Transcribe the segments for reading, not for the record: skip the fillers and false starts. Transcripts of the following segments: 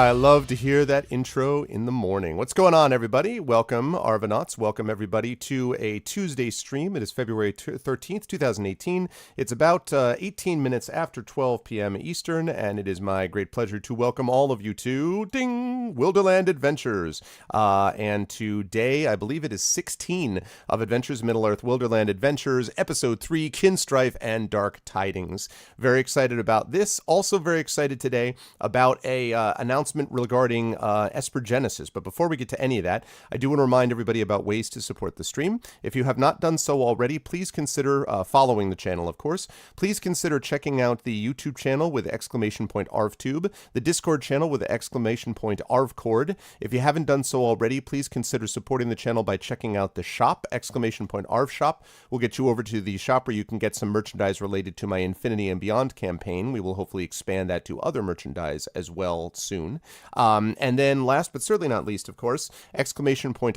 I love to hear that intro in the morning. What's going on, everybody? Welcome, Arvanauts. Welcome, everybody, to a Tuesday stream. It is February 13th, 2018. It's about 18 minutes after 12 p.m. Eastern, and it is my great pleasure to welcome all of you to Ding! Wilderland Adventures. And today, I believe it is 16 of Adventures Middle-earth Wilderland Adventures, Episode 3, Kinstrife and Dark Tidings. Very excited about this. Also very excited today about a announcement regarding Espergenesis. But before we get to any of that, I do want to remind everybody about ways to support the stream. If you have not done so already, please consider following the channel, of course. Please consider checking out the YouTube channel with !ArvTube, the Discord channel with !ArvCord. If you haven't done so already, please consider supporting the channel by checking out the shop, !ArvShop. We'll get you over to the shop where you can get some merchandise related to my Infinity and Beyond campaign. We will hopefully expand that to other merchandise as well soon. And then last but certainly not least, of course, !ArvTreon,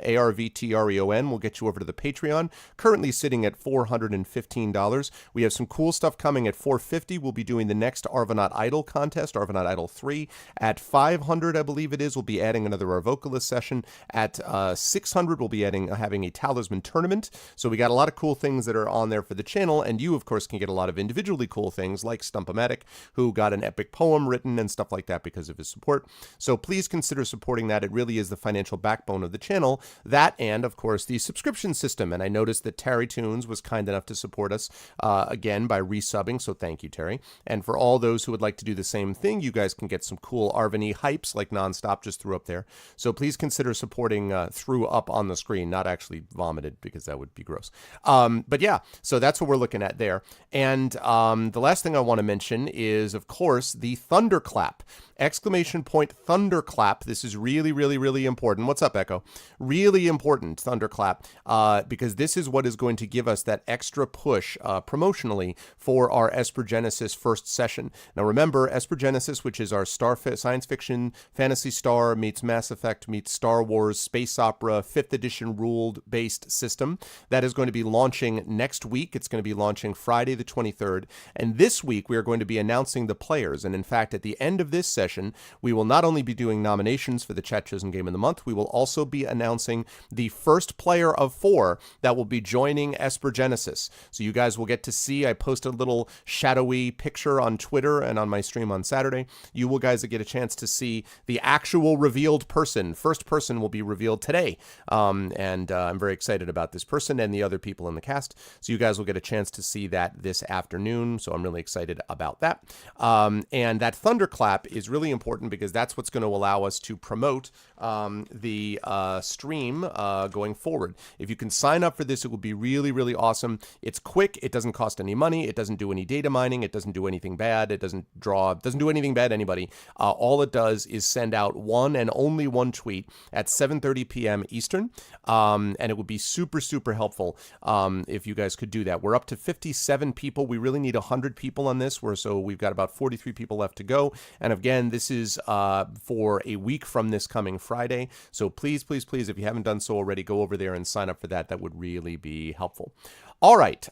ARVTREON, will get you over to the Patreon, currently sitting at $415. We have some cool stuff coming at $450. We'll be doing the next Arvanaut Idol contest, Arvanaut Idol 3. At $500, I believe it is, we'll be adding another Arvocalist session. At $600, we'll be having a Talisman tournament. So we got a lot of cool things that are on there for the channel, and you, of course, can get a lot of individually cool things like Stumpomatic, who got an epic poem written and stuff like that because of his support. So please consider supporting that. It really is the financial backbone of the channel. That and, of course, the subscription system. And I noticed that Terry Tunes was kind enough to support us again by resubbing, so thank you, Terry. And for all those who would like to do the same thing, you guys can get some cool Arvany hypes like Nonstop just threw up there. So please consider supporting threw up on the screen, not actually vomited, because that would be gross. But yeah, so that's what we're looking at there. And the last thing I want to mention is, of course, the Thunderclap. Thunderclap. This is really, really, really important. What's up, Echo? Really important, Thunderclap, because this is what is going to give us that extra push promotionally for our Espergenesis first session. Now remember, Espergenesis, which is our science fiction fantasy star meets Mass Effect meets Star Wars space opera 5th edition ruled based system, that is going to be launching next week. It's going to be launching Friday the 23rd. And this week we are going to be announcing the players. And in fact, at the end of this session, we will not only be doing nominations for the Chat Chosen Game of the Month, we will also be announcing the first player of 4 that will be joining Espergenesis. So you guys will get to see, I posted a little shadowy picture on Twitter and on my stream on Saturday. You will guys get a chance to see the actual revealed person. First person will be revealed today. And I'm very excited about this person and the other people in the cast. So you guys will get a chance to see that this afternoon. So I'm really excited about that. And that Thunderclap is really important because that's what's going to allow us to promote the stream going forward. If you can sign up for this, it will be really, really awesome. It's quick. It doesn't cost any money. It doesn't do any data mining. It doesn't do anything bad. It doesn't do anything bad to anybody. All it does is send out one and only one tweet at 7:30 p.m. Eastern. And it would be super, super helpful if you guys could do that. We're up to 57 people. We really need 100 people on this. So we've got about 43 people left to go. And again, this is for a week from this coming Friday. So please, please, please, if you haven't done so already, go over there and sign up for that. That would really be helpful. All right.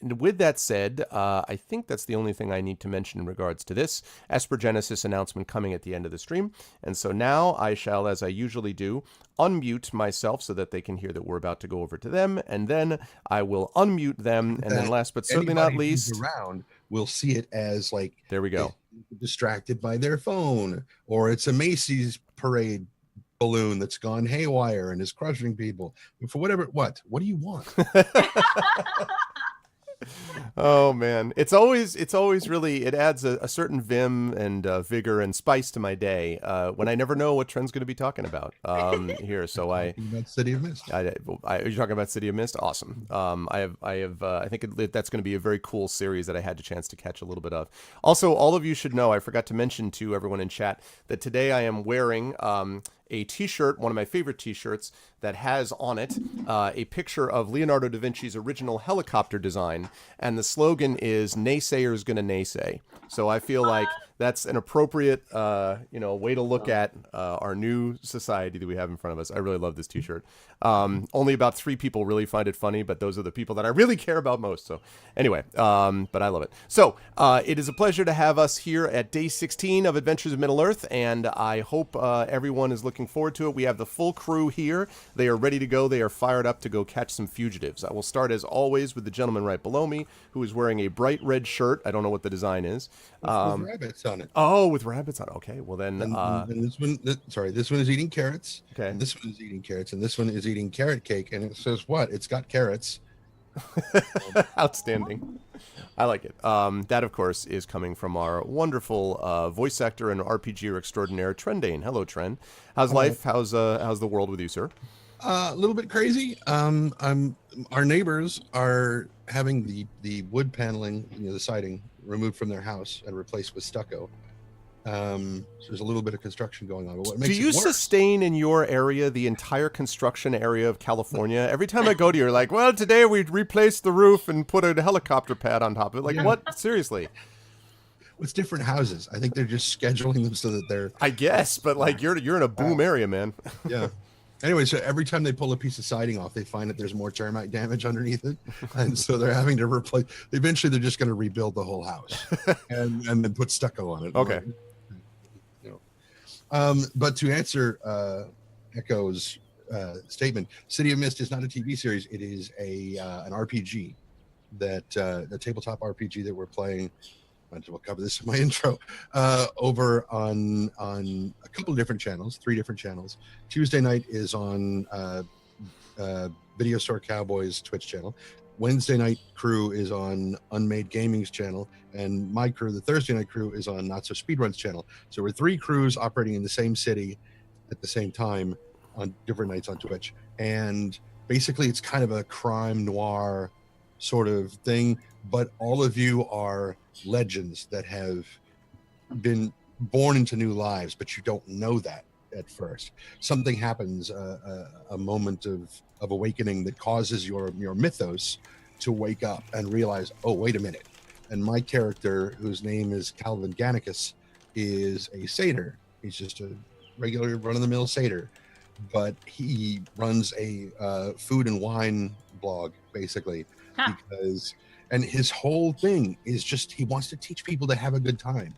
With that said, I think that's the only thing I need to mention in regards to this Espergenesis announcement coming at the end of the stream. And so now I shall, as I usually do, unmute myself so that they can hear that we're about to go over to them, and then I will unmute them. And then last but certainly not least, around will see it as like, there we go, distracted by their phone, or it's a Macy's parade balloon that's gone haywire and is crushing people for whatever. What do you want? Oh man, it's always really, it adds a certain vim and vigor and spice to my day when I never know what Trent's going to be talking about here. So about City of Mist. Are you talking about City of Mist? Awesome. I think that's going to be a very cool series that I had the chance to catch a little bit of. Also, all of you should know, I forgot to mention to everyone in chat that today I am wearing a t-shirt, one of my favorite t-shirts, that has on it a picture of Leonardo da Vinci's original helicopter design, and the slogan is "Naysayers gonna naysay." So I feel like that's an appropriate, way to look at our new society that we have in front of us. I really love this T-shirt. Only about 3 people really find it funny, but those are the people that I really care about most. So anyway, but I love it. So it is a pleasure to have us here at day 16 of Adventures of Middle-earth, and I hope everyone is looking forward to it. We have the full crew here. They are ready to go. They are fired up to go catch some fugitives. I will start, as always, with the gentleman right below me, who is wearing a bright red shirt. I don't know what the design is. With rabbits on it. Oh, with rabbits on it. Okay, well then... And this one, this one is eating carrots. Okay. And this one is eating carrots, and this one is eating carrot cake, and it says what? It's got carrots. Outstanding. I like it. That, of course, is coming from our wonderful voice actor and RPGer extraordinaire, Trendane. Hello, Trend. How's life? How's the world with you, sir? A little bit crazy. Our neighbors are having the wood paneling, the siding, removed from their house and replaced with stucco. So there's a little bit of construction going on. But what makes Do you sustain in your area the entire construction area of California? Every time I go to you, you're like, well, today we replaced the roof and put a helicopter pad on top of it. Like, what? Seriously? It's different houses. I think they're just scheduling them so that they're... I guess, but like you're in a boom area, man. Yeah. Anyway, so every time they pull a piece of siding off, they find that there's more termite damage underneath it. And so they're having to replace... Eventually, they're just going to rebuild the whole house and then put stucco on it. Okay. But to answer Echo's statement, City of Mist is not a TV series. It is an RPG, the tabletop RPG that we're playing. I will cover this in my intro. Over on a couple of different channels, 3 different channels. Tuesday night is on Video Store Cowboys Twitch channel. Wednesday night crew is on Unmade Gaming's channel, and my crew, the Thursday night crew, is on Not So Speedrun's channel. So we're 3 crews operating in the same city at the same time on different nights on Twitch. And basically it's kind of a crime noir sort of thing, but all of you are legends that have been born into new lives, but you don't know that at first. Something happens, a moment of awakening that causes your mythos to wake up and realize, oh, wait a minute. And my character, whose name is Calvin Gannicus, is a satyr. He's just a regular run-of-the-mill satyr, but he runs a food and wine blog, basically, and his whole thing is just he wants to teach people to have a good time.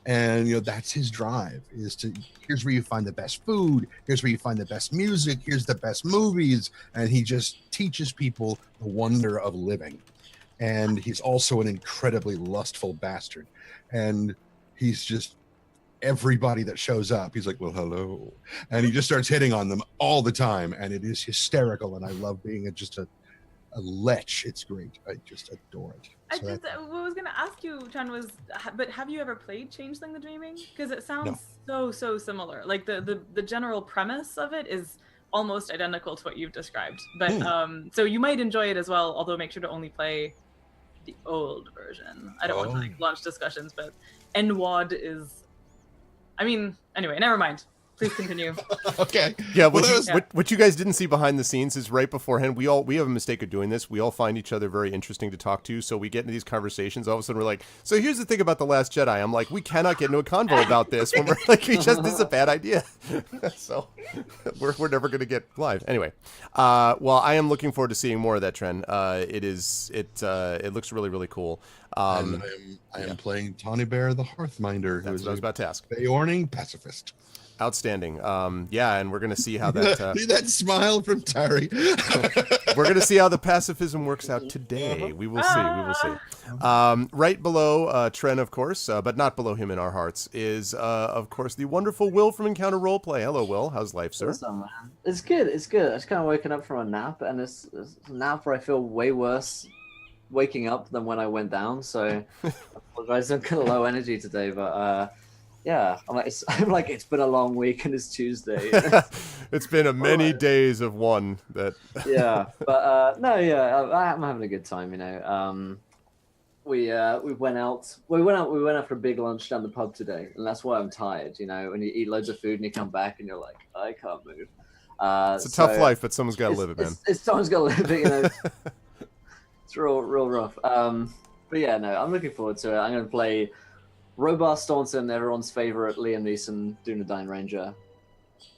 And that's his drive, is to, here's where you find the best food, here's where you find the best music, here's the best movies, and he just teaches people the wonder of living. And he's also an incredibly lustful bastard, and he's just, everybody that shows up, he's like, well, hello, and he just starts hitting on them all the time, and it is hysterical, and I love being just a lech. It's great. I just adore it. What I was going to ask you, Chan, was, but have you ever played Changeling the Dreaming? Because it sounds so similar. Like the general premise of it is almost identical to what you've described. But so you might enjoy it as well, although make sure to only play the old version. I don't want to launch discussions, but NWAD is... I mean, anyway, never mind. Please continue. Okay. Yeah, what you guys didn't see behind the scenes is right beforehand, we have a mistake of doing this. We all find each other very interesting to talk to, so we get into these conversations. All of a sudden, we're like, so here's the thing about The Last Jedi. I'm like, we cannot get into a convo about this when we're like, this is a bad idea. So we're never going to get live. Anyway, well, I am looking forward to seeing more of that trend. It looks really, really cool. I am playing Tawny Bear the Hearthminder, That's what I was about to ask. Beorning pacifist. Outstanding. And we're going to see how that... See that smile from Tari? We're going to see how the pacifism works out today. We will see. We will see. Right below Tren, of course, but not below him in our hearts, is, of course, the wonderful Will from Encounter Roleplay. Hello, Will. How's life, sir? What's up, man? It's good. It's good. I just kind of woken up from a nap, and it's a nap where I feel way worse waking up than when I went down, so I apologize. I'm kind of low energy today, but... yeah, I'm like, it's been a long week and it's Tuesday. It's been many days of one that. Yeah, but I'm having a good time. We went out. We went out for a big lunch down the pub today, and that's why I'm tired. When you eat loads of food and you come back and you're like, I can't move. It's a tough life, but someone's got to live it, man. Someone's got to live it. It's real rough. But yeah, no, I'm looking forward to it. I'm going to play Robar Staunton, everyone's favorite Liam Neeson Dunedain Ranger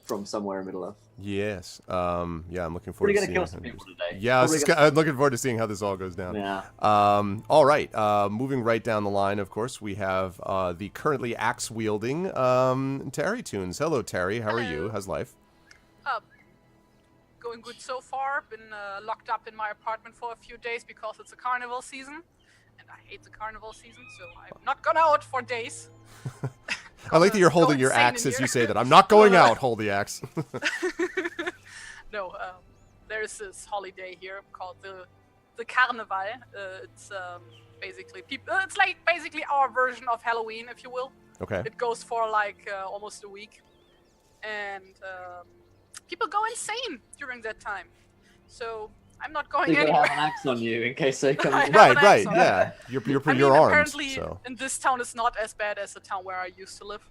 from somewhere in Middle Earth. Yes. Yeah, I'm looking forward Probably to gonna seeing. kill some people today. Yeah, I'm looking forward to seeing how this all goes down. Yeah. All right. Moving right down the line, of course, we have the currently axe-wielding Terry Tunes. Hello, Terry. How are you? Hello. How's life? Going good so far. Been locked up in my apartment for a few days because it's a carnival season, and I hate the carnival season, so I'm not gone out for days. I like that you're holding Go your insane axe in as here. you say that. I'm not going out. Hold the axe. No, there's this holiday here called the Carnival. It's basically it's like basically our version of Halloween, if you will. Okay. It goes for like almost a week, and people go insane during that time. So I'm not going You gotta anywhere. have an axe on you in case they come. I have Right. an Right. axe on. Yeah. You're I mean, armed. apparently So. in this town it's not as bad as the town where I used to live,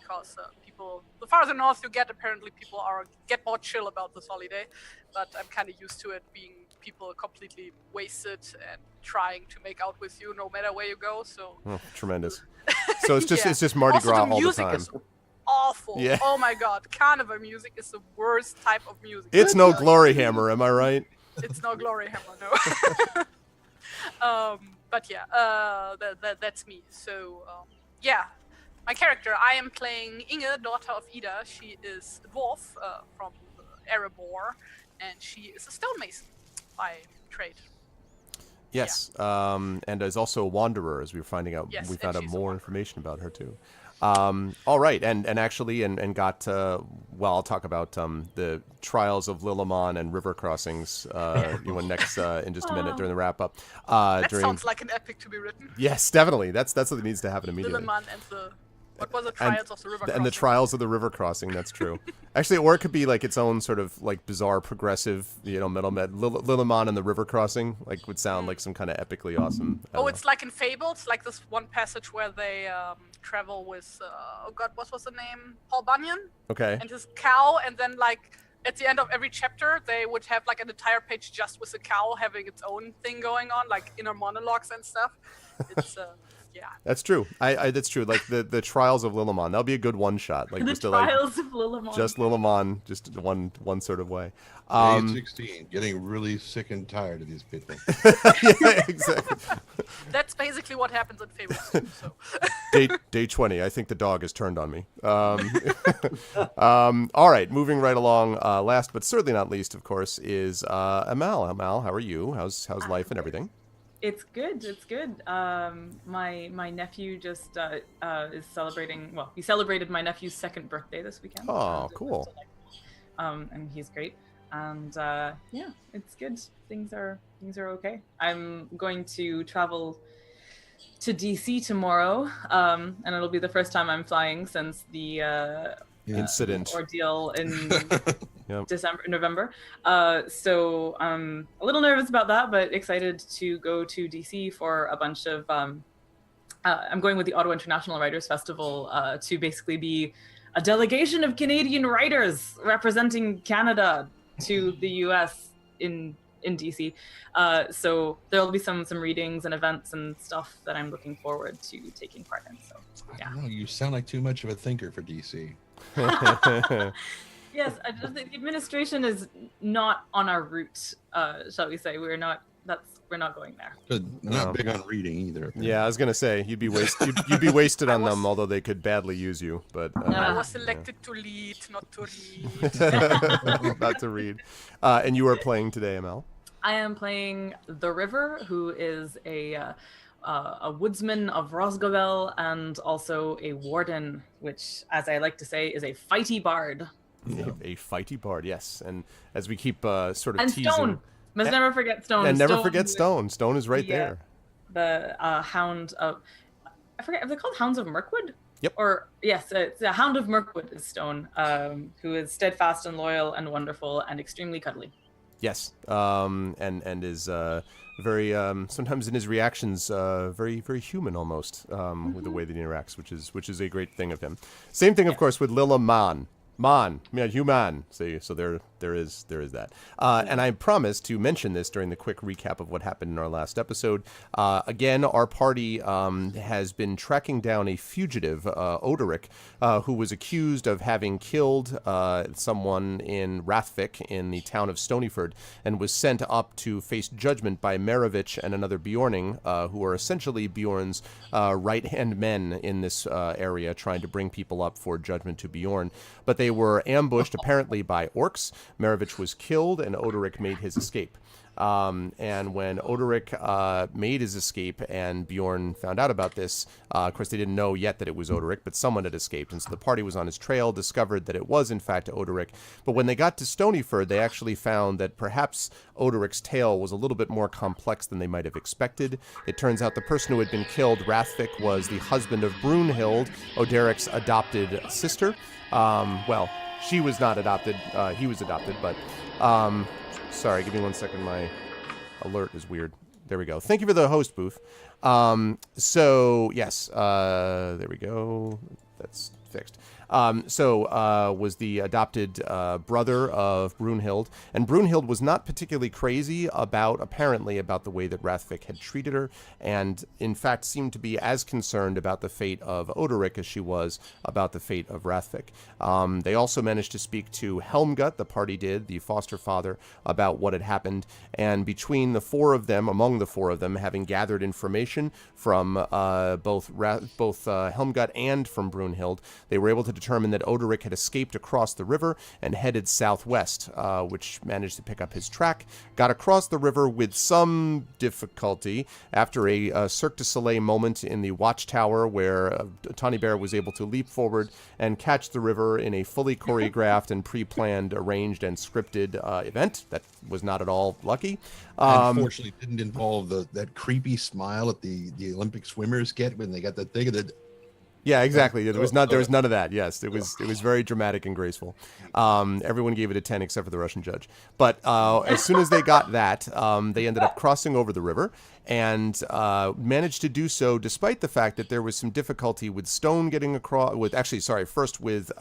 because people, the farther north you get, apparently people get more chill about this holiday. But I'm kind of used to it being people completely wasted and trying to make out with you no matter where you go. So Oh, tremendous. So it's just Yeah. it's just Mardi Also, Gras the all the music time. is awful. Yeah. Oh my god, carnival music is the worst type of music. It's no Glory Hammer, am I right? It's no Glory Hammer, no. But yeah, that's me. So yeah, my character. I am playing Inge, daughter of Ida. She is a dwarf from Erebor, and she is a stonemason by trade. Yes. And is also a wanderer, as we were finding out. Yes, We and found out she's a more wanderer. information about her too. All right, and actually, and got well. I'll talk about the trials of Lillimon and river crossings next in just a minute during the wrap up. That sounds like an epic to be written. Yes, definitely. That's what needs to happen immediately. Lilliman and the what was the trials of the river And the crossing? trials of the river crossing. That's true. Actually, or it could be like its own sort of like bizarre progressive, middle med. Lillimon and the river crossing would sound like some kind of epically awesome. I don't Oh, know. it's like in Fables, like this one passage where they travel with, oh god, what was the name? Paul Bunyan Okay. and his cow, and then like at the end of every chapter, they would have like an entire page just with the cow having its own thing going on, like inner monologues and stuff. It's yeah. That's true. I that's true. Like the trials of Lillimon. That'll be a good one shot. Like The just to, like, trials of Lillimon. just Lillimon, just one sort of way. Day 16, getting really sick and tired of these people. Yeah, exactly. That's basically what happens in Fables too, so. Day 20. I think the dog has turned on me. All right, moving right along. Last but certainly not least, of course, is Amal. Amal, how are you? How's life and everything? It's good. It's good. My nephew just is celebrating. Well, he celebrated my nephew's second birthday this weekend. Oh, cool. And he's great. And yeah, it's good. Things are okay. I'm going to travel to DC tomorrow, and it'll be the first time I'm flying since the Incident. ordeal in Yep. November. So I'm a little nervous about that, but excited to go to DC for a bunch of. I'm going with the Ottawa International Writers Festival to basically be a delegation of Canadian writers representing Canada to the U.S. in DC. So there'll be some readings and events and stuff that I'm looking forward to taking part in. So I yeah. don't know, you sound like too much of a thinker for DC. Yes, the administration is not on our route, shall we say. We're not going there. Good. Not No. big on reading either. Yeah, I was gonna say you'd be wasted on them, although they could badly use you. But I was yeah. elected to lead, not to read. Not to read. And you are playing today, Mel. I am playing the River, who is a woodsman of Rosgobel and also a warden, which, as I like to say, is a fighty bard. A fighty bard, yes. And as we keep sort of And teasing, Stone. Must never forget Stone. and never Stone, forget Stone. Stone is right Yeah. there. The hound of, I forget, are they called Hounds of Mirkwood? Yep. Or yes, it's a Hound of Mirkwood is Stone, who is steadfast and loyal and wonderful and extremely cuddly. Yes, and is very sometimes in his reactions very human almost with the way that he interacts, which is a great thing of him. Same thing, of course, with Lillimon. Man, yeah, human. See, so there is that. And I promised to mention this during the quick recap of what happened in our last episode. Again, our party has been tracking down a fugitive, Odoric, who was accused of having killed someone in Rathvik in the town of Stonyford, and was sent up to face judgment by Maravich and another Bjorning, who are essentially Bjorn's right-hand men in this area, trying to bring people up for judgment to Bjorn. But they were ambushed, apparently, by orcs. Maravich was killed, and Odoric made his escape. And when Odoric made his escape and Bjorn found out about this, of course they didn't know yet that it was Odoric, but someone had escaped, and so the party was on his trail, discovered that it was in fact Odoric. But when they got to Stonyford, they actually found that perhaps Odoric's tale was a little bit more complex than they might have expected. It turns out the person who had been killed, Rathvik, was the husband of Brunhild, Oderic's adopted sister. Well, she was not adopted, he was adopted, but... sorry, give me 1 second. My alert is weird. There we go. Thank you for the host booth. So, yes, there we go. That's fixed. Was the adopted brother of Brunhild, and Brunhild was not particularly crazy apparently about the way that Rathvik had treated her, and in fact seemed to be as concerned about the fate of Odoric as she was about the fate of Rathvik. They also managed to speak to Helmgut, the party did, the foster father, about what had happened, and among the four of them, having gathered information from both Helmgut and from Brunhild, they were able to determine that Odoric had escaped across the river and headed southwest, which managed to pick up his track, got across the river with some difficulty after a Cirque du Soleil moment in the watchtower where Tawny Bear was able to leap forward and catch the river in a fully choreographed and pre-planned, arranged, and scripted event that was not at all lucky. Unfortunately, didn't involve that creepy smile that the Olympic swimmers get when they got that thing. Yeah, exactly. There was none of that. Yes, it was very dramatic and graceful. Everyone gave it a 10 except for the Russian judge. But as soon as they got that, they ended up crossing over the river and managed to do so despite the fact that there was some difficulty with Stone getting across. First with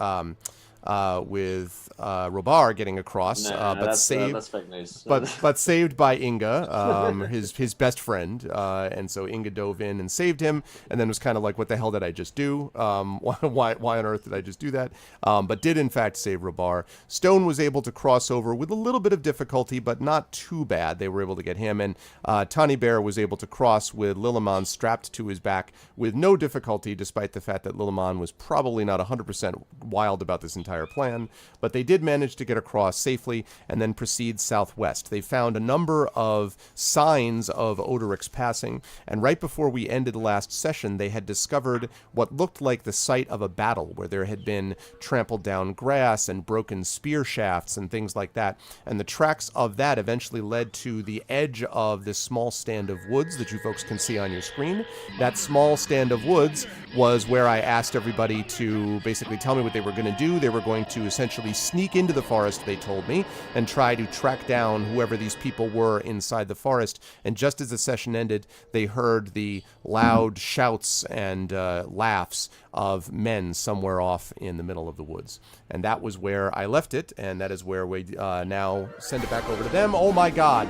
Robar getting across, that's fake news. but saved by Inga, his best friend, and so Inga dove in and saved him, and then was kind of like, "What the hell did I just do? Why on earth did I just do that?" But did in fact save Robar. Stone was able to cross over with a little bit of difficulty, but not too bad. They were able to get him, and Tawny Bear was able to cross with Lilliman strapped to his back with no difficulty, despite the fact that Lilliman was probably not 100% wild about this entire plan, but they did manage to get across safely and then proceed southwest. They found a number of signs of Odoric's passing, and right before we ended the last session, they had discovered what looked like the site of a battle where there had been trampled down grass and broken spear shafts and things like that, and the tracks of that eventually led to the edge of this small stand of woods that you folks can see on your screen. That small stand of woods was where I asked everybody to basically tell me what they were going to do. They were going to essentially sneak into the forest, they told me, and try to track down whoever these people were inside the forest. And just as the session ended, they heard the loud shouts and laughs of men somewhere off in the middle of the woods. And that was where I left it, and that is where we now send it back over to them. Oh my god!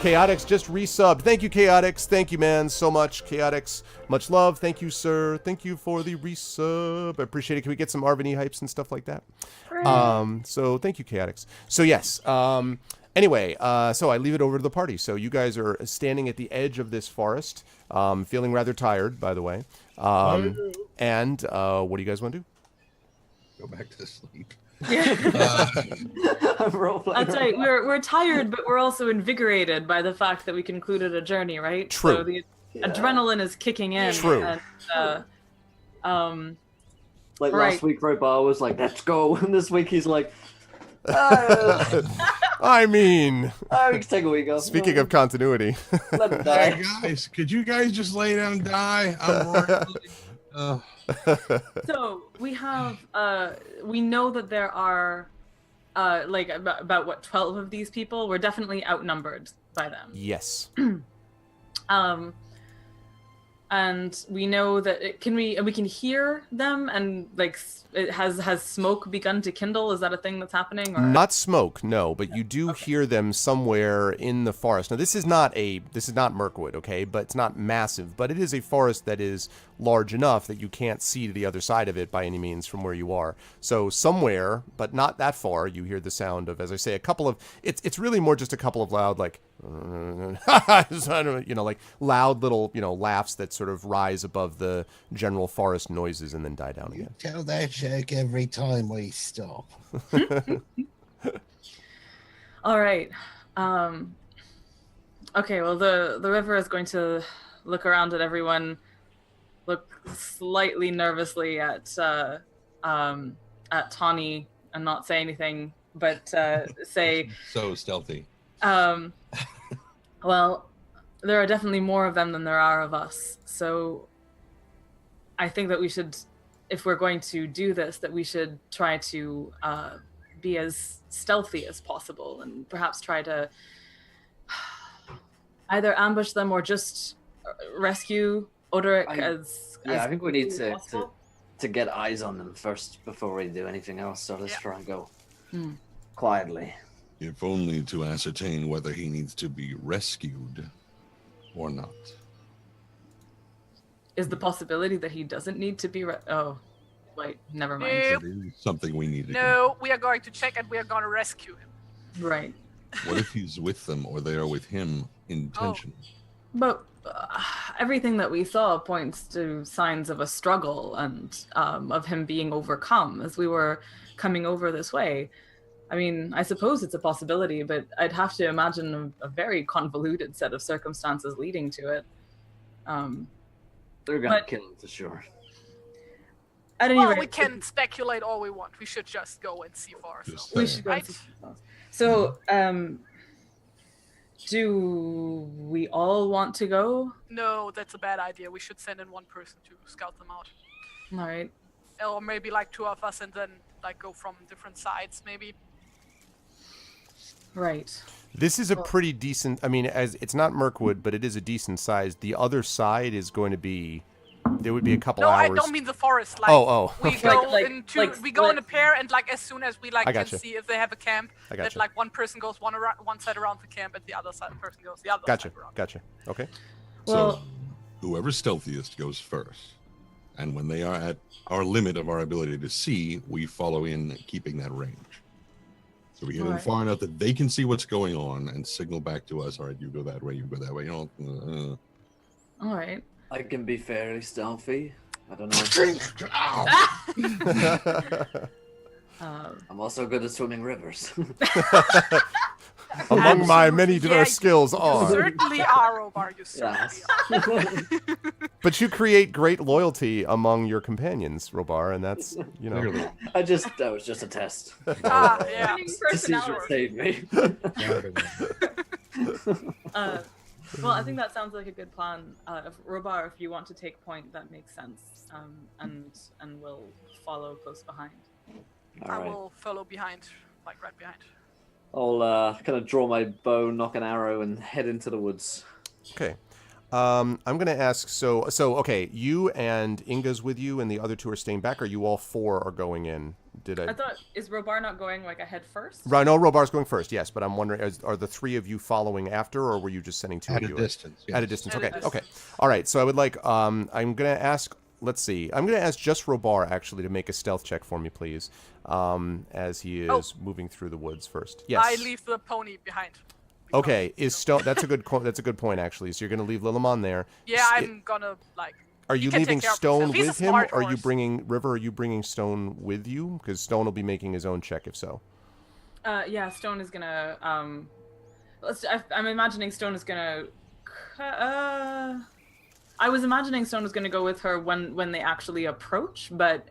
Chaotix just resubbed. Thank you, Chaotix. Thank you, man, so much. Chaotix, much love. Thank you, sir. Thank you for the resub. I appreciate it. Can we get some Arvany hypes and stuff like that? So thank you, Chaotix. So yes. Anyway, so I leave it over to the party. So you guys are standing at the edge of this forest, feeling rather tired, by the way. And what do you guys want to do? Go back to sleep. Yeah. I'll tell you, we're tired, but we're also invigorated by the fact that we concluded a journey, right? True. So the adrenaline is kicking in. True. And, last week, Robar was like, "Let's go," and this week he's like, I mean, we can take a week off. Speaking of continuity. Let him die. Hey guys, could you guys just lay down and die? I'm So we have, we know that there are, about what, 12 of these people. We're definitely outnumbered by them. Yes. and we know that we can hear them, and like it has smoke begun to kindle. Is that a thing that's happening? Or? Not smoke, no, but you do hear them somewhere in the forest. Now, this is not Mirkwood, okay, but it's not massive, but it is a forest that is large enough that you can't see to the other side of it by any means from where you are. So somewhere, but not that far, you hear the sound of, as I say, a couple of. It's really more just a couple of loud, like, like loud little, laughs that sort of rise above the general forest noises and then die down again. Tell that joke every time we stop. All right. Okay, well, the river is going to look around at everyone, look slightly nervously at Tawny and not say anything, but say... So stealthy. Well, there are definitely more of them than there are of us, so I think that we should, if we're going to do this, that we should try to be as stealthy as possible and perhaps try to either ambush them or just rescue Odoric I think we need to get eyes on them first before we do anything else, so let's try and go quietly. If only to ascertain whether he needs to be rescued or not. Is the possibility that he doesn't need to be oh, wait, never mind. Nope. That is something we need to No, we are going to check and we are going to rescue him. Right. What if he's with them or they are with him intentionally? But everything that we saw points to signs of a struggle and of him being overcome as we were coming over this way. I mean, I suppose it's a possibility, but I'd have to imagine a very convoluted set of circumstances leading to it. They're gonna kill him for sure. At any Well, rate, we can speculate all we want. We should just go and see for ourselves. we should go right? and see for ourselves. So, do we all want to go? No, that's a bad idea. We should send in one person to scout them out. All right. Or maybe like two of us and then like go from different sides, maybe. Right. This is a pretty decent, I mean, as it's not Mirkwood, but it is a decent size. The other side is going to be, there would be a couple No, hours. I don't mean the forest. Like, We go Like we go in a pair, and like as soon as we like can gotcha. see if they have a camp, I that gotcha. like one person goes one side around the camp, and the other side person goes the other Gotcha, side around. gotcha. Okay. Well, So, whoever's stealthiest goes first. And when they are at our limit of our ability to see, we follow in, keeping that range. So we get in far enough that they can see what's going on and signal back to us, all right, you go that way, you go that way. all right. I can be fairly stealthy. I don't know. I'm also good at swimming rivers. Among my many Yeah, diverse skills You are. certainly are, Omar. You certainly Yes. are. But you create great loyalty among your companions, Robar, and that's, Clearly. that was just a test. Yeah. Winning To see if it personality. saved me. Well, I think that sounds like a good plan. Robar, if you want to take point, that makes sense. And we'll follow close behind. All I right. will follow behind, like right behind. I'll kind of draw my bow, knock an arrow, and head into the woods. Okay. I'm going to ask, so okay, you and Inga's with you, and the other two are staying back, or you all four are going in? I thought, is Robar not going like ahead first? Right, no, Robar's going first, yes, but I'm wondering, are the three of you following after, or were you just sending two At of a you? distance. At a distance, At a okay, distance. okay. All right, so I would like, I'm going to ask, let's see, I'm going to ask just Robar, actually, to make a stealth check for me, please, as he is moving through the woods first. Yes. I leave the pony behind. Okay, is Stone, that's a good point, actually, so you're going to leave Lilimon there. Yeah, I'm gonna like. Are he you can take leaving care of Stone himself. He's a with him? smart Or are you horse. bringing River? Are you bringing Stone with you? Because Stone will be making his own check if so. Yeah, Stone is gonna. I'm imagining Stone is gonna. I was imagining Stone was gonna go with her when they actually approach, but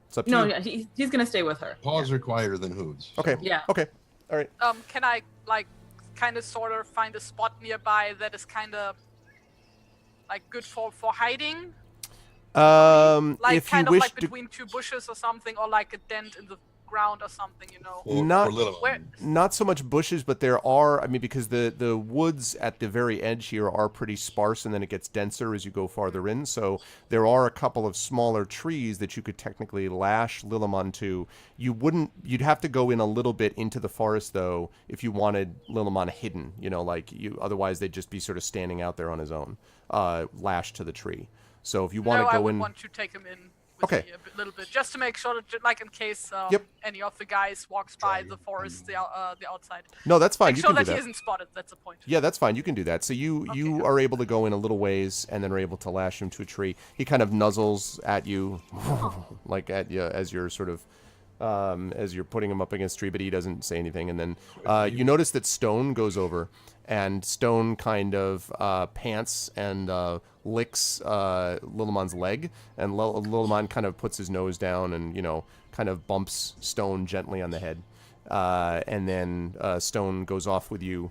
It's up to no, you. yeah, he's gonna stay with her. Paws are quieter than hooves. Okay. Yeah. Okay. All right. Can I like kind of sort of find a spot nearby that is kind of like good for hiding? Like If you kind of wish like to, between two bushes or something, or like a dent in the ground or something, you know. Not- or little. Where? Not so much bushes, but there are, I mean, because the woods at the very edge here are pretty sparse, and then it gets denser as you go farther in, so there are a couple of smaller trees that you could technically lash Lillimon to. You'd have to go in a little bit into the forest, though, if you wanted Lillimon hidden, you know, like, otherwise they'd just be sort of standing out there on his own, lashed to the tree. So if you want No, to I go would in... want to take him in with Okay. me a little bit, just to make sure that, like, in case Yep. any of the guys walks by the forest, the outside. No, that's fine. Make You sure can do that that. he isn't spotted. That's the point. Yeah, that's fine. You can do that. So you Okay. are able to go in a little ways and then are able to lash him to a tree. He kind of nuzzles at you, like at you as you're sort of as you're putting him up against a tree, but he doesn't say anything. And then you notice that Stone goes over, and Stone kind of pants and licks Lillimon's leg, and Lillimon kind of puts his nose down and, you know, kind of bumps Stone gently on the head. And then Stone goes off with you,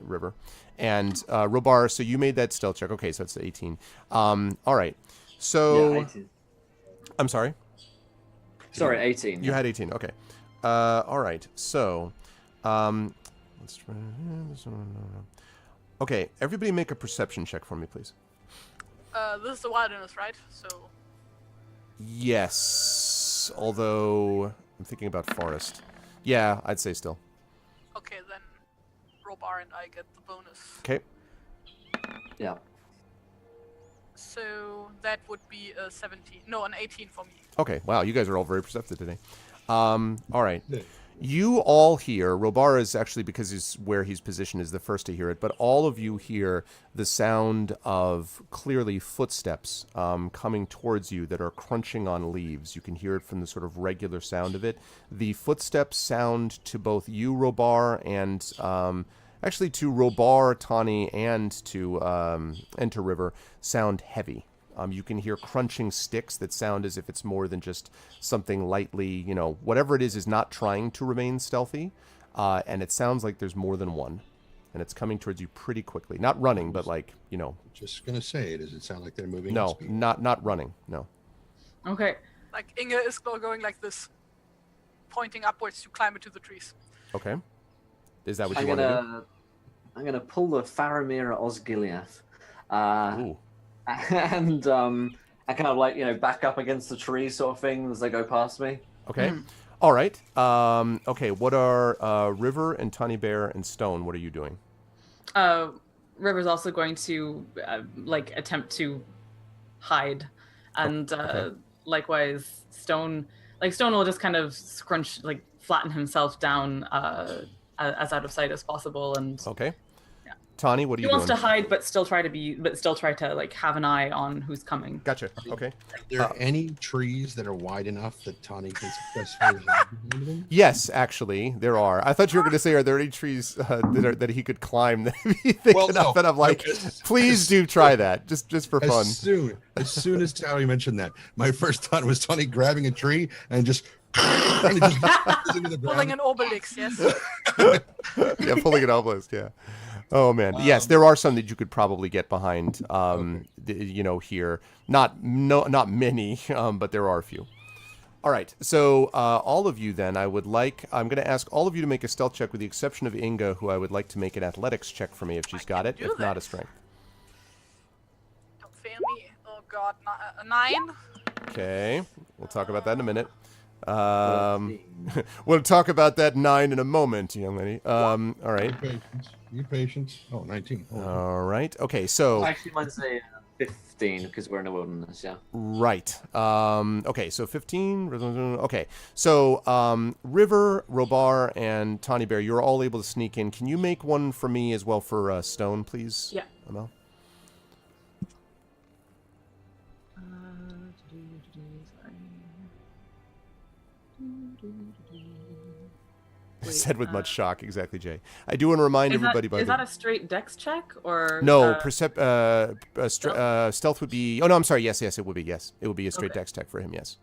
River. And Robar, so you made that stealth check. Okay, so it's 18. All right. So... Yeah, 18. I'm sorry? Sorry, 18. You had 18. Okay. All right. So... let's try... Okay, everybody make a perception check for me, please. This is the wilderness, right? So Yes. Although... I'm thinking about forest. Yeah, I'd say still. okay, then Robar and I get the bonus. Okay. Yeah. So that would be a 17. No, an 18 for me. Okay. Wow, you guys are all very perceptive today. All right. You all hear, Robar is actually, because he's where he's positioned, is the first to hear it, but all of you hear the sound of clearly footsteps coming towards you that are crunching on leaves. You can hear it from the sort of regular sound of it. The footsteps sound to both you, Robar, and actually to Robar, Tani, and to River, sound heavy. You can hear crunching sticks that sound as if it's more than just something lightly, you know, whatever it is not trying to remain stealthy. And it sounds like there's more than one. And it's coming towards you pretty quickly. Not running, but like, you know. Just gonna say, does it sound like they're moving? at No, speed? not running. No. Okay. Like Inge is going like this, pointing upwards to climb into the trees. Okay. Is that what you I'm want to do? I'm gonna pull the Faramir Osgiliath. Ooh. And I kind of like, you know, back up against the tree sort of thing as they go past me. Okay. All right. Okay. What are River and Tiny Bear and Stone? What are you doing? River's also going to like attempt to hide, and okay. likewise Stone will just kind of scrunch, like flatten himself down as out of sight as possible, and Okay. Yeah. Tani, what are he you wants doing? to hide but still try to like have an eye on who's coming. Gotcha. Okay. Are there any trees that are wide enough that Tawny can successfully hide behind them? Yes, actually, there are. I thought you were going to say, are there any trees that he could climb that he thick Well, enough? no. And I'm like, please do try that, just for fun. As soon as Tawny mentioned that, my first thought was Tawny grabbing a tree and just into the Pulling ground. an Obelix, yes. Yeah, pulling an obelisk. Yeah. Oh man, yes, there are some that you could probably get behind. You know, here, not many, but there are a few. All right, so all of you then, I'm going to ask all of you to make a stealth check, with the exception of Inga, who I would like to make an athletics check for me if she's got it, do if not a that. strength. Don't fail me. Oh god, a 9. Okay, we'll talk about that in a minute. We'll talk about that 9 in a moment, young lady. All right. You patience. Oh, 19. Oh, All right. Okay, so Actually, might say 15 because we're in the wilderness. Yeah. right. Okay, so 15. Okay, so River, Robar, and Tawny Bear, you're all able to sneak in. Can you make one for me as well for Stone, please? Yeah. Amel? Said with much shock, exactly, Jay. I do want to remind everybody by Is the that a straight dex check or no stealth would be. Oh no, I'm sorry. Yes, it would be. Yes, it would be a straight Okay. dex check for him. Yes,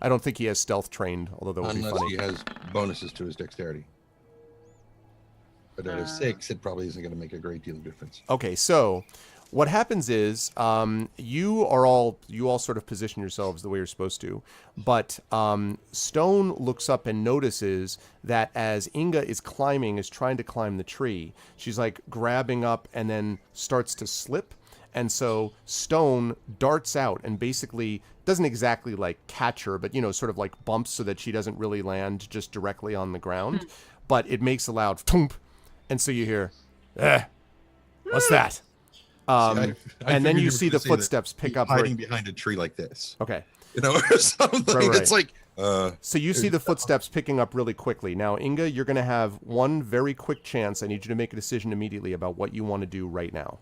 I don't think he has stealth trained, although that would be unless funny. he has bonuses to his dexterity. But at a 6, it probably isn't going to make a great deal of difference. Okay, so What happens is you all sort of position yourselves the way you're supposed to, but Stone looks up and notices that as Inga is trying to climb the tree, she's like grabbing up and then starts to slip. And so Stone darts out and basically doesn't exactly like catch her, but, you know, sort of like bumps so that she doesn't really land just directly on the ground. But it makes a loud thump. And so you hear, what's that? I And then figured you were see gonna the say footsteps that pick up. hiding behind a tree like this. Okay. You know, or something. Right. It's like, So you see the footsteps picking up really quickly. Now, Inga, you're going to have one very quick chance. I need you to make a decision immediately about what you want to do right now.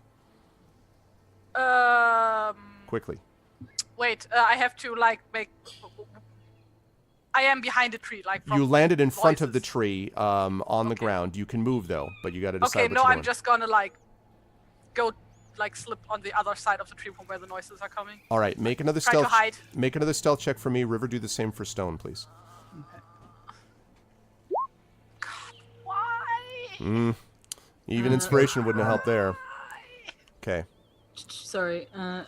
Quickly. Wait, I have to like make. I am behind a tree, like. You landed in front of the voices. tree on the ground. You can move though, but you got to decide Okay, what no, you're I'm doing. just gonna like go, like slip on the other side of the tree from where the noises are coming. All right, make another Try to stealth. hide. Make another stealth check for me. River, do the same for Stone, please. Why? Even inspiration wouldn't have helped there. Okay, Sorry, I'm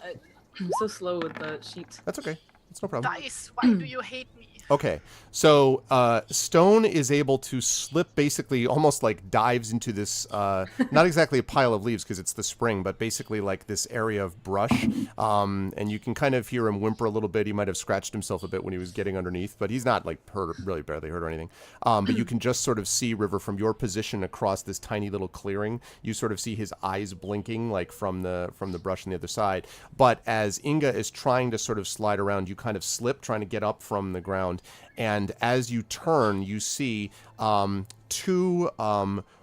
so slow with the sheet. that's okay. That's no problem. Dice, why do you hate me? Okay, so Stone is able to slip, basically almost like dives into this, not exactly a pile of leaves because it's the spring, but basically like this area of brush. And you can kind of hear him whimper a little bit. He might have scratched himself a bit when he was getting underneath, but he's not like hurt, really barely hurt or anything. But you can just sort of see, River, from your position across this tiny little clearing, you sort of see his eyes blinking like from the brush on the other side. But as Inga is trying to sort of slide around, you kind of slip, trying to get up from the ground. And as you turn, you see two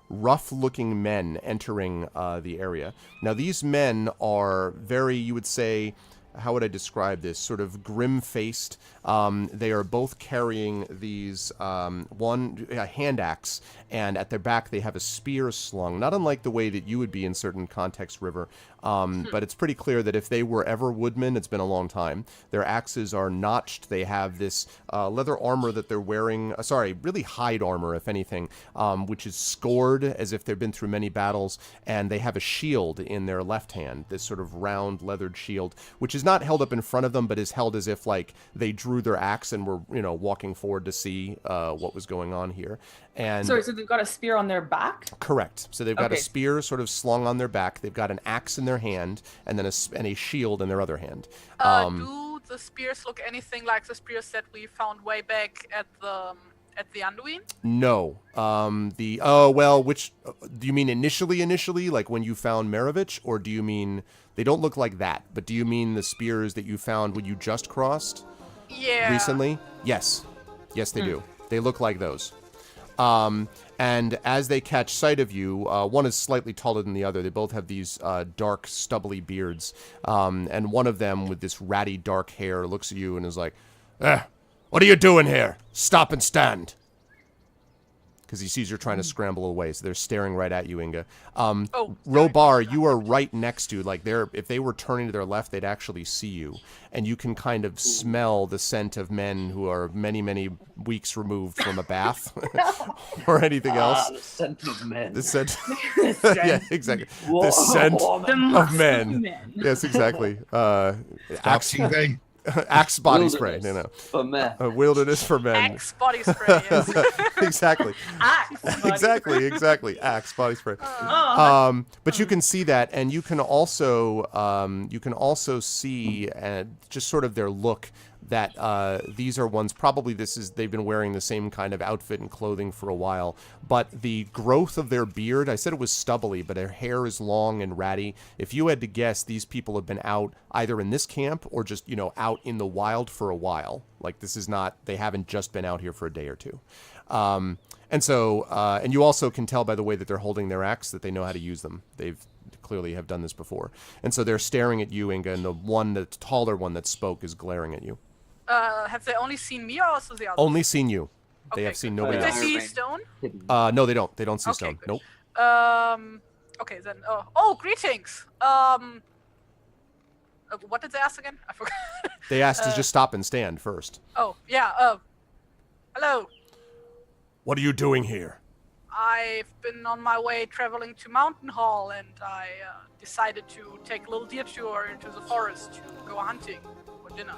rough-looking men entering the area. Now, these men are very, you would say, how would I describe this? Sort of grim-faced. They are both carrying these, a hand axe, and at their back they have a spear slung, not unlike the way that you would be in certain contexts, River. But it's pretty clear that if they were ever woodmen, it's been a long time. Their axes are notched. They have this leather armor that they're wearing, really hide armor, if anything, which is scored as if they've been through many battles, and they have a shield in their left hand, this sort of round leathered shield, which is not held up in front of them, but is held as if like they drew their axe and were, you know, walking forward to see what was going on here. And Sorry, so they've got a spear on their back? correct. So they've got a Okay. spear sort of slung on their back. They've got an axe in their hand, and then a shield in their other hand. Do the spears look anything like the spears that we found way back at the Anduin? No. Which do you mean initially, like when you found Maravich, or do you mean they don't look like that? But do you mean the spears that you found when you just crossed Yeah. recently? Yes, they do. They look like those. And as they catch sight of you, one is slightly taller than the other. They both have these dark, stubbly beards. And one of them, with this ratty, dark hair, looks at you and is like, what are you doing here? Stop and stand. Because he sees you're trying to scramble away, so they're staring right at you, Inga. Robar, you are right next to, like, if they were turning to their left, they'd actually see you. And you can kind of smell the scent of men who are many, many weeks removed from a bath or anything else. The scent of men. The scent. Scent. Yeah, exactly. The Whoa. scent The of musk men. Yes, exactly. Axe body spray. No. For men. Wilderness for men. Axe body spray. Yes. Exactly. Axe. buddy. Exactly. Axe body spray. Oh. But you can see that, and you can also see just sort of their look that these are ones, probably they've been wearing the same kind of outfit and clothing for a while, but the growth of their beard, I said it was stubbly, but their hair is long and ratty. If you had to guess, these people have been out either in this camp or just, out in the wild for a while. Like, they haven't just been out here for a day or two. And you also can tell by the way that they're holding their axe that they know how to use them. They've clearly have done this before. And so they're staring at you, Inga, and the taller one that spoke is glaring at you. Have they only seen me or also the others? Only seen you. They Okay, have seen good. nobody Did they else. see Stone? No, they don't. They don't see Okay, Stone. good. Nope. Okay then. Greetings. What did they ask again? I forgot. They asked to just stop and stand first. Oh yeah. Hello. What are you doing here? I've been on my way traveling to Mountain Hall, and I decided to take a little detour into the forest to go hunting for dinner.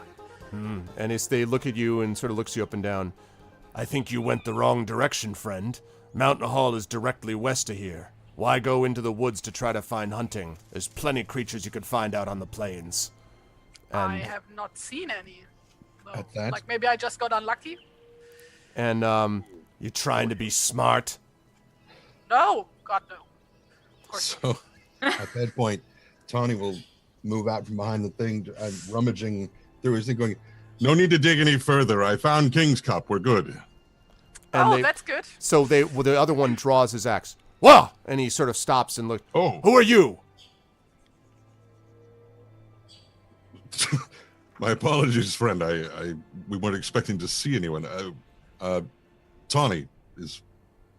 And as they look at you and sort of looks you up and down, I think you went the wrong direction, friend. Mountain Hall is directly west of here. Why go into the woods to try to find hunting? There's plenty of creatures you could find out on the plains. I have not seen any. So, At that? like maybe I just got unlucky? And you're trying to be smart. No, God no. Of course not. So at that point, Tawny will move out from behind the thing, rummaging through his thing, going, "No need to dig any further. I found King's Cup. We're good." And That's good. So the other one draws his axe. Whoa! And he sort of stops and looks. Oh, Who are you? My apologies, friend. We weren't expecting to see anyone. Tawny is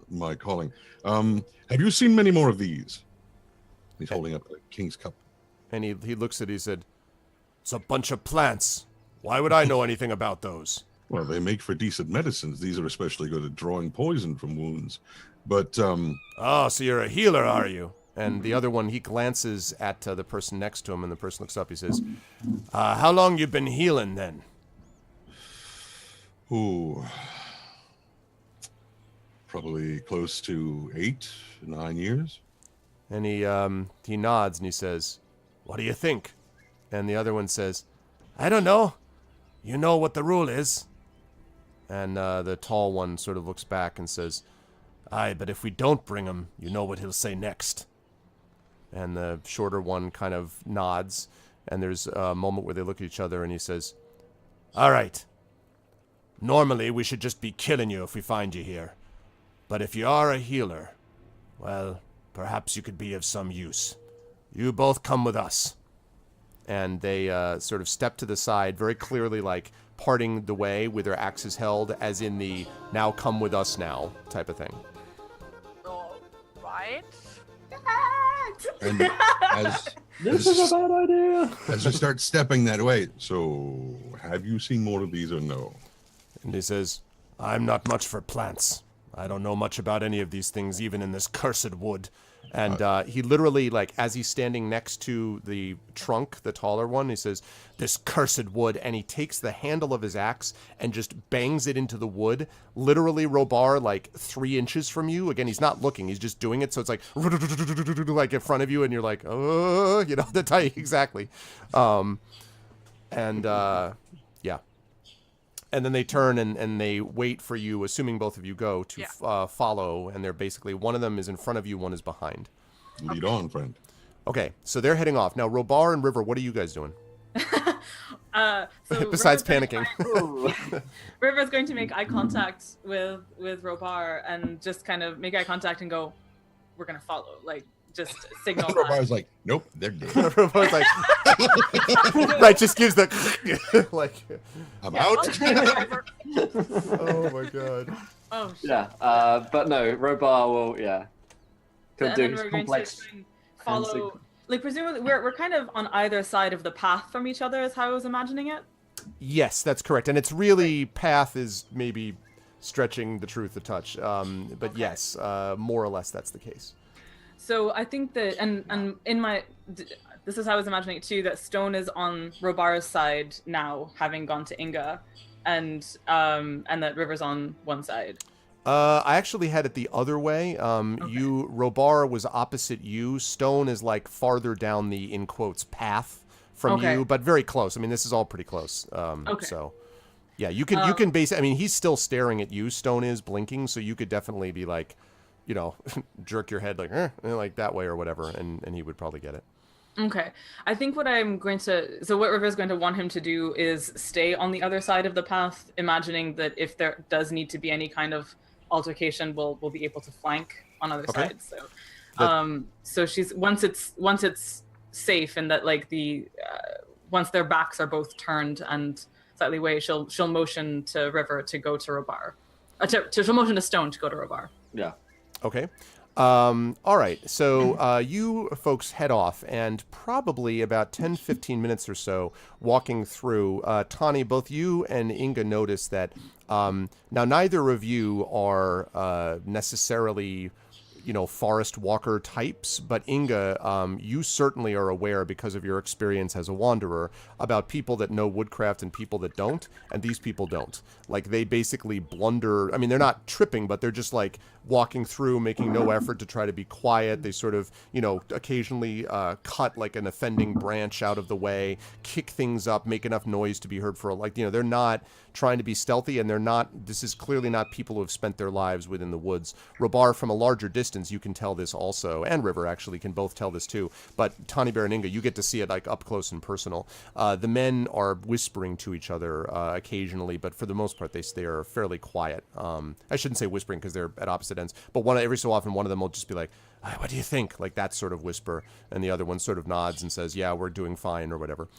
my calling. Have you seen many more of these? He's holding up a King's Cup. And he looks at it, he said, it's a bunch of plants. Why would I know anything about those? Well, they make for decent medicines. These are especially good at drawing poison from wounds. But, Oh, so you're a healer, are you? And the other one, he glances at the person next to him, and the person looks up. He says, how long you been healing, then? ooh, probably close to 8, 9 years. And he nods, and he says, what do you think? And the other one says, I don't know. You know what the rule is. And the tall one sort of looks back and says, aye, but if we don't bring him, you know what he'll say next. And the shorter one kind of nods, and there's a moment where they look at each other, and he says, all right. Normally, we should just be killing you if we find you here. But if you are a healer, well, perhaps you could be of some use. You both come with us. And they sort of step to the side, very clearly like parting the way with their axes held, as in the now come with us now type of thing. All right. and as This is a bad idea. as we start stepping that way, So, have you seen more of these or no? And he says, I'm not much for plants. I don't know much about any of these things, even in this cursed wood. And he literally, like, as he's standing next to the trunk, the taller one, he says, this cursed wood, and he takes the handle of his axe and just bangs it into the wood, literally, Robar, like 3 inches from you. Again, he's not looking, he's just doing it, so it's like, like in front of you, and you're like, oh, you know, the type, exactly. Yeah. And then they turn and they wait for you, assuming both of you go, to follow. And they're basically, one of them is in front of you, one is behind. Lead on, friend. Okay, so they're heading off. Now, Robar and River, what are you guys doing? So Besides River's panicking. River's going to make eye contact with Robar and just kind of make eye contact and go, we're going to follow. Like, just signal that. Robar's like, "Nope, they're dead. Robar's like, right, just gives the, like, I'm I'll out." take it over. oh my god. Oh, shit. Yeah, but no, Robar will, yeah. He'll And do then his we're going to complex. try and follow, like, presumably we're kind of on either side of the path from each other is how I was imagining it. Yes, that's correct. And it's really, path is maybe stretching the truth a touch. But yes, more or less that's the case. So I think that, and in my, this is how I was imagining it too, that Stone is on Robar's side now, having gone to Inga, and that River's on one side. I actually had it the other way. Robar was opposite you. Stone is like farther down the, in quotes, path from you, but very close. I mean, this is all pretty close. So yeah, you can base, I mean, he's still staring at you. Stone is blinking. So you could definitely be like, you know, jerk your head like that way or whatever. And he would probably get it. Okay. I think what what River's going to want him to do is stay on the other side of the path, imagining that if there does need to be any kind of altercation, we'll be able to flank on other sides. So, so she's once it's safe and that like once their backs are both turned and slightly away, she'll motion to River to go to Robar, she'll motion to Stone to go to Robar. Yeah. Okay. All right, so you folks head off, and probably about 10, 15 minutes or so walking through, Tani, both you and Inga notice that now neither of you are necessarily, forest walker types, but Inga, you certainly are aware because of your experience as a wanderer about people that know woodcraft and people that don't, and these people don't. Like, they basically blunder. I mean, they're not tripping, but they're just like walking through, making no effort to try to be quiet. They sort of, occasionally cut like an offending branch out of the way, kick things up, make enough noise to be heard for they're not trying to be stealthy, and this is clearly not people who have spent their lives within the woods. Robar, from a larger distance, you can tell this also, and River actually can both tell this too, but Tani Bear and Inga, you get to see it like up close and personal. The men are whispering to each other occasionally, but for the most part they are fairly quiet. I shouldn't say whispering because they're at opposite ends, but every so often one of them will just be like, what do you think? Like that sort of whisper, and the other one sort of nods and says, yeah, we're doing fine, or whatever.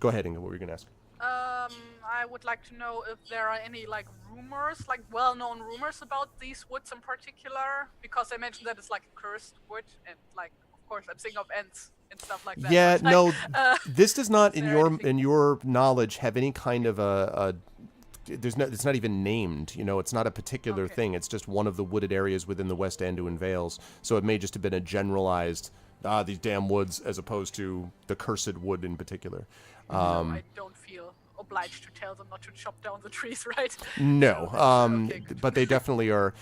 Go ahead, Inga, what were you going to ask? I would like to know if there are any like rumors, like well-known rumors about these woods in particular, because I mentioned that it's like a cursed wood, and like of course I'm thinking of ants and stuff like that. Yeah, but, no, like, this does not anything? in your knowledge have any kind of it's not even named, it's not a particular thing. It's just one of the wooded areas within the West Anduin Vales. So it may just have been a generalized, these damn woods, as opposed to the cursed wood in particular. No, I don't feel obliged to tell them not to chop down the trees, right? No, okay, but they definitely are.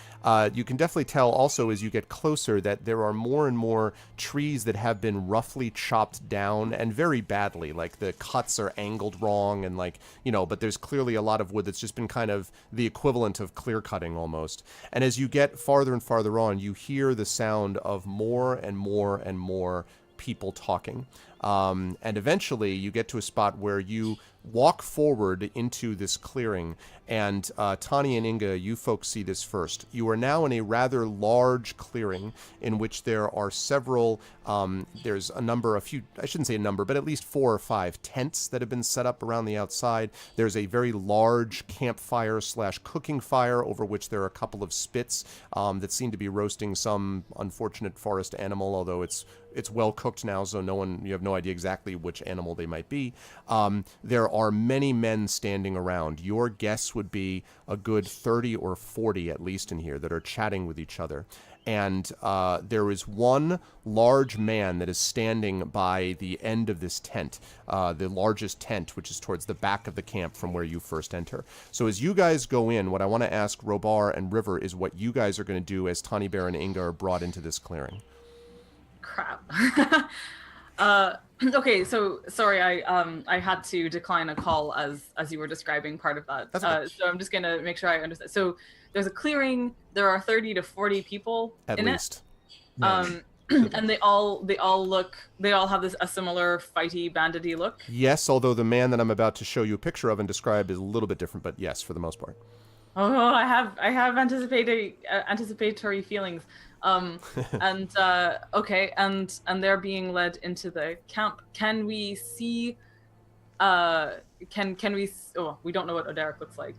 You can definitely tell also as you get closer that there are more and more trees that have been roughly chopped down, and very badly. Like the cuts are angled wrong, and but there's clearly a lot of wood that's just been kind of the equivalent of clear cutting almost. And as you get farther and farther on, you hear the sound of more and more and more people talking. And eventually you get to a spot where you walk forward into this clearing, and Tani and Inga, you folks see this first. You are now in a rather large clearing in which there are several, there's a few, I shouldn't say a number, but at least 4 or 5 tents that have been set up around the outside. There's a very large campfire / cooking fire over which there are a couple of spits that seem to be roasting some unfortunate forest animal, although it's well cooked now, so you have no idea exactly which animal they might be. There are many men standing around. Your guess would be a good 30 or 40 at least in here that are chatting with each other. And there is one large man that is standing by the end of this tent, the largest tent, which is towards the back of the camp from where you first enter. So as you guys go in, what I want to ask Robar and River is what you guys are going to do as Tani Bear and Inga are brought into this clearing. Crap. Okay, so sorry, I had to decline a call as you were describing part of that. Okay. So I'm just gonna make sure I understand. So there's a clearing. There are 30 to 40 people At in least. it. And they all have a similar fighty, bandity look. Yes, although the man that I'm about to show you a picture of and describe is a little bit different, but yes, for the most part. Oh, I have anticipatory feelings. And okay, and they're being led into the camp. Can we see? Can we? Oh, we don't know what Oderic looks like.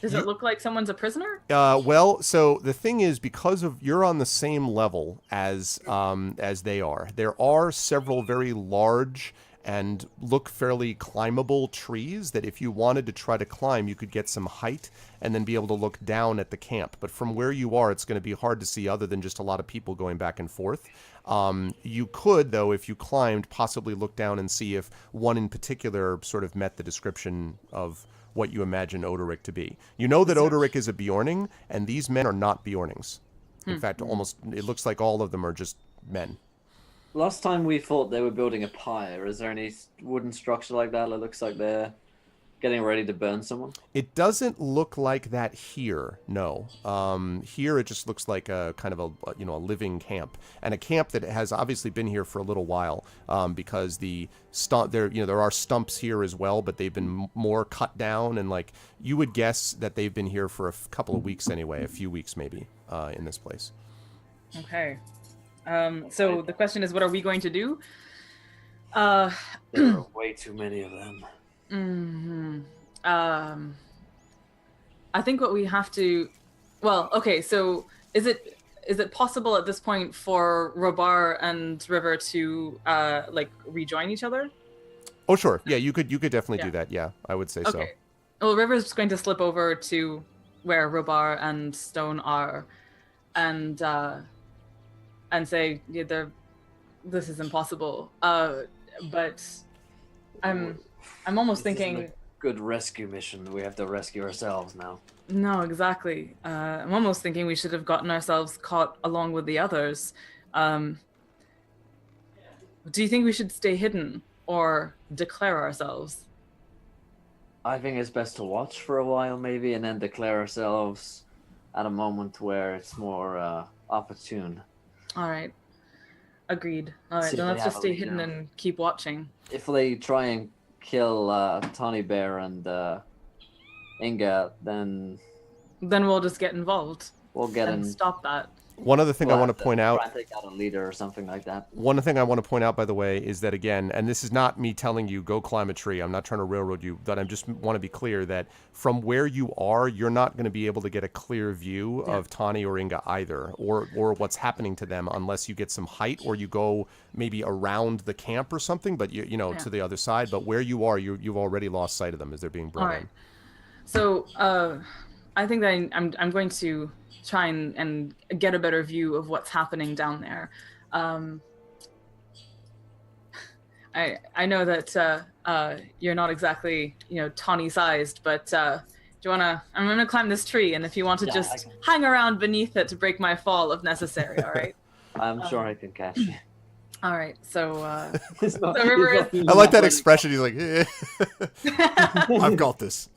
Does it look like someone's a prisoner? Well, so the thing is, because you're on the same level as they are, there are several very large and look fairly climbable trees that if you wanted to try to climb, you could get some height and then be able to look down at the camp. But from where you are, it's going to be hard to see other than just a lot of people going back and forth. You could, though, if you climbed, possibly look down and see if one in particular sort of met the description of what you imagine Oderic to be. You know that Oderic is a Bjorning, and these men are not Bjornings. In fact, it looks like all of them are just men. Last time we thought they were building a pyre. Is there any wooden structure like that that looks like they're getting ready to burn someone? It doesn't look like that here, no. Here it just looks like a kind of a living camp, and a camp that has obviously been here for a little while, because there are stumps here as well, but they've been more cut down, and like you would guess that they've been here for a couple of weeks anyway, a few weeks maybe, in this place. Okay. So the question is, what are we going to do? There are way too many of them. I think what we have to, well, okay, so is it possible at this point for Robar and River to like rejoin each other? Oh, sure. Yeah, you could definitely Yeah. do that. Yeah, I would say so. Okay. Well, River's just going to slip over to where Robar and Stone are, and say, yeah, this is impossible. But I'm almost This isn't thinking. a good rescue mission. We have to rescue ourselves now. No, exactly. I'm almost thinking we should have gotten ourselves caught along with the others. Do you think we should stay hidden or declare ourselves? I think it's best to watch for a while, maybe, and then declare ourselves at a moment where it's more opportune. All right. Agreed. All right, See if then they let's have just a stay leader. hidden and keep watching. If they try and kill Tawny Bear and Inga, then Then we'll just get involved we'll get and in. stop that. One other thing I want to point out. Try and take out a leader or something like that. One thing I want to point out, by the way, is that, again, and this is not me telling you go climb a tree. I'm not trying to railroad you, but I just want to be clear that from where you are, you're not going to be able to get a clear view of Tani or Inga either, or what's happening to them, unless you get some height or you go maybe around the camp or something, but you know to the other side. But where you are, you've already lost sight of them as they're being brought in. So I think that I'm going to try and get a better view of what's happening down there. I know that you're not exactly tawny sized, but do you wanna? I'm gonna climb this tree, and if you want to just hang around beneath it to break my fall if necessary, all right? I'm sure I can catch you. All right, so River is. I like that expression. He's like, I've got this.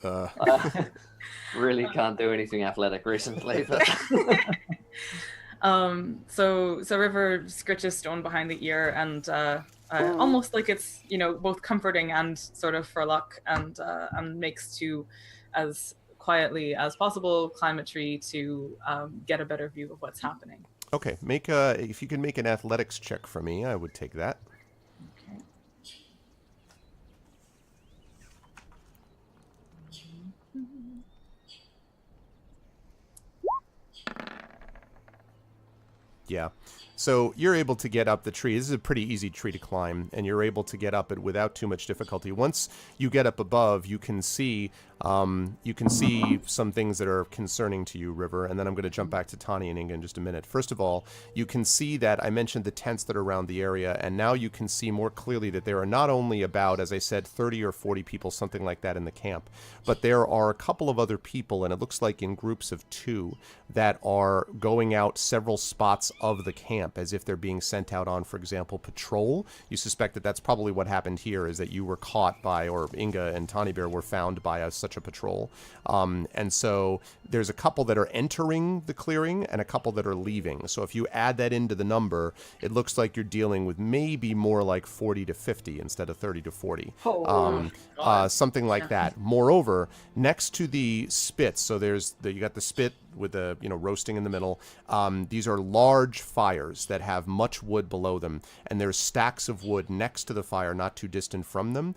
Really can't do anything athletic recently. But... So River scritches Stone behind the ear and almost like it's both comforting and sort of for luck, and makes to, as quietly as possible, climb a tree to get a better view of what's happening. Okay, if you can make an athletics check for me, I would take that. Okay. Yeah. So you're able to get up the tree. This is a pretty easy tree to climb, and you're able to get up it without too much difficulty. Once you get up above, you can see some things that are concerning to you, River, and then I'm going to jump back to Tani and Inga in just a minute. First of all, you can see that I mentioned the tents that are around the area, and now you can see more clearly that there are not only about, as I said, 30 or 40 people, something like that, in the camp, but there are a couple of other people, and it looks like in groups of 2, that are going out several spots of the camp, as if they're being sent out on, for example, patrol. You suspect that that's probably what happened here, is that you were caught by, or Inga and Tawny Bear were found by such a patrol. And so there's a couple that are entering the clearing and a couple that are leaving. So if you add that into the number, it looks like you're dealing with maybe more like 40 to 50 instead of 30 to 40. Something like that. Moreover, next to the spits, so you got the spit with the roasting in the middle. These are large fires that have much wood below them, and there's stacks of wood next to the fire, not too distant from them.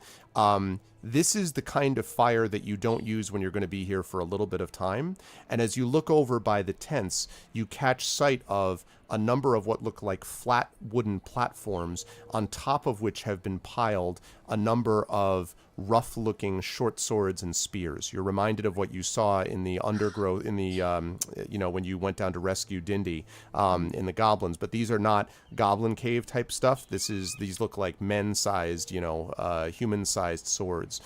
This is the kind of fire that you don't use when you're going to be here for a little bit of time. And as you look over by the tents, you catch sight of a number of what look like flat wooden platforms, on top of which have been piled a number of rough-looking short swords and spears. You're reminded of what you saw in the undergrowth, in the when you went down to rescue Dindy in the goblins. But these are not goblin cave type stuff. These look like men-sized, human-sized swords.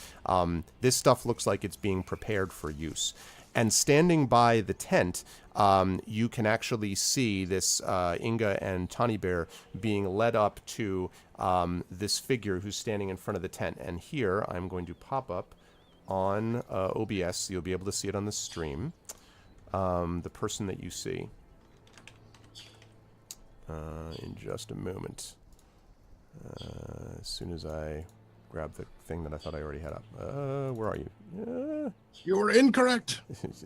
This stuff looks like it's being prepared for use. And standing by the tent, you can actually see this Inga and Tawny Bear being led up to this figure who's standing in front of the tent. And here I'm going to pop up on OBS, so you'll be able to see it on the stream, the person that you see in just a moment. As soon as I grab the thing that I thought I already had up. Where are you? You were incorrect.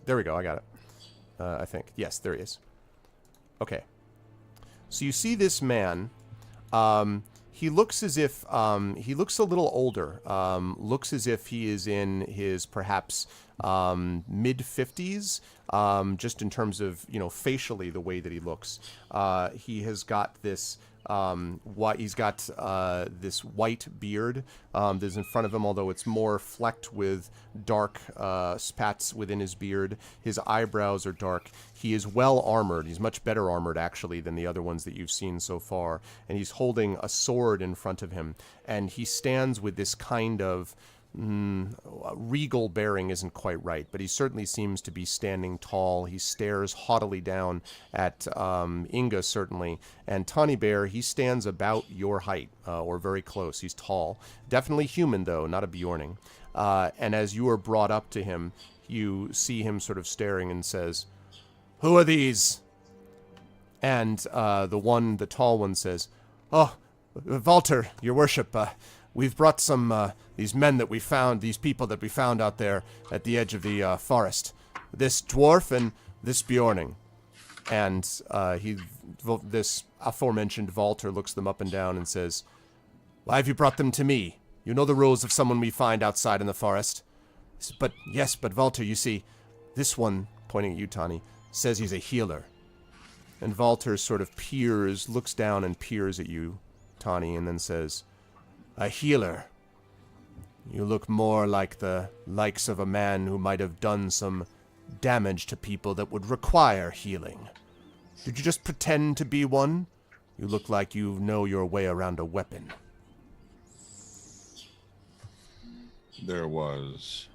There we go. I got it. I think. Yes, there he is. Okay. So you see this man. He looks as if he looks a little older. Looks as if he is in his perhaps mid-50s, just in terms of, facially the way that he looks. He has got this this white beard that's in front of him, although it's more flecked with dark spats within his beard. His eyebrows are dark. He is well armored. He's much better armored, actually, than the other ones that you've seen so far. And he's holding a sword in front of him. And he stands with this kind of regal bearing isn't quite right, but he certainly seems to be standing tall. He stares haughtily down at Inga, certainly. And Tawny Bear, he stands about your height, or very close. He's tall. Definitely human, though, not a Bjorning. And as you are brought up to him, you see him sort of staring and says, "Who are these?" And the tall one says, "Oh, Walter, your worship, we've brought some, these men that we found, these people that we found out there at the edge of the forest. This dwarf and this Bjorning." And this aforementioned Walter looks them up and down and says, "Why have you brought them to me? You know the rules of someone we find outside in the forest." "But Walter, you see, this one," pointing at you, Tawny, "says he's a healer." And Walter sort of looks down and peers at you, Tawny, and then says, "A healer? You look more like the likes of a man who might have done some damage to people that would require healing. Did you just pretend to be one? You look like you know your way around a weapon." There was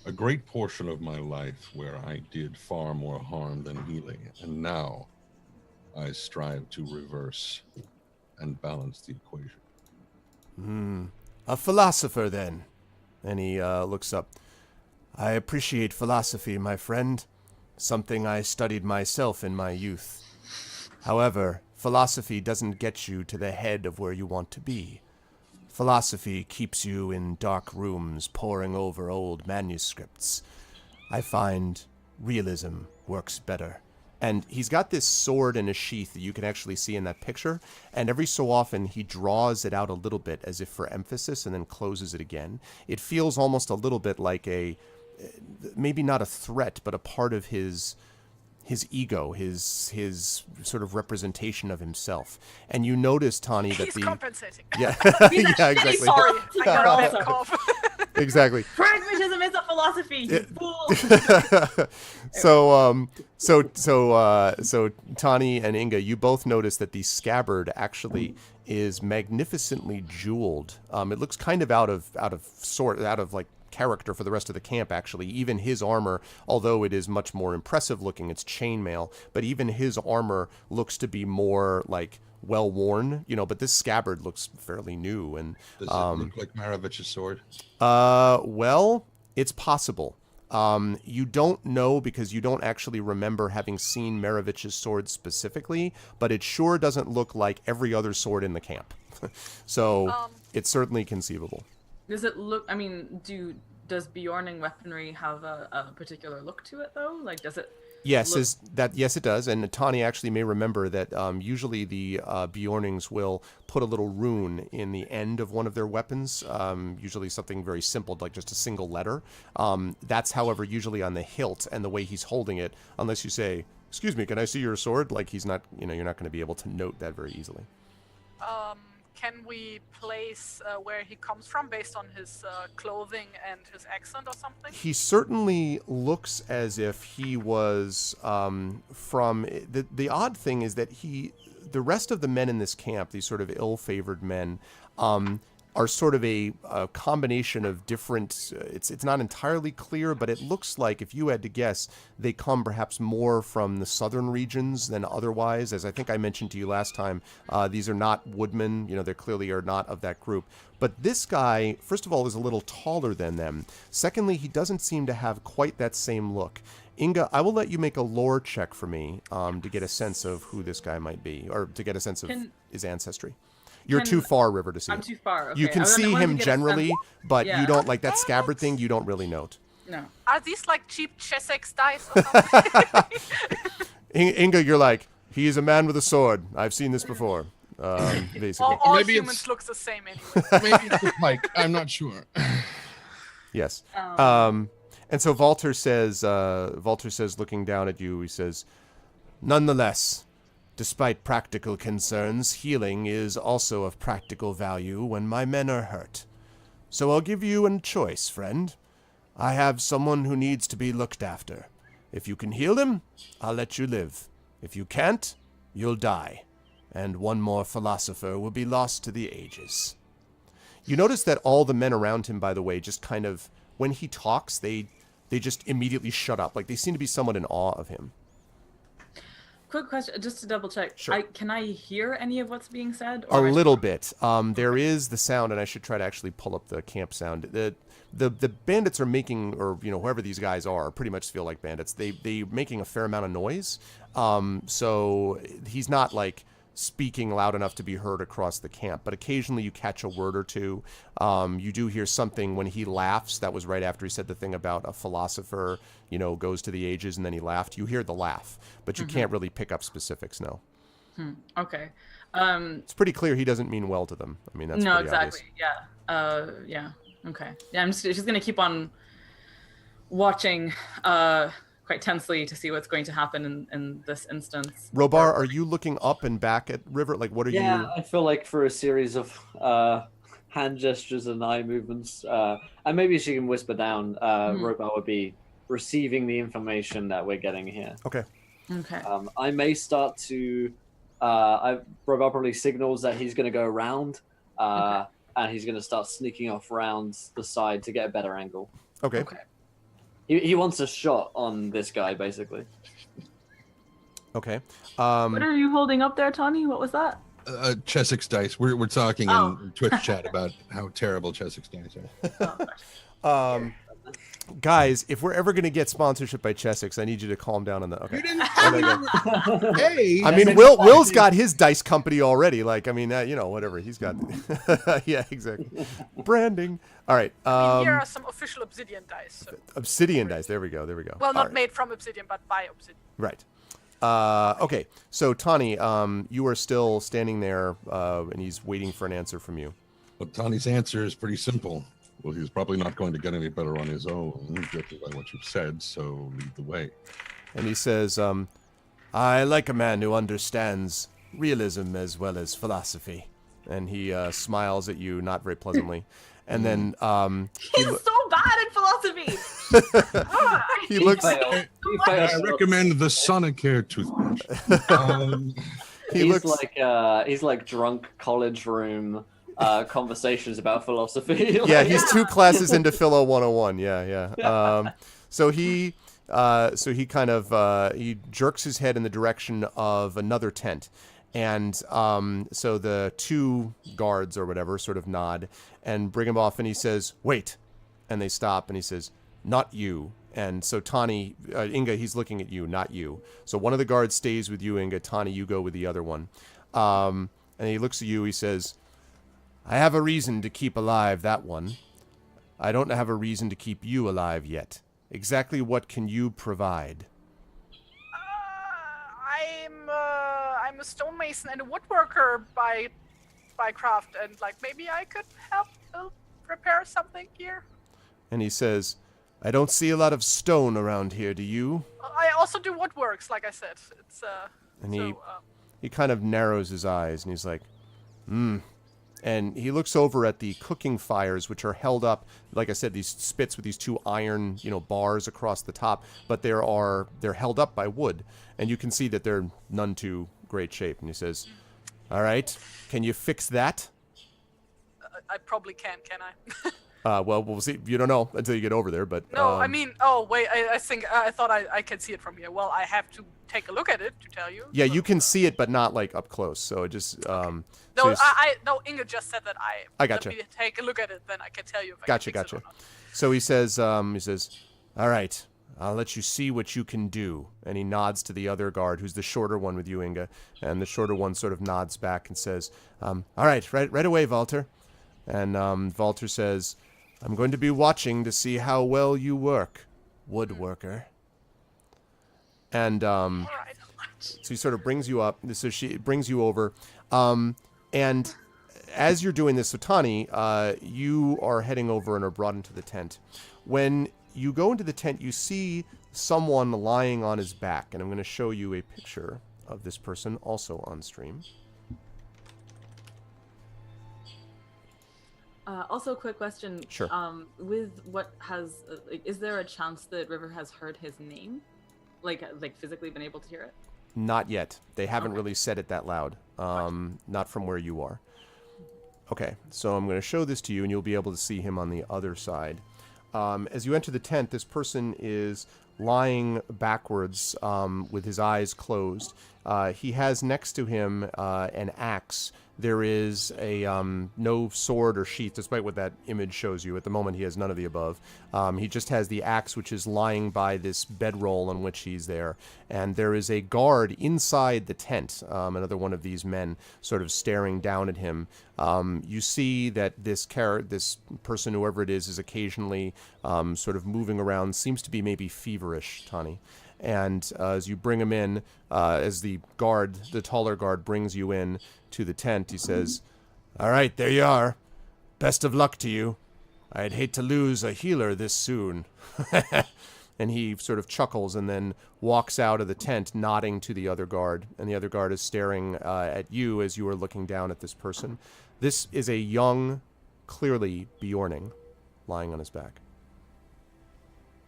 a great portion of my life where I did far more harm than healing, and now I strive to reverse and balance the equation. A philosopher, then. And he looks up. "I appreciate philosophy, my friend. Something I studied myself in my youth. However, philosophy doesn't get you to the head of where you want to be. Philosophy keeps you in dark rooms poring over old manuscripts. I find realism works better." And he's got this sword in a sheath that you can actually see in that picture. And every so often he draws it out a little bit as if for emphasis and then closes it again. It feels almost a little bit like maybe not a threat, but a part of his ego, his sort of representation of himself. And you notice, Tawny, that He's compensating. Yeah, He's yeah, exactly. Sorry, I got a bad cough. Exactly. Pragmatism is a philosophy, you fool. So Tawny and Inga, you both notice that the scabbard actually is magnificently jeweled. It looks kind of out of like character for the rest of the camp, actually. Even his armor, although it is much more impressive looking, it's chainmail, but even his armor looks to be more like well worn, but this scabbard looks fairly new. And does it look like Maravich's sword? Well, it's possible. You don't know because you don't actually remember having seen Maravich's sword specifically, but it sure doesn't look like every other sword in the camp. So it's certainly conceivable. Does it look? I mean, does Bjorning weaponry have a particular look to it though? Like, does it? Yes, yes, it does. And Tawny actually may remember that usually the Bjornings will put a little rune in the end of one of their weapons, usually something very simple, like just a single letter. That's, however, usually on the hilt and the way he's holding it, unless you say, "Excuse me, can I see your sword?" Like he's not, you're not going to be able to note that very easily. Can we place where he comes from based on his clothing and his accent or something? He certainly looks as if he was from... The odd thing is that the rest of the men in this camp, these sort of ill-favored men, are sort of a combination of different... It's not entirely clear, but it looks like, if you had to guess, they come perhaps more from the southern regions than otherwise. As I think I mentioned to you last time, these are not woodmen. They clearly are not of that group. But this guy, first of all, is a little taller than them. Secondly, he doesn't seem to have quite that same look. Inga, I will let you make a lore check for me to get a sense of who this guy might be, or to get a sense of his ancestry. You're too far, River, to see I'm it. too far. Okay. You can see him generally, but Yeah. you don't, like that scabbard thing, you don't really note. No. Are these like cheap Chessex dice or something? Inga, you're like, he is a man with a sword. I've seen this before. basically. All Maybe humans it's- look the same anyway. Maybe it's the pike. I'm not sure. Yes. And so Walter says, looking down at you, he says, nonetheless, despite practical concerns, healing is also of practical value when my men are hurt. So I'll give you a choice, friend. I have someone who needs to be looked after. If you can heal him, I'll let you live. If you can't, you'll die. And one more philosopher will be lost to the ages. You notice that all the men around him, by the way, just kind of, when he talks, they just immediately shut up. Like, they seem to be somewhat in awe of him. Quick question, just to double check. Sure. Can I hear any of what's being said? A little bit. There is the sound, and I should try to actually pull up the camp sound. The bandits are making, or whoever these guys are, pretty much feel like bandits. They making a fair amount of noise. So he's not like speaking loud enough to be heard across the camp, but occasionally you catch a word or two. You do hear something when he laughs. That was right after he said the thing about a philosopher, goes to the ages, and then he laughed. You hear the laugh, but you can't really pick up specifics. No. Okay. It's pretty clear he doesn't mean well to them. I mean, that's no, pretty exactly. obvious. Yeah. Yeah. Okay. Yeah, I'm just gonna keep on watching quite tensely to see what's going to happen in this instance. Robar, are you looking up and back at River? Like, what are you? Yeah, I feel like through a series of hand gestures and eye movements, and maybe she can whisper down, Robar would be receiving the information that we're getting here. Okay. Okay. I may start to. Robar probably signals that he's going to go around, and he's going to start sneaking off around the side to get a better angle. Okay. Okay. He wants a shot on this guy, basically. Okay. What are you holding up there, Tawny? What was that? Chessex dice. We're talking in Twitch chat about how terrible Chessex dice are. Guys, if we're ever going to get sponsorship by Chessex, I need you to calm down on that. Okay. You didn't Hey, I mean, Will's got his dice company already. Like, I mean, whatever. He's got. Yeah, exactly. Branding. All right. Here are some official obsidian dice. So. Obsidian dice. There we go. Well, not All made from obsidian, but by obsidian. Right. Okay. So, Tawny, you are still standing there, and he's waiting for an answer from you. But Tawny's answer is pretty simple. Well, he's probably not going to get any better on his own, judging by what you've said, so lead the way. And he says, I like a man who understands realism as well as philosophy. And he smiles at you, not very pleasantly. And then He's so bad at philosophy. he looks. I recommend the Sonicare toothbrush. He's like drunk college room conversations about philosophy. Yeah, he's 2 classes into Philo 101. Yeah. So he kind of he jerks his head in the direction of another tent. And so the 2 guards or whatever sort of nod and bring him off, and he says, wait. And they stop, and he says, not you. And so Tawny, Inga, he's looking at you, not you. So one of the guards stays with you, Inga. Tawny, you go with the other one. And he looks at you, he says, I have a reason to keep alive that one. I don't have a reason to keep you alive yet. Exactly what can you provide? I'm a stonemason and a woodworker by craft, and maybe I could help repair something here. And he says, I don't see a lot of stone around here, do you? I also do woodworks, like I said. It's and he kind of narrows his eyes, and he's like, And he looks over at the cooking fires, which are held up, like I said, these spits with these 2 iron, bars across the top, but they're held up by wood, and you can see that they're none too great shape. And he says, all right, can you fix that? I probably can I? Well, we'll see. You don't know until you get over there, but... No, I mean, wait, I thought I can see it from here. Well, I have to take a look at it to tell you. Yeah, you can see it, but not, up close, so it just... No, no, Inga just said that I gotcha. Let me take a look at it, then I can tell you if I Gotcha. can fix it or not. So he says, all right, I'll let you see what you can do. And he nods to the other guard, who's the shorter one with you, Inga. And the shorter one sort of nods back and says, all right away, Walter. And Walter says, I'm going to be watching to see how well you work, woodworker. And so he sort of brings you up. So she brings you over. And as you're doing this, Sotani, you are heading over and are brought into the tent. When you go into the tent, you see someone lying on his back, and I'm going to show you a picture of this person also on stream. Also, quick question. Sure. With what has, is there a chance that River has heard his name? Like physically been able to hear it? Not yet. They haven't really said it that loud. Not from where you are. Okay, so I'm going to show this to you, and you'll be able to see him on the other side. As you enter the tent, this person is lying backwards with his eyes closed. He has next to him an axe. There is a no sword or sheath, despite what that image shows you. At the moment, he has none of the above. He just has the axe, which is lying by this bedroll on which he's there. And there is a guard inside the tent, another one of these men, sort of staring down at him. You see that this person, whoever it is occasionally sort of moving around, seems to be maybe feverish, Tani. And as you bring him in, as the taller guard brings you in to the tent, he says, "All right, there you are. Best of luck to you. I'd hate to lose a healer this soon." And he sort of chuckles and then walks out of the tent, nodding to the other guard. And the other guard is staring at you as you are looking down at this person. This is a young, clearly Bjorning, lying on his back.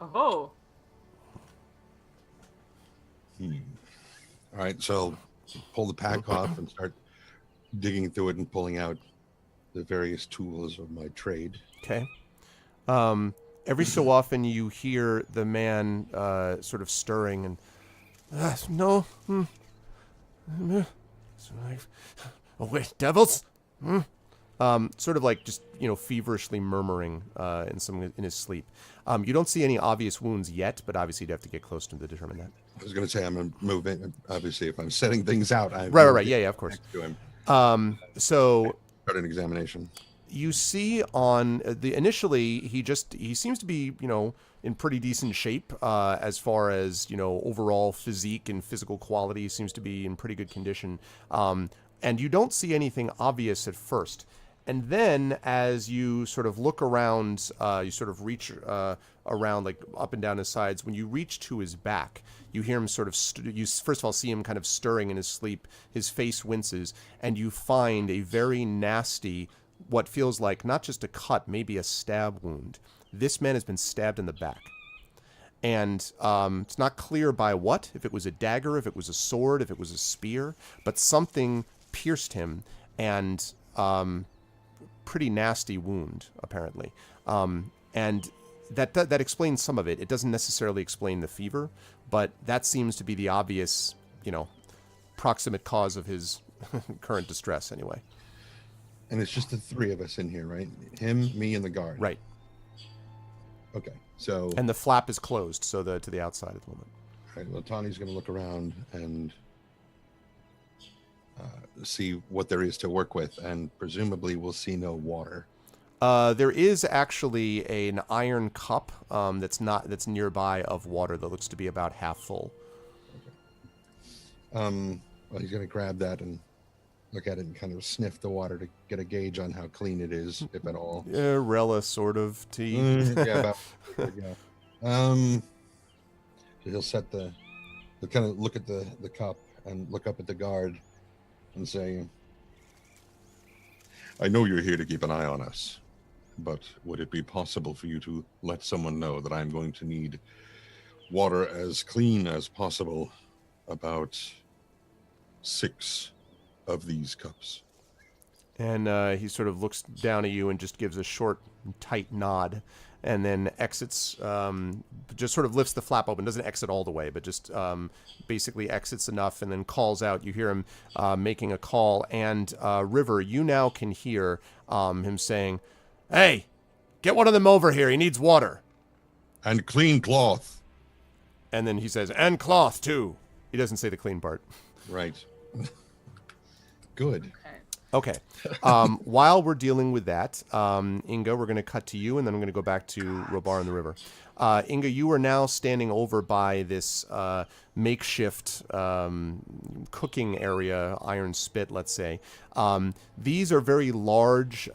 Oh. All right, so pull the pack off and start digging through it and pulling out the various tools of my trade. Okay. Every so often you hear the man sort of stirring and, no. Oh, wait, devils? Sort of like just, feverishly murmuring in his sleep. You don't see any obvious wounds yet, but obviously you'd have to get close to him to determine that. I was going to say I'm going to move in. Obviously, if I'm setting things out, I'm right. Yeah, of course. To him. So Start an examination. You see on initially he seems to be in pretty decent shape as far as overall physique and physical quality. Seems to be in pretty good condition, and you don't see anything obvious at first. And then as you sort of look around, you sort of reach around like up and down his sides. When you reach to his back, you hear him sort of, you first of all see him kind of stirring in his sleep. His face winces, and you find a very nasty, what feels like not just a cut, maybe a stab wound. This man has been stabbed in the back. And it's not clear by what, if it was a dagger, if it was a sword, if it was a spear, but something pierced him, and pretty nasty wound, apparently. And that explains some of it. It doesn't necessarily explain the fever, but that seems to be the obvious, proximate cause of his current distress, anyway. And it's just the three of us in here, right? Him, me, and the guard. Right. Okay, so... And the flap is closed, so to the outside at the moment. All right, well, Tani's going to look around and see what there is to work with, and presumably we'll see no water. There is actually an iron cup that's nearby of water that looks to be about half full. Okay. Well, he's going to grab that and look at it and kind of sniff the water to get a gauge on how clean it is, if at all. Rella sort of tea. Yeah, yeah. So he'll set he'll kind of look at the cup and look up at the guard and say, I know you're here to keep an eye on us, but would it be possible for you to let someone know that I'm going to need water as clean as possible, about 6 of these cups? And he sort of looks down at you and just gives a short, tight nod, and then exits, just sort of lifts the flap open, doesn't exit all the way, but just basically exits enough, and then calls out. You hear him making a call, and River, you now can hear him saying, "Hey, get one of them over here. He needs water." And clean cloth. And then he says, "And cloth, too." He doesn't say the clean part. right. Good. Okay. Okay. While we're dealing with that, Inga, we're going to cut to you, and then I'm going to go back to Robar in the river. Inga, you are now standing over by this makeshift cooking area, iron spit, let's say. These are very large,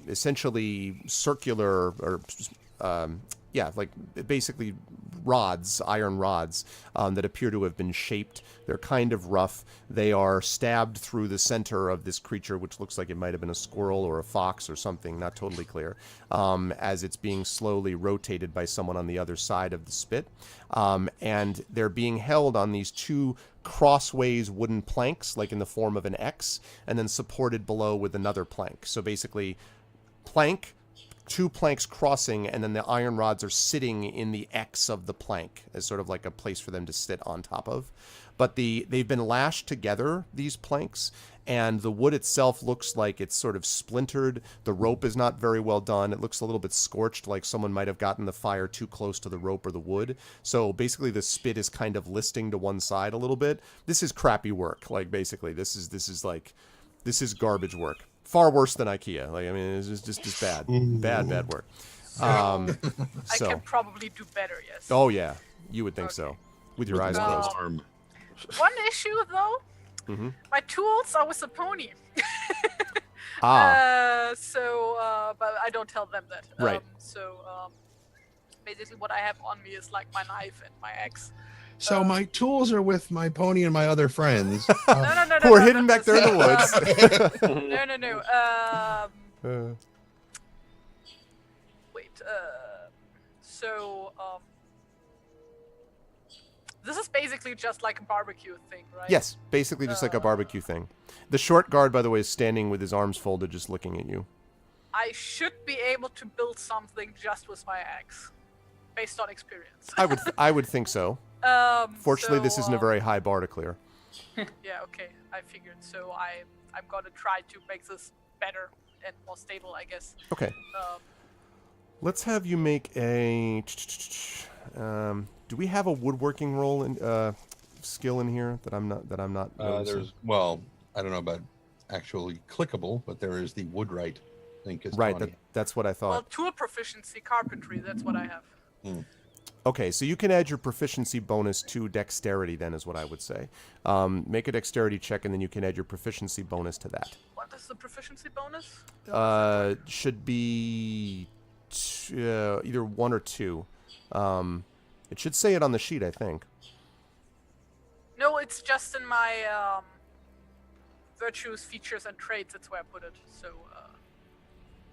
essentially circular or like basically rods, iron rods, that appear to have been shaped. They're kind of rough. They are stabbed through the center of this creature, which looks like it might have been a squirrel or a fox or something, not totally clear, as it's being slowly rotated by someone on the other side of the spit. And they're being held on these two crossways wooden planks, like in the form of an X, and then supported below with another plank. So basically, plank, two planks crossing, and then the iron rods are sitting in the X of the plank as sort of like a place for them to sit on top of. But they've been lashed together, these planks, and the wood itself looks like it's sort of splintered. The rope is not very well done. It looks a little bit scorched, like someone might have gotten the fire too close to the rope or the wood. So basically the spit is kind of listing to one side a little bit. This is crappy work. Like basically this is garbage work. Far worse than IKEA. Like, I mean, it's just bad. Bad work. I can probably do better, yes. Oh, yeah. You would think so. With your eyes closed. One issue, though. Mm-hmm. My tools are with the pony. But I don't tell them that. Right. Basically what I have on me is like my knife and my axe. So my tools are with my pony and my other friends. No, who are hidden back there in the woods. No. Wait. This is basically just like a barbecue thing, right? Yes, basically just like a barbecue thing. The short guard, by the way, is standing with his arms folded, just looking at you. I should be able to build something just with my axe, based on experience. I would think so. Fortunately, this isn't a very high bar to clear. Yeah, okay, I figured. So I'm gonna try to make this better and more stable, I guess. Okay. Let's have you make a. Do we have a woodworking roll in skill in here that I'm not? Noticing? I don't know about actually clickable, but there is the woodwright link. Right, that's what I thought. Well, tool proficiency, carpentry, that's what I have. Okay, so you can add your proficiency bonus to dexterity then, is what I would say. Make a dexterity check, and then you can add your proficiency bonus to that. What is the proficiency bonus? Should be either 1 or 2. It should say it on the sheet, I think. No, it's just in my virtues, features, and traits. That's where I put it. So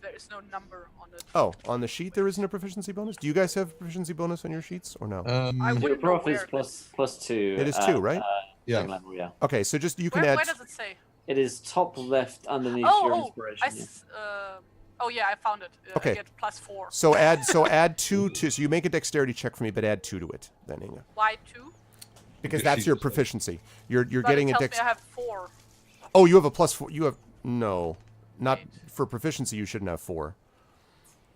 there is no number on it. Oh, on the sheet there isn't a proficiency bonus? Do you guys have a proficiency bonus on your sheets, or no? I Your wouldn't prof know is where plus 2. It is 2, right? Yeah. Level, yeah. Okay, so just you can Where add. does it say? It is top left underneath your inspiration. Yeah, I found it. Okay. I get +4. So add 2 to. So you make a dexterity check for me, but add 2 to it, then, Inga. Why 2? Because that's your proficiency. You're But getting it a tells dex. me I have 4. Oh, you have a +4. You have no, not Right. for proficiency. You shouldn't have 4.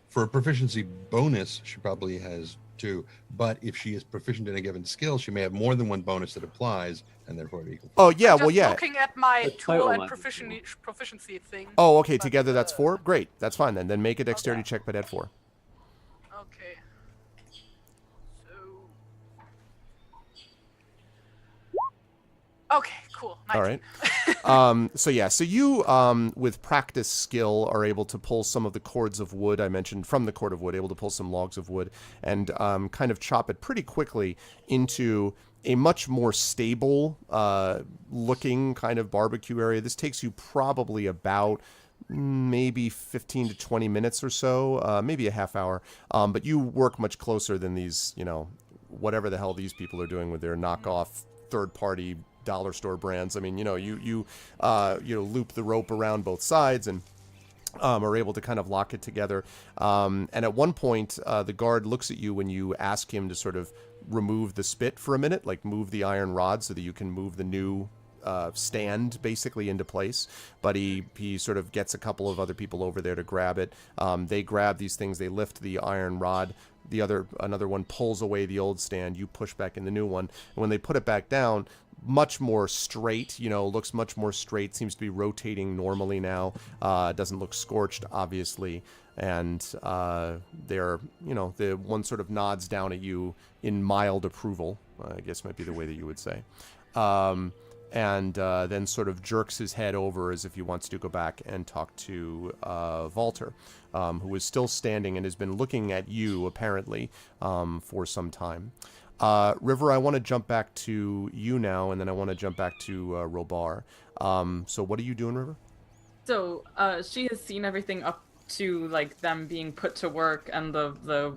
For a proficiency bonus, she probably has 2. But if she is proficient in a given skill, she may have more than one bonus that applies, and therefore it equals. Oh yeah, well Just yeah. looking at my The tool total and might be proficiency thing. Oh, okay. But, Together that's 4. Great. That's fine then. Then make a dexterity Okay. check, but add 4. Okay. So. Okay, cool. 19. All right. So you, with practice skill, are able to pull some of the cords of wood I mentioned from the cord of wood, able to pull some logs of wood, and kind of chop it pretty quickly into a much more stable looking kind of barbecue area. This takes you probably about maybe 15 to 20 minutes or so, maybe a half hour. But you work much closer than these, whatever the hell these people are doing with their knockoff third-party dollar store brands. I mean, you loop the rope around both sides and are able to kind of lock it together. And at one point, the guard looks at you when you ask him to sort of remove the spit for a minute, like move the iron rod so that you can move the new stand basically into place. But he sort of gets a couple of other people over there to grab it. They grab these things, they lift the iron rod. Another one pulls away the old stand. You push back in the new one. And when they put it back down, much more straight, looks much more straight, seems to be rotating normally now, doesn't look scorched, obviously, and the one sort of nods down at you in mild approval, I guess might be the way that you would say, and then sort of jerks his head over as if he wants to go back and talk to Walter, who is still standing and has been looking at you, apparently, for some time. River, I want to jump back to you now, and then I want to jump back to Robar. So what are you doing, River? So she has seen everything up to like them being put to work and the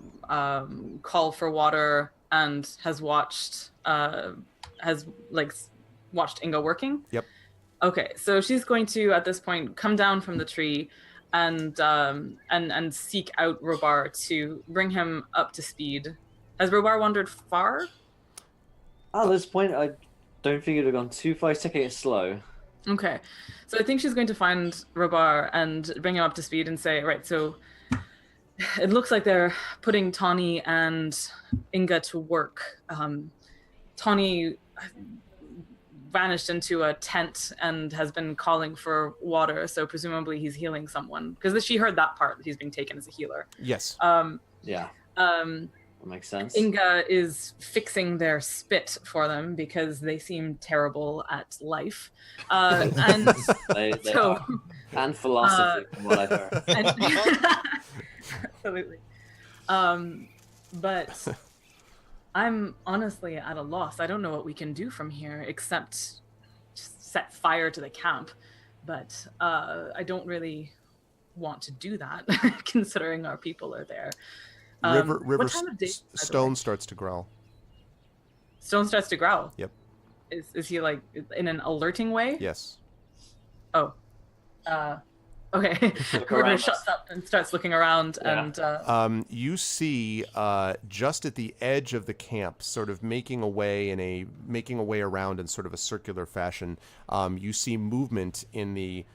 call for water, and has watched Inga working. Yep. Okay, so she's going to at this point come down from the tree and seek out Robar to bring him up to speed. Has Robar wandered far? At this point, I don't think it would have gone too far. He's taking it slow. Okay, so I think she's going to find Robar and bring him up to speed and say, right, so it looks like they're putting Tawny and Inga to work. Tawny vanished into a tent and has been calling for water, so presumably he's healing someone. Because she heard that part, that he's being taken as a healer. Yes. Yeah. That makes sense. Inga is fixing their spit for them because they seem terrible at life. And they so, are. And philosophy, from what I've heard. Absolutely. But I'm honestly at a loss. I don't know what we can do from here except just set fire to the camp. But I don't really want to do that considering our people are there. River what time of day, Stone starts to growl. Stone starts to growl? Yep. Is he like in an alerting way? Yes. Oh. Okay. River shuts up and starts looking around, and you see just at the edge of the camp, sort of making a way around in sort of a circular fashion. You see movement in the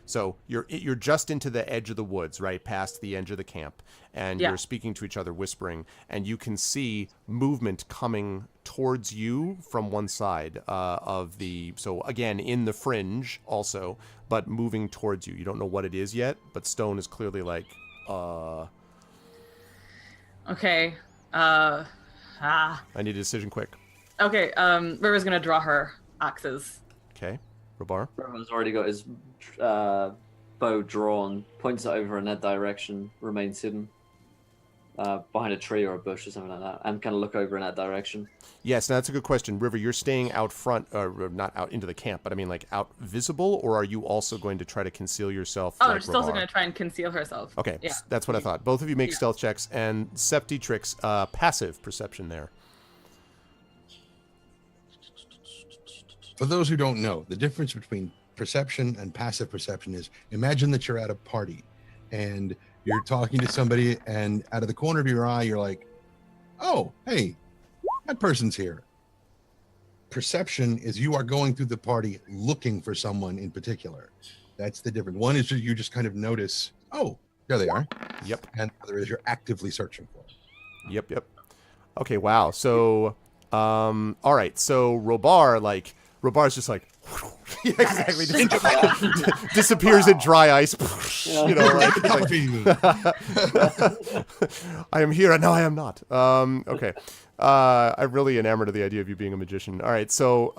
you're just into the edge of the woods, right past the edge of the camp, and you're speaking to each other, whispering, and you can see movement coming towards you from one side of the again in the fringe also, but moving towards you. You don't know what it is yet, but Stone is clearly like, okay. I need a decision quick. Okay, River's gonna draw her axes. Okay. Robar? Robar's already got his bow drawn, points it over in that direction, remains hidden. Behind a tree or a bush or something like that, and kind of look over in that direction. Yes, now that's a good question. River, you're staying out front, not out into the camp, but I mean like out visible, or are you also going to try to conceal yourself? Oh, like she's also going to try and conceal herself. Okay, yeah. That's what I thought. Both of you make stealth checks, and Septitrix, passive perception there. For those who don't know, the difference between perception and passive perception is, imagine that you're at a party, and you're talking to somebody, and out of the corner of your eye, you're like, oh, hey, that person's here. Perception is you are going through the party looking for someone in particular. That's the difference. One is you just kind of notice, oh, there they are. Yep. And the other is you're actively searching for them. Yep. Okay, wow. So, all right. So Robar's just like, yeah, exactly. Disappears in dry ice. I am here and now I am not. Okay. I'm really enamored of the idea of you being a magician. All right, so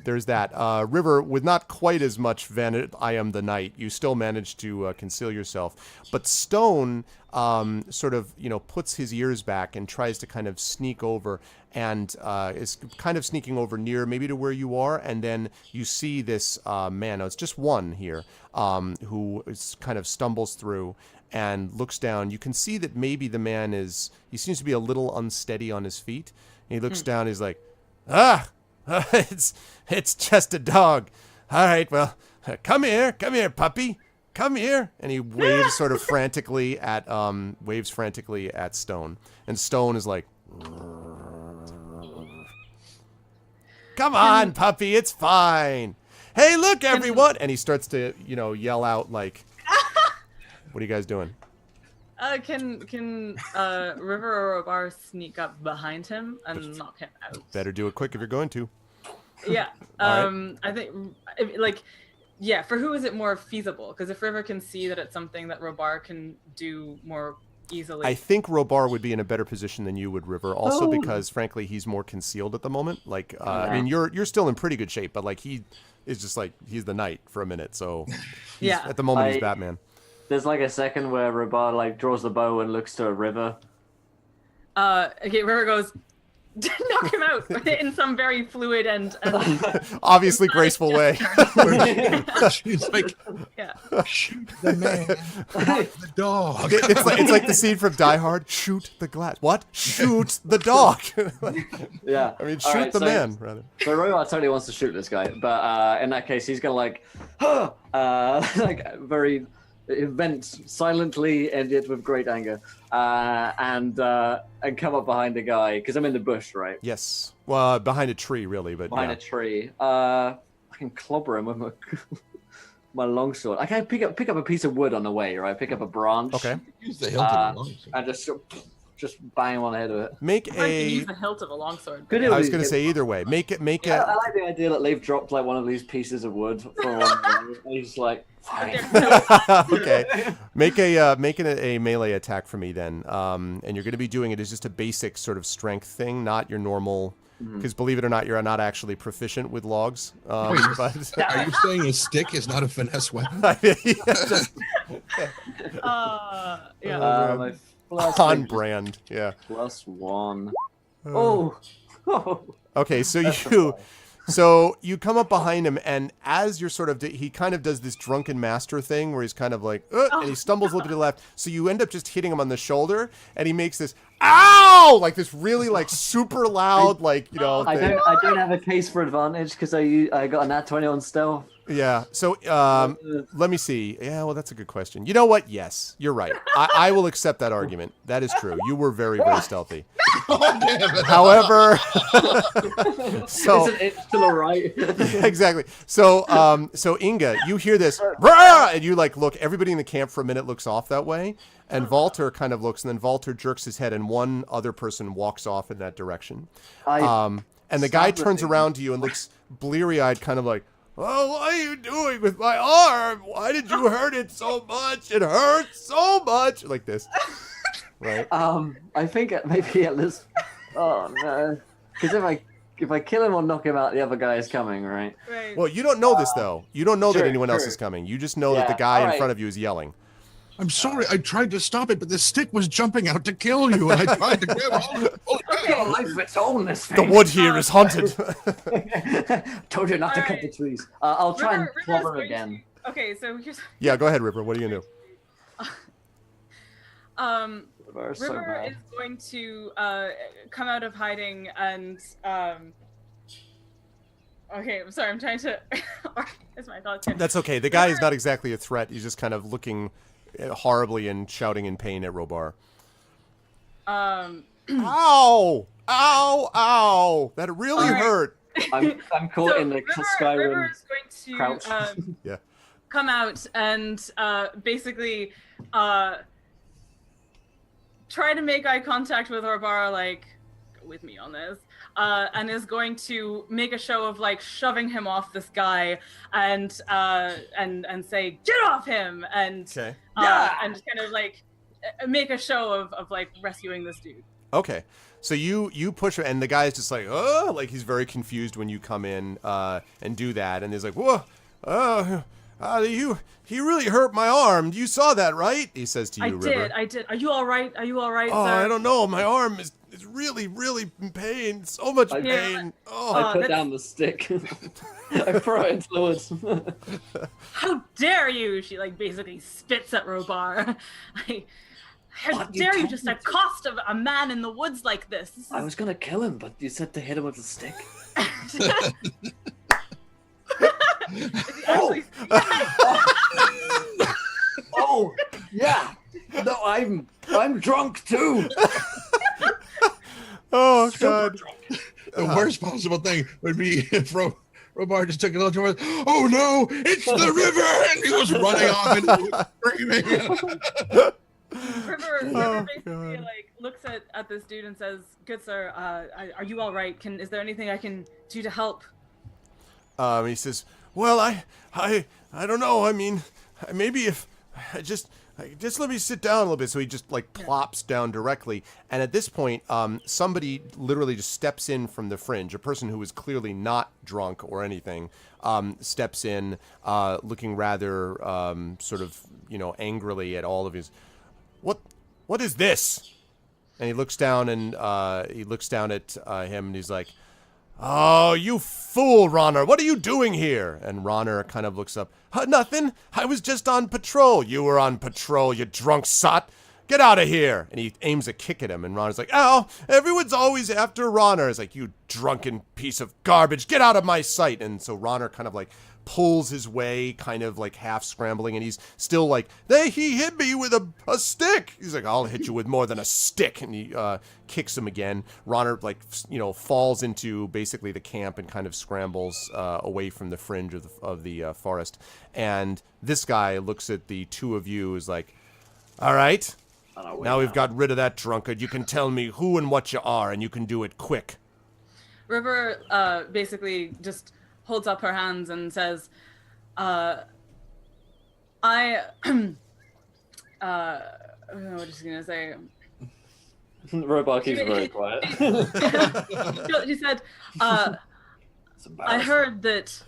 there's that. River, with not quite as much I am the knight, you still manage to conceal yourself. But Stone sort of, puts his ears back and tries to kind of sneak over, and is kind of sneaking over near maybe to where you are, and then you see this man, now it's just one here, who is kind of stumbles through and looks down. You can see that maybe the man he seems to be a little unsteady on his feet. And he looks down, he's like, it's just a dog. All right, well, come here, puppy. Come here. And he waves sort of frantically at Stone. And Stone is like, come on, puppy, it's fine. Hey, look, everyone. And he starts to, yell out like, what are you guys doing? Can River or Robar sneak up behind him and knock him out? Better do it quick if you're going to. Yeah. All right. I think for who is it more feasible? Because if River can see that it's something that Robar can do more easily. I think Robar would be in a better position than you would, River. Also Oh. because, frankly, he's more concealed at the moment. Like, I mean, you're still in pretty good shape, but like he is just like he's the knight for a minute. So, at the moment he's Batman. There's like a second where Robar like draws the bow and looks to River. Okay, River goes, knock him out in some very fluid and Obviously graceful way. She's like, yeah. shoot the man, not the dog. It's like the scene from Die Hard. Shoot the glass. What? Shoot the dog. Yeah. I mean, All shoot right, the man, rather. So Robar totally wants to shoot this guy, but in that case, he's gonna like, like very vent silently and yet with great anger, and come up behind the guy because I'm in the bush, right? Yes. Well, behind a tree, really, but Behind yeah. a tree. I can clobber him with my my longsword. I can pick up a piece of wood on the way, right? Pick up a branch. Okay. Use the hilt of the longsword. And just bang him on the head with it. Make I can use a. the hilt of a longsword. Good I was gonna say either way. Make Yeah, I a. like the idea that they've dropped like one of these pieces of wood for one. And he's like, fine. Okay. Make a melee attack for me then. And you're gonna be doing it as just a basic sort of strength thing, not your normal. Because believe it or not, you're not actually proficient with logs. Wait, But Are you saying a stick is not a finesse weapon? Yeah. My plus on brand. Yeah. +1. Oh. Okay, so you come up behind him, and as you're sort of, he kind of does this drunken master thing where he's kind of like, and he stumbles a little bit to the left. So you end up just hitting him on the shoulder, and he makes this, ow! Like this really like super loud, like, you know, I thing. don't have a case for advantage because I got a nat 20 on stealth. Yeah. So let me see. Yeah, well, that's a good question. You know what? Yes, you're right. I will accept that argument. That is true. You were very, very stealthy. However, so It's still alright. exactly. So Inga, you hear this, "Brah!" and you like look. Everybody in the camp for a minute looks off that way, and Walter kind of looks, and then Walter jerks his head, and one other person walks off in that direction. And the guy Stop turns listening. around to you and looks bleary-eyed, kind of like, "Oh, what are you doing with my arm? Why did you hurt it so much? It hurts so much." Like this, right? I think maybe at this. Oh no! Because if I kill him or knock him out, the other guy is coming, right? Right. Well, you don't know this though. You don't know that True, anyone else true. is coming. You just know that the Yeah, guy in alright. front of you is yelling. I'm sorry, I tried to stop it, but the stick was jumping out to kill you, and I tried to grab it. Got a life of its own, this The thing. wood here is haunted. Told you not to cut the Alright. trees. I'll try and River is clobber him going again. to- okay, so here's Yeah, go ahead, River. What are you gonna do? River is so River bad. is going to come out of hiding and okay, I'm sorry, I'm trying to organize my thoughts here. That's okay. The guy is not exactly a threat. He's just kind of looking horribly and shouting in pain at Robar. Ow! Ow! Ow! That really Alright. hurt. I'm caught in the River Skyrim is going crouch. to Yeah. come out and basically try to make eye contact with Orbara, like, go with me on this, and is going to make a show of like shoving him off this guy and say, "Get off him!" and Okay. and just kind of like make a show of like rescuing this dude. Okay. So you push him, and the guy is just like, oh, like he's very confused when you come in and do that, and he's like, whoa, he really hurt my arm. You saw that, right? He says to you, River. I did. Are you all right? Are you all right, Oh, sir? I don't know. My arm is really, really in pain. So much I- pain. Oh. I put that's- down the stick. I throw it into the woods. How dare you? She like basically spits at Robar. How What, you dare you told just me to. accost a man in the woods like this? This I is- was gonna kill him, but you said to hit him with a stick. Actually, Oh, yeah. No, I'm drunk too. Oh, God. The worst possible thing would be if Robar just took a little towards. Oh no, it's the river! And he was running off and screaming. River basically God. like looks at this dude and says, "Good sir, are you all right? Is there anything I can do to help?" He says, "Well, I don't know. I mean, maybe if I just let me sit down a little bit." So he just like plops down directly, and at this point, somebody literally just steps in from the fringe. A person who is clearly not drunk or anything steps in, looking rather sort of angrily at all of his. What is this? And he looks down and he looks down at him and he's like, "Oh, you fool, Ronner! What are you doing here?" And Ronner kind of looks up. "Nothing. I was just on patrol." "You were on patrol, you drunk sot. Get out of here!" And he aims a kick at him. And Ronner's like, "Ow! Everyone's always after Ronner." He's like, "You drunken piece of garbage! Get out of my sight!" And so Ronner kind of like pulls his way, kind of like half scrambling, and he's still like, he hit me with a stick." He's like, "I'll hit you with more than a stick." And he kicks him again. Ronner like falls into basically the camp and kind of scrambles away from the fringe of the forest. And this guy looks at the two of you is like, "All right, now we've got rid of that drunkard. You can tell me who and what you are, and you can do it quick." River basically just holds up her hands and says, I what is she gonna say? Robot keeps very quiet. She said, I heard that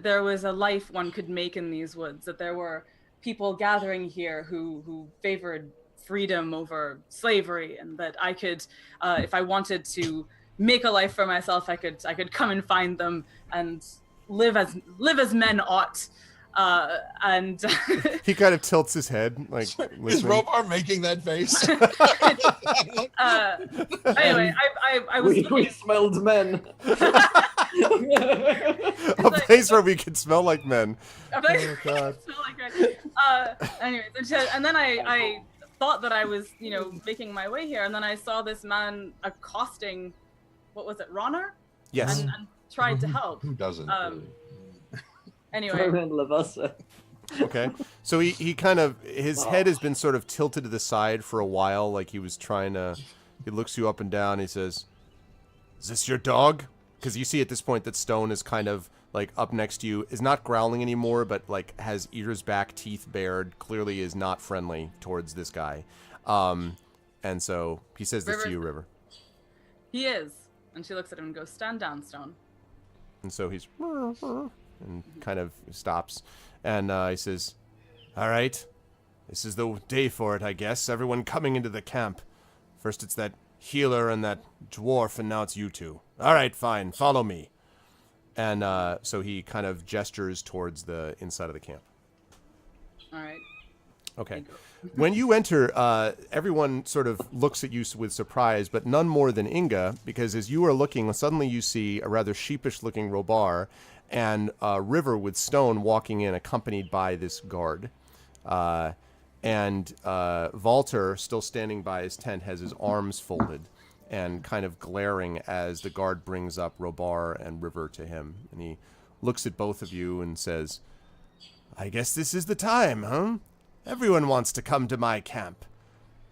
there was a life one could make in these woods, that there were people gathering here who favored freedom over slavery, and that I could, if I wanted to make a life for myself, I could come and find them and live as men ought. And he kind of tilts his head, like Is listening. Robar making that face? Anyway, I was we smelled men. A place where we can smell like men. Oh God. Anyways, and then I thought that I was, making my way here, and then I saw this man accosting, what was it, Ronner? Yes. And tried to help. Who doesn't? Anyway. Okay. So he kind of, his head has been sort of tilted to the side for a while, like he was trying to, he looks you up and down, he says, "Is this your dog?" Because you see at this point that Stone is kind of like up next to you, is not growling anymore, but like has ears back, teeth bared, clearly is not friendly towards this guy. And so he says this to you, River. He is. And she looks at him and goes, "Stand down, Stone." And so he's and kind of stops, and he says, "All right, this is the day for it, I guess. Everyone coming into the camp. First it's that healer and that dwarf, and now it's you two. All right, fine, follow me." And so he kind of gestures towards the inside of the camp. All right. Okay. When you enter, everyone sort of looks at you with surprise, but none more than Inga, because as you are looking, suddenly you see a rather sheepish-looking Robar and River with Stone walking in, accompanied by this guard. And Valter, still standing by his tent, has his arms folded and kind of glaring as the guard brings up Robar and River to him. And he looks at both of you and says, "I guess this is the time, huh? Everyone wants to come to my camp.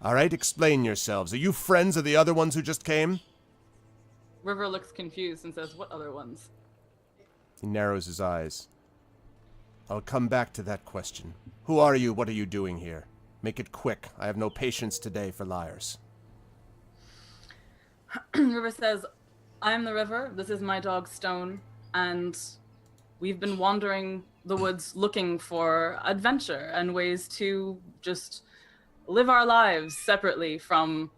All right, explain yourselves. Are you friends of the other ones who just came?" River looks confused and says, "What other ones?" He narrows his eyes. "I'll come back to that question. Who are you? What are you doing here? Make it quick. I have no patience today for liars." River says, "I'm the River. This is my dog, Stone. And we've been wandering the woods looking for adventure and ways to just live our lives separately from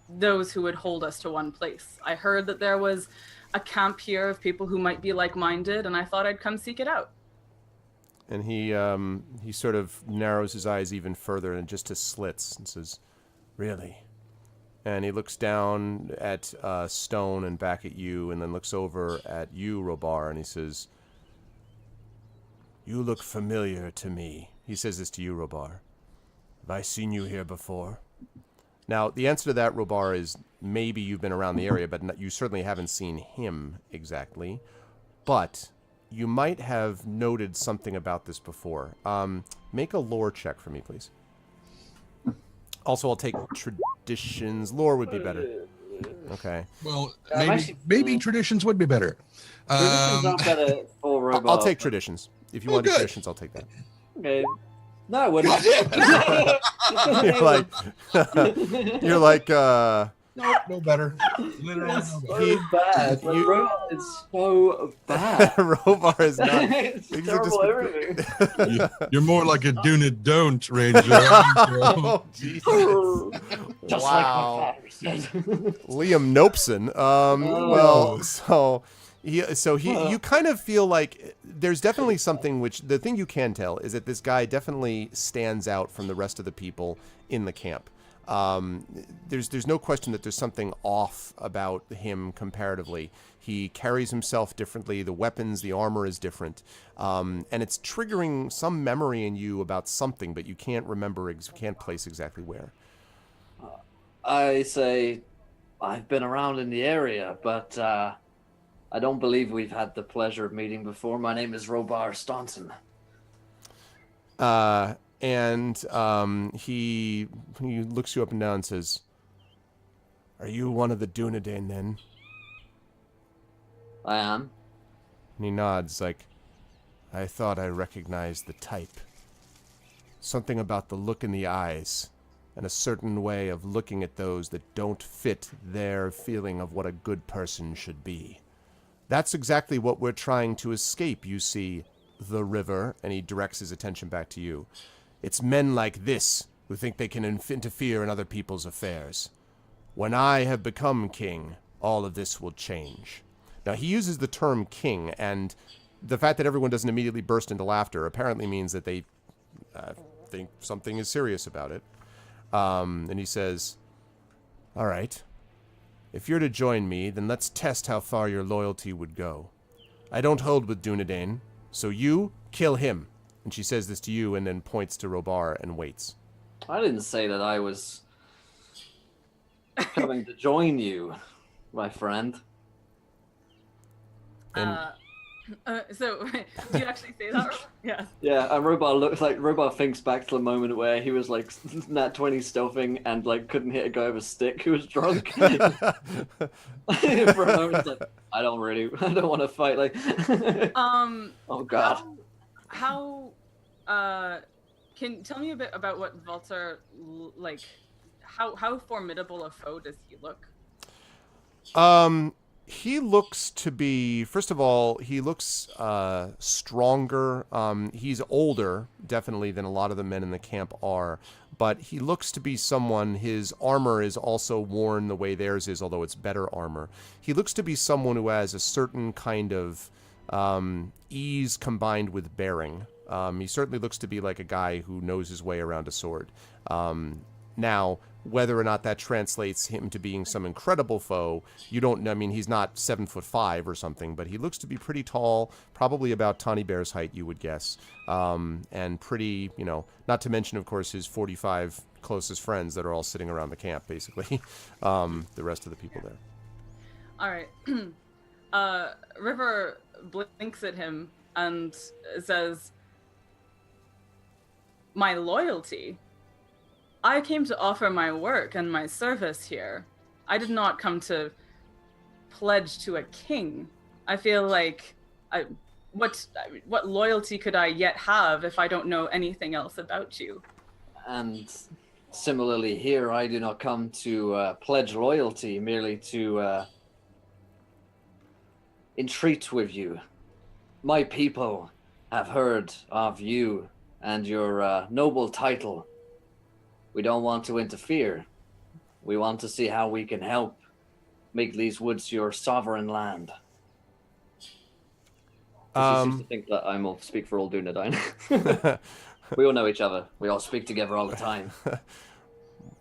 those who would hold us to one place. I heard that there was a camp here of people who might be like-minded, and I thought I'd come seek it out." And he sort of narrows his eyes even further and just to slits and says, "Really?" And he looks down at Stone and back at you, and then looks over at you, Robar, and he says, "You look familiar to me." He says this to you, Robar. "Have I seen you here before?" Now, the answer to that, Robar, is maybe you've been around the area, but you certainly haven't seen him exactly. But you might have noted something about this before. Make a lore check for me, please. Also, I'll take traditions. Lore would be better. Okay. Well, I'm maybe actually- traditions would be better. Traditions are better for I'll Robot. take traditions. If you want good. traditions, I'll take that. Okay. No, I wouldn't. You're like, No better. Literally It's no so better. bad. Like, Robot is so bad. Rovar is not. It's these are terrible just- everything. You're more like a do it don't ranger. Oh, Jesus. Just Wow. like my father said. Liam Nopeson. Well, so you kind of feel like there's definitely something which the thing you can tell is that this guy definitely stands out from the rest of the people in the camp. There's no question that there's something off about him comparatively. He carries himself differently. The weapons, the armor is different, and it's triggering some memory in you about something, but you can't remember, can't place exactly where. I say, I've been around in the area, but I don't believe we've had the pleasure of meeting before. My name is Robar Staunton. And he looks you up and down and says, "Are you one of the Dunedain then?" I am. And he nods like, "I thought I recognized the type. Something about the look in the eyes, and a certain way of looking at those that don't fit their feeling of what a good person should be. That's exactly what we're trying to escape, you see, the river," and he directs his attention back to you. "It's men like this who think they can interfere in other people's affairs. When I have become king, all of this will change." Now, he uses the term king, and the fact that everyone doesn't immediately burst into laughter apparently means that they think something is serious about it. And he says, "All right. If you're to join me, then let's test how far your loyalty would go. I don't hold with Dunedain, so you kill him." And she says this to you and then points to Robar and waits. I didn't say that I was coming to join you, my friend. So do you actually say that? Yeah. Yeah, and Robar thinks back to the moment where he was like nat 20 stealthing and like couldn't hit a guy with a stick who was drunk. For a moment, it's like, I don't want to fight. Like, oh god. How can tell me a bit about what Valter like? How formidable a foe does he look? He looks to be, first of all, he looks stronger. He's older, definitely, than a lot of the men in the camp are. But he looks to be someone, his armor is also worn the way theirs is, although it's better armor. He looks to be someone who has a certain kind of ease combined with bearing. He certainly looks to be like a guy who knows his way around a sword. Now, whether or not that translates him to being some incredible foe, you don't know. I mean, he's not 7'5" or something, but he looks to be pretty tall, probably about Tawny Bear's height, you would guess. And pretty, not to mention, of course, his 45 closest friends that are all sitting around the camp, basically. The rest of the people there. All right. River blinks at him and says, "My loyalty? I came to offer my work and my service here. I did not come to pledge to a king. I feel like what loyalty could I yet have if I don't know anything else about you?" And similarly here, I do not come to pledge loyalty, merely to entreat with you. My people have heard of you and your noble title. We don't want to interfere. We want to see how we can help make these woods your sovereign land. She seems to think that I will speak for all Dunedain. We all know each other. We all speak together all the time.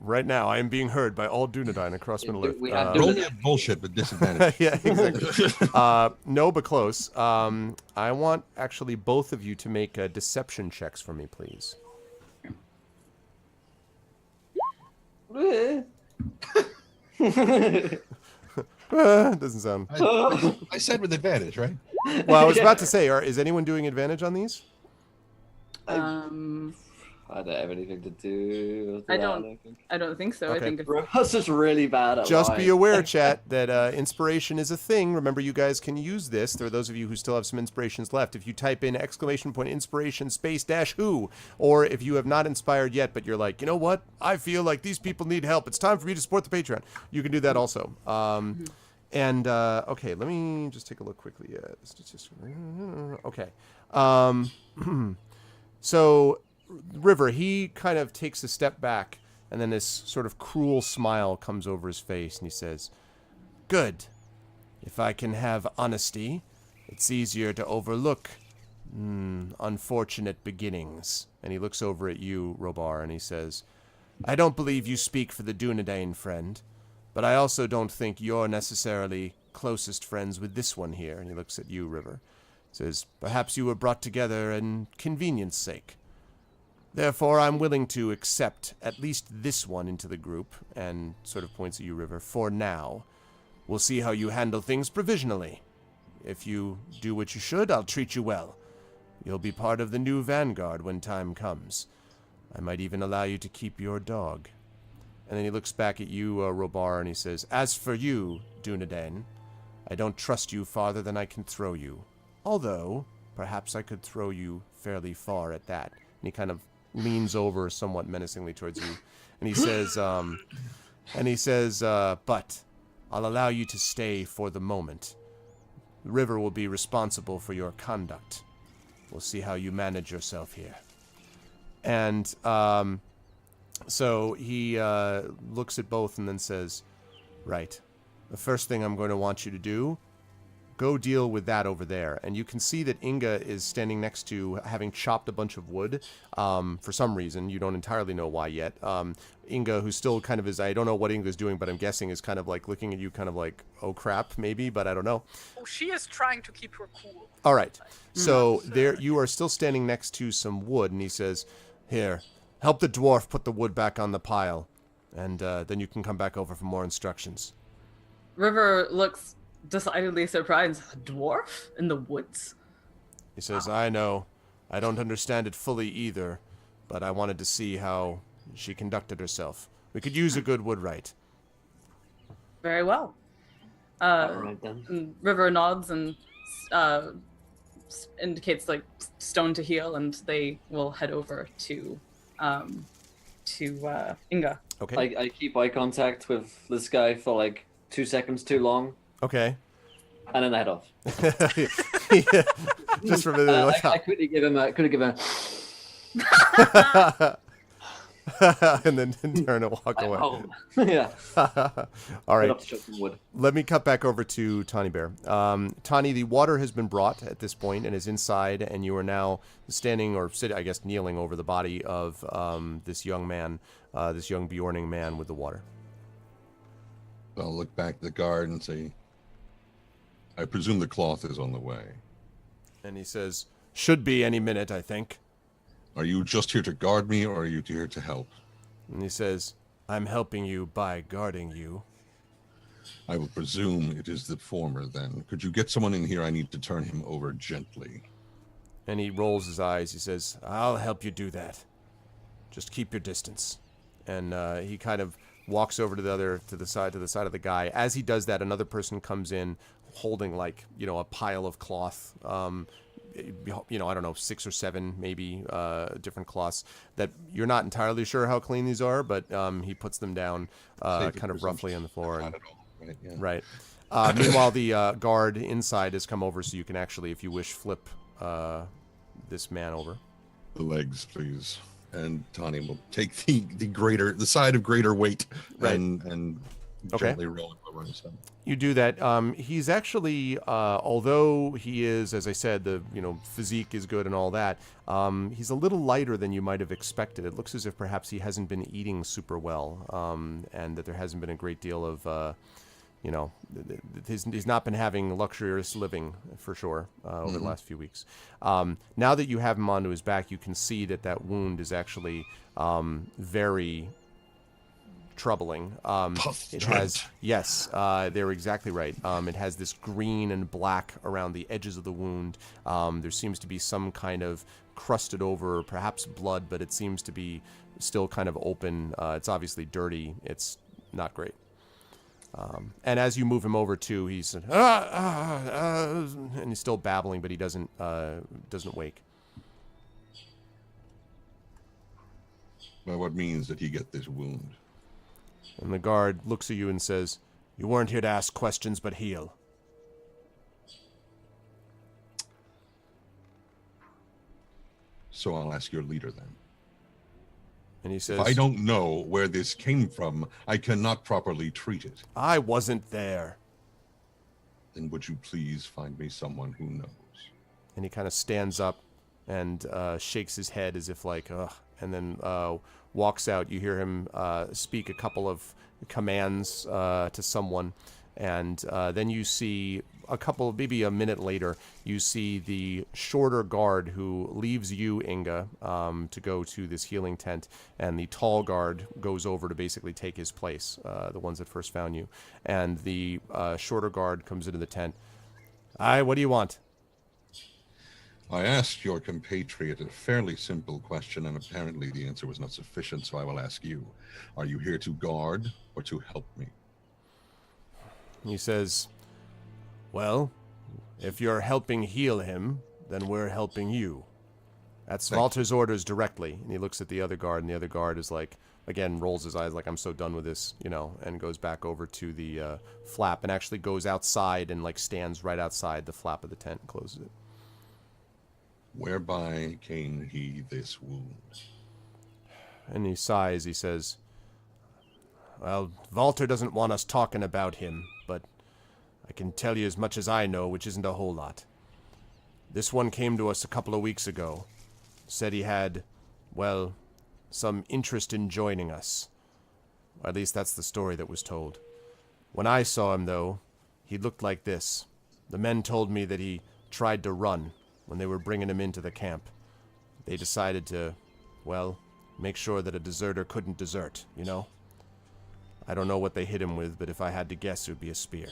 Right now, I am being heard by all Dunedain across Middle-earth. We have Roll me a bullshit with disadvantage. Yeah, exactly. No, but close. I want, actually, both of you to make deception checks for me, please. Doesn't sound... I said with advantage, right? Well, I was about to say, is anyone doing advantage on these? I I don't have anything to do with I that, don't- think. I don't think so. Okay. I think it's River's just really bad at Just be lying. aware, chat, that inspiration is a thing. Remember, you guys can use this. There are those of you who still have some inspirations left. If you type in !inspiration --who, or if you have not inspired yet, but you're like, you know what? I feel like these people need help. It's time for me to support the Patreon. You can do that also. And, okay, let me just take a look quickly at statistics. Okay. So, River, he kind of takes a step back, and then this sort of cruel smile comes over his face, and he says, "Good. If I can have honesty, it's easier to overlook unfortunate beginnings." And he looks over at you, Robar, and he says, "I don't believe you speak for the Dunedain, friend, but I also don't think you're necessarily closest friends with this one here." And he looks at you, River. He says, "Perhaps you were brought together in convenience sake. Therefore, I'm willing to accept at least this one into the group," and sort of points at you, River, "for now. We'll see how you handle things provisionally. If you do what you should, I'll treat you well. You'll be part of the new vanguard when time comes. I might even allow you to keep your dog." And then he looks back at you, Robar, and he says, "As for you, Dunedain, I don't trust you farther than I can throw you. Although, perhaps I could throw you fairly far at that." And he kind of leans over somewhat menacingly towards you, and he says, "But I'll allow you to stay for the moment. The river will be responsible for your conduct. We'll see how you manage yourself here." And so he looks at both and then says, "Right. The first thing I'm going to want you to do, go deal with that over there." And you can see that Inga is standing next to, having chopped a bunch of wood for some reason. You don't entirely know why yet. Inga, who still kind of is, I don't know what Inga's doing, but I'm guessing is kind of like looking at you kind of like, oh crap, maybe, but I don't know. Oh, she is trying to keep her cool. All right. So there you are still standing next to some wood, and he says, "Here, help the dwarf put the wood back on the pile, and then you can come back over for more instructions." River looks decidedly surprised. A dwarf in the woods? He says, "I know. I don't understand it fully either, but I wanted to see how she conducted herself. We could use a good woodwright." Very well. Alright then. And River nods and indicates like stone to heal, and they will head over to Inga. Okay. I keep eye contact with this guy for like 2 seconds too long, Okay. and then I head off. Just for a minute. Like, I quickly give him a, and then turn and walk away. home. Yeah. All Head right. up to chop some wood. Let me cut back over to Tawny Bear. Tawny, the water has been brought at this point and is inside, and you are now standing or sitting, I guess, kneeling over the body of this young man, this young Bjorning man with the water. I'll look back at the guard and say, "I presume the cloth is on the way. And he says, "Should be any minute, I think." Are you just here to guard me, or are you here to help?" And he says, "I'm helping you by guarding you." I will presume it is the former, then. Could you get someone in here? I need to turn him over gently. And he rolls his eyes. He says, "I'll help you do that. Just keep your distance." And he kind of walks over to the side of the guy. As he does that, another person comes in holding like, a pile of cloth. I don't know, 6 or 7 maybe different cloths that you're not entirely sure how clean these are, but he puts them down kind of roughly on the floor. Not And, at all, right? Yeah. right. Meanwhile, the guard inside has come over, so you can actually, if you wish, flip this man over. The legs, please. And Tawny will take the side of greater weight Right. and Okay. gently roll it over his head. You do that. He's actually, although he is, as I said, the physique is good and all that. He's a little lighter than you might have expected. It looks as if perhaps he hasn't been eating super well, and that there hasn't been a great deal of, he's not been having luxurious living for sure over the last few weeks. Now that you have him onto his back, you can see that wound is actually very troubling. Puff It dread. has, yes, they're exactly right. It has this green and black around the edges of the wound. There seems to be some kind of crusted over, perhaps blood, but it seems to be still kind of open. It's obviously dirty. It's not great. And as you move him over too, he's and he's still babbling, but he doesn't wake. By what means did he get this wound? And the guard looks at you and says, "You weren't here to ask questions, but heal." So I'll ask your leader then. And he says, If I don't know where this came from, I cannot properly treat it. "I wasn't there." Then would you please find me someone who knows? And he kind of stands up and shakes his head as if like, ugh, and then walks out. You hear him speak a couple of commands to someone, and then you see maybe a minute later, you see the shorter guard who leaves you, Inga, to go to this healing tent, and the tall guard goes over to basically take his place, the ones that first found you. And the shorter guard comes into the tent. "Aye, what do you want?" I asked your compatriot a fairly simple question, and apparently the answer was not sufficient, so I will ask you. Are you here to guard or to help me? He says, "Well, if you're helping heal him, then we're helping you. That's Thank Walter's orders directly." And he looks at the other guard, and the other guard is like, again, rolls his eyes like, "I'm so done with this," and goes back over to the flap and actually goes outside and like stands right outside the flap of the tent and closes it. Whereby came he this wound? And he sighs. He says, "Well, Walter doesn't want us talking about him, but I can tell you as much as I know, which isn't a whole lot. This one came to us a couple of weeks ago. Said he had, well, some interest in joining us. Or at least that's the story that was told. When I saw him, though, he looked like this. The men told me that he tried to run when they were bringing him into the camp. They decided to, well, make sure that a deserter couldn't desert, you know? I don't know what they hit him with, but if I had to guess, it would be a spear."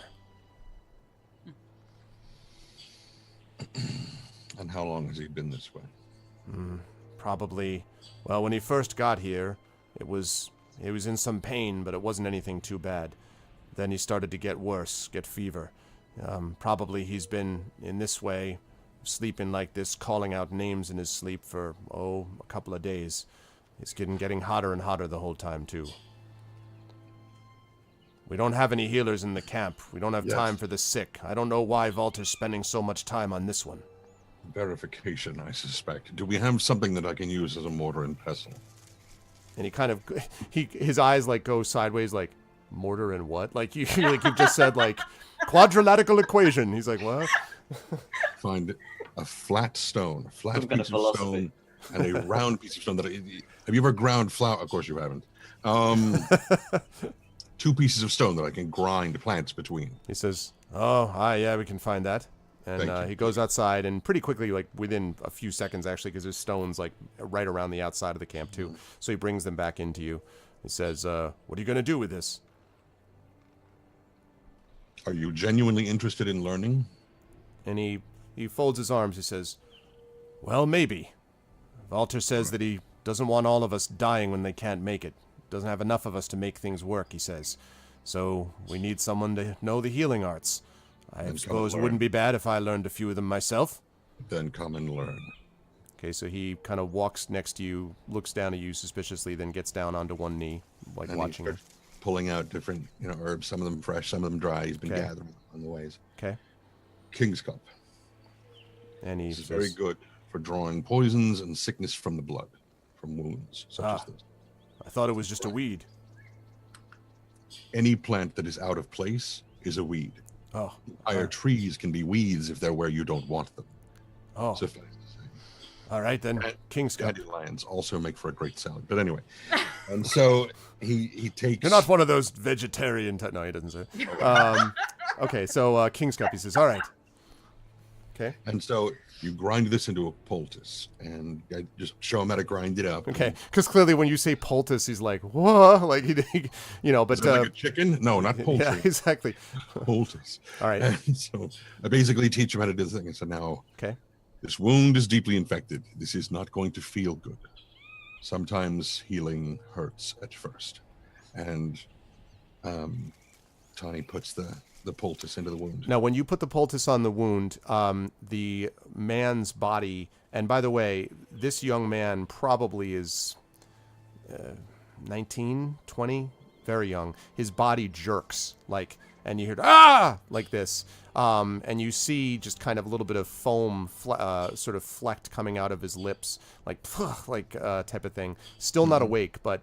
And how long has he been this way? Probably, well, when he first got here, he was in some pain, but it wasn't anything too bad. Then he started to get worse, get fever. Probably he's been in this way, sleeping like this, calling out names in his sleep for, a couple of days. It's getting hotter and hotter the whole time, too. We don't have any healers in the camp. We don't have time for the sick. I don't know why Walter's spending so much time on this one. Verification, I suspect. Do we have something that I can use as a mortar and pestle? And he kind of, his eyes like go sideways, like, mortar and what? Like you just said, like, quadrilateral equation. He's like, what? Find a flat stone, a flat Some kind of piece of stone, and a round piece of stone. Have you ever ground flour? Of course you haven't. 2 pieces of stone that I can grind plants between. He says, yeah, we can find that. And he goes outside, and pretty quickly, like within a few seconds, actually, because there's stones like right around the outside of the camp too. So he brings them back into you. He says, "What are you going to do with this?" Are you genuinely interested in learning? And he folds his arms. He says, "Well, maybe. Walter says that he doesn't want all of us dying when they can't make it. Doesn't have enough of us to make things work," he says. "So we need someone to know the healing arts. I suppose it wouldn't be bad if I learned a few of them myself." Then come and learn. Okay, so he kind of walks next to you, looks down at you suspiciously, then gets down onto one knee, like And watching you. pulling out different, herbs, some of them fresh, some of them dry. He's been gathering on the ways. Okay. King's Cup. And he This is says, very good for drawing poisons and sickness from the blood, from wounds such as this. "I thought it was just a weed." Any plant that is out of place is a weed. Oh. Entire trees can be weeds if they're where you don't want them. Oh. Suffice to say. All right, then. King's Cup. Dandelions also make for a great salad. But anyway, and so he takes. You're not one of those vegetarian... No, he doesn't say. Okay, so King's Cup, he says, "All right. Okay. And so you grind this into a poultice, and I just show him how to grind it up. Okay. Because clearly, when you say poultice, he's like, "Whoa!" Like you know. But Is it like a chicken? No, not poultry. yeah, exactly. Poultice. All right. And so I basically teach him how to do the thing. And so now, Okay. this wound is deeply infected. This is not going to feel good. Sometimes healing hurts at first. And Tawny puts the poultice into the wound. Now, when you put the poultice on the wound, the man's body, and by the way, this young man probably is 19, 20, very young. His body jerks, like, and you hear, ah, like this. And you see just kind of a little bit of foam sort of flecked coming out of his lips, like type of thing. Still not awake, but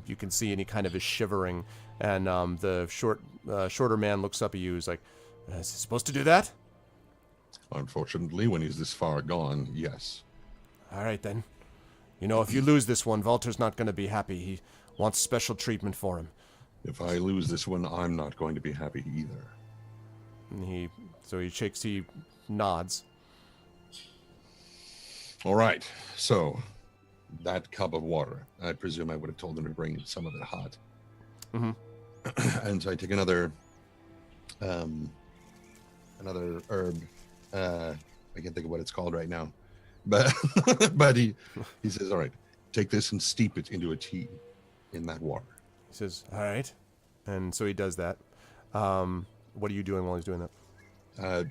you can see, and he kind of is shivering. And the shorter man looks up at you. He's like, "Is he supposed to do that?" Unfortunately, when he's this far gone, yes. All right, then. You know, if you lose this one, Walter's not going to be happy. He wants special treatment for him. If I lose this one, I'm not going to be happy either. And he nods. All right, so that cup of water, I presume I would have told him to bring some of it hot. Mm-hmm. And so I take another herb. I can't think of what it's called right now, but he says, "All right, take this and steep it into a tea in that water." He says, "All right," and so he does that. What are you doing while he's doing that?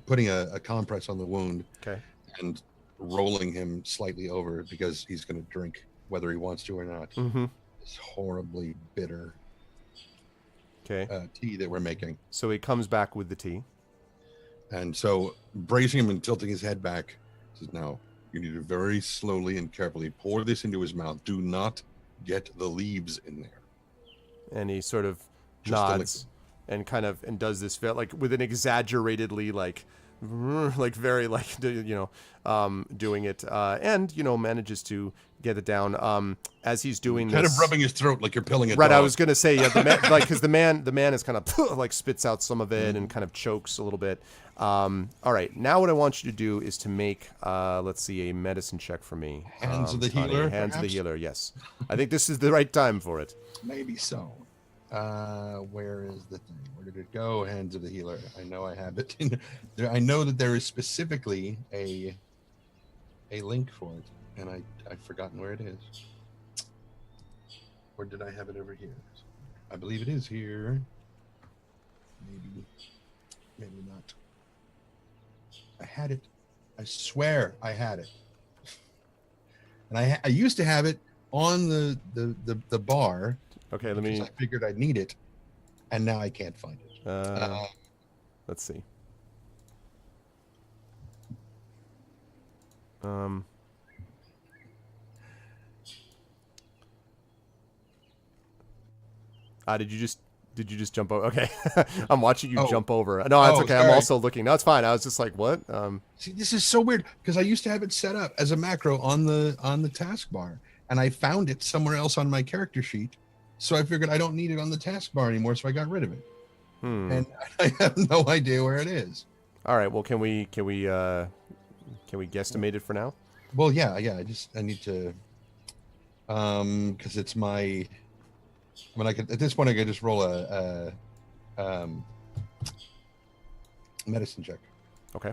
Putting a compress on the wound. Okay. And rolling him slightly over because he's going to drink whether he wants to or not. Mm-hmm. This horribly bitter tea that we're making. So he comes back with the tea. And so bracing him and tilting his head back, says, "Now you need to very slowly and carefully pour this into his mouth. Do not get the leaves in there." And he sort of Just nods and kind of does this like with an exaggeratedly very doing it and manages to get it down as he's doing kind this, of rubbing his throat like you're pilling it. Right, I was gonna say, yeah, because the man is kind of like spits out some of it and kind of chokes a little bit. All right, now what I want you to do is to make let's see, a medicine check for me. Hands of the Tawny, healer, hands of the perhaps? healer. Yes, I think this is the right time for it. Maybe so. Where is the thing? Where did it go? Hands of the healer. I know I have it. There, I know that there is specifically a link for it, and I've forgotten where it is. Or did I have it over here? I believe it is here. Maybe not. I had it. I swear I had it. And I used to have it on the bar. Okay, let me. I figured I'd need it, and now I can't find it. Let's see. Did you just jump over? Okay, I'm watching you jump over. No, that's okay. Sorry. I'm also looking. No, it's fine. I was just like, what? See, this is so weird because I used to have it set up as a macro on the taskbar, and I found it somewhere else on my character sheet. So I figured I don't need it on the taskbar anymore, so I got rid of it. And I have no idea where it is. All right. Well, can we guesstimate it for now? Well, yeah. I need to, because it's my. I mean, at this point I could just roll a medicine check. Okay.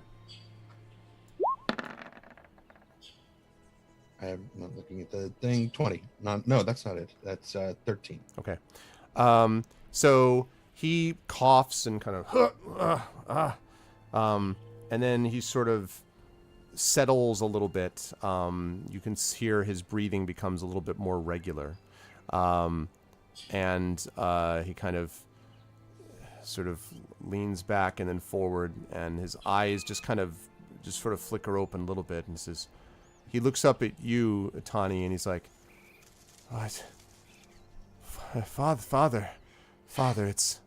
I'm not looking at the thing. 20. No, that's not it. That's 13. Okay. So he coughs and kind of, and then he sort of settles a little bit. You can hear his breathing becomes a little bit more regular. And he kind of sort of leans back and then forward, and his eyes just sort of flicker open a little bit, and says, he looks up at you, Tawny, and he's like, "What? Father, it's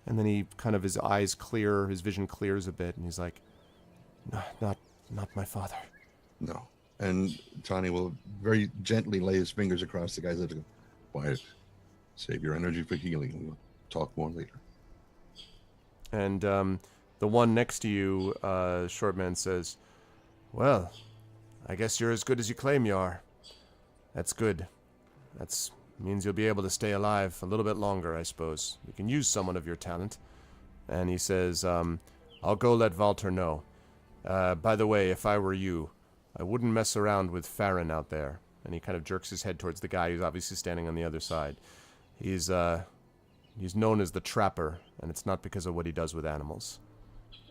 And then he kind of, his eyes clear, his vision clears a bit, and he's like, not my father." No. And Tawny will very gently lay his fingers across the guy's lips and go, "Quiet. Save your energy for healing. talk more later. And the one next to you, short man says, "Well, I guess you're as good as you claim you are. That's good. That means you'll be able to stay alive a little bit longer, I suppose. We can use someone of your talent." And he says, "I'll go let Walter know. By the way, if I were you, I wouldn't mess around with Farron out there." And he kind of jerks his head towards the guy who's obviously standing on the other side. He's known as the Trapper, and it's not because of what he does with animals.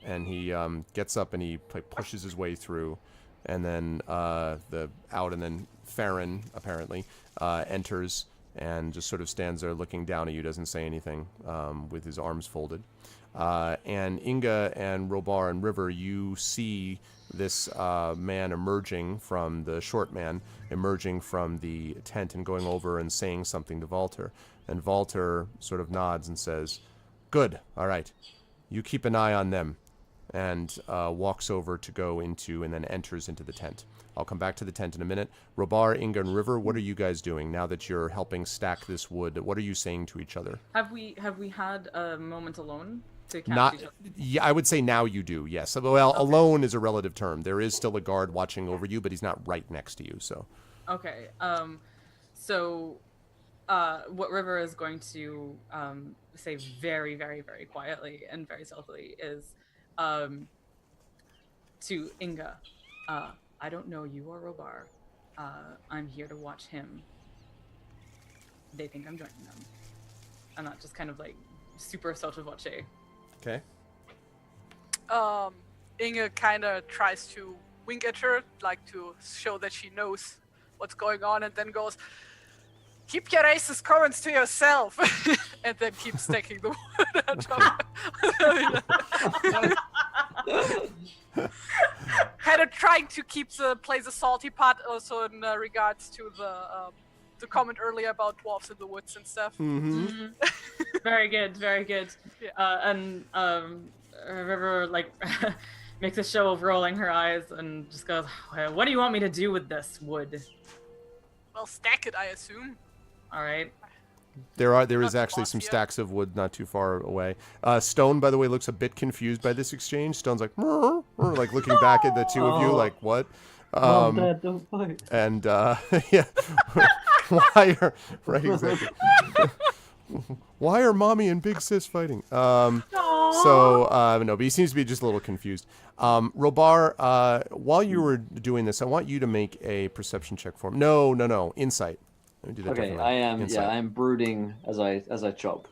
And he gets up and he pushes his way through, and then and then Farron apparently enters and just sort of stands there looking down at you, doesn't say anything, with his arms folded. And Inga and Robar and River, you see this man emerging from the short man, emerging from the tent and going over and saying something to Walter. And Walter sort of nods and says, "Good, all right. You keep an eye on them." And walks over to go into and then enters into the tent. I'll come back to the tent in a minute. Robar, Inga, and River, what are you guys doing now that you're helping stack this wood? What are you saying to each other? Have we had a moment alone to catch Not, each other? yeah, I would say now you do, yes. Well, okay. Alone is a relative term. There is still a guard watching over you, but he's not right next to you, so. Okay, what River is going to say very, very, very quietly and very stealthily is to Inga, "I don't know you or Robar. I'm here to watch him. They think I'm joining them." And that just kind of like super sotto voce. Okay. Inga kind of tries to wink at her, like to show that she knows what's going on, and then goes, "Keep your racist comments to yourself," and then keep stacking the wood on top. Kind of trying to play the salty part, also in regards to the comment earlier about dwarves in the woods and stuff. Mm-hmm. Very good, very good. Yeah. And River like makes a show of rolling her eyes and just goes, "Well, what do you want me to do with this wood?" Well, stack it, I assume. All right. There is actually some stacks of wood not too far away. Stone, by the way, looks a bit confused by this exchange. Stone's like, "Murr," like looking back at the two of you, like, what? Mom, Dad, don't fight. And yeah, why are exactly? Why are Mommy and Big Sis fighting? No, but he seems to be just a little confused. Robar, while you were doing this, I want you to make a perception check for him. No, insight. Let me do that Okay, differently. I am. Insight. Yeah, I am brooding as I chop,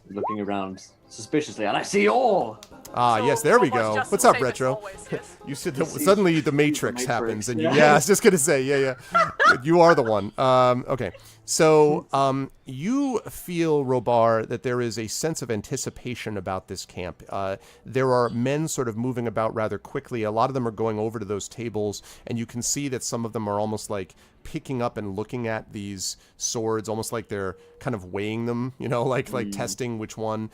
looking around suspiciously, and I see all. Yes, there we Robar's go. just What's the up, same as Retro? always, yes. You said that suddenly the Matrix happens, and yeah. I was just gonna say, yeah, you are the one. Okay, so you feel, Robar, that there is a sense of anticipation about this camp. There are men sort of moving about rather quickly. A lot of them are going over to those tables, and you can see that some of them are almost like picking up and looking at these swords, almost like they're kind of weighing them, like testing which one.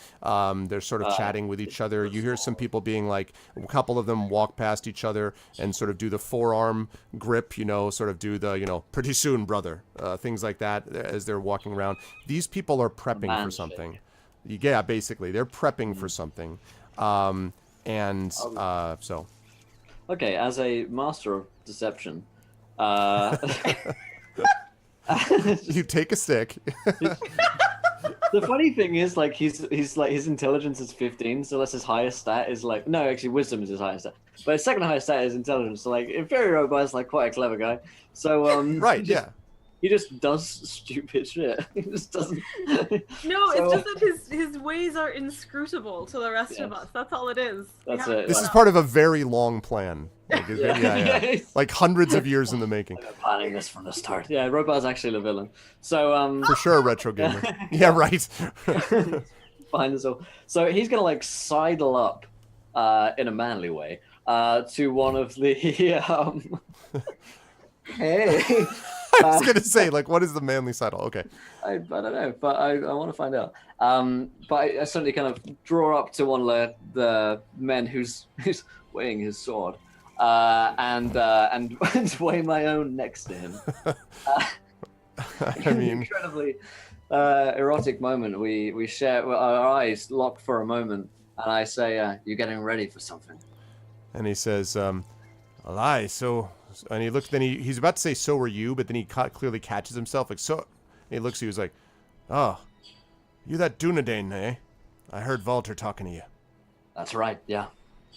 They're sort of chatting with each other. You hear some people being like, a couple of them walk past each other and sort of do the forearm grip, sort of do the, "pretty soon, brother," things like that as they're walking around. These people are prepping for something. Yeah, basically, they're prepping for something. So. Okay, as a master of deception, you take a stick. the funny thing is, like, he's like, his intelligence is 15, so that's his highest stat is like, no, actually wisdom is his highest stat, but his second highest stat is intelligence. So like, Inferior Robar is like quite a clever guy. So right, yeah. He just does stupid shit. He just doesn't. No, it's just that his ways are inscrutable to the rest of us. That's all it is. That's it. This is part of a very long plan. Like, like hundreds of years in the making. I've been planning this from the start. Yeah, Robar's actually the villain. So for sure, Retro Gamer. Yeah, right. Behind this all. So he's gonna like sidle up, in a manly way, to one of the Hey. I was gonna say, like, what is the manly sidle? Okay. I don't know, but I want to find out. But I certainly kind of draw up to one of the men who's weighing his sword, and weigh my own next to him. I mean, Erotic moment. We share our eyes lock for a moment, and I say, "You getting ready for something?" And he says, "A lie." So, and he looks. Then he's about to say, "So are you," but then he clearly catches himself. Like, so. And he looks at you. He's like, "Oh, you that Dunedain, eh? I heard Walter talking to you." That's right. Yeah,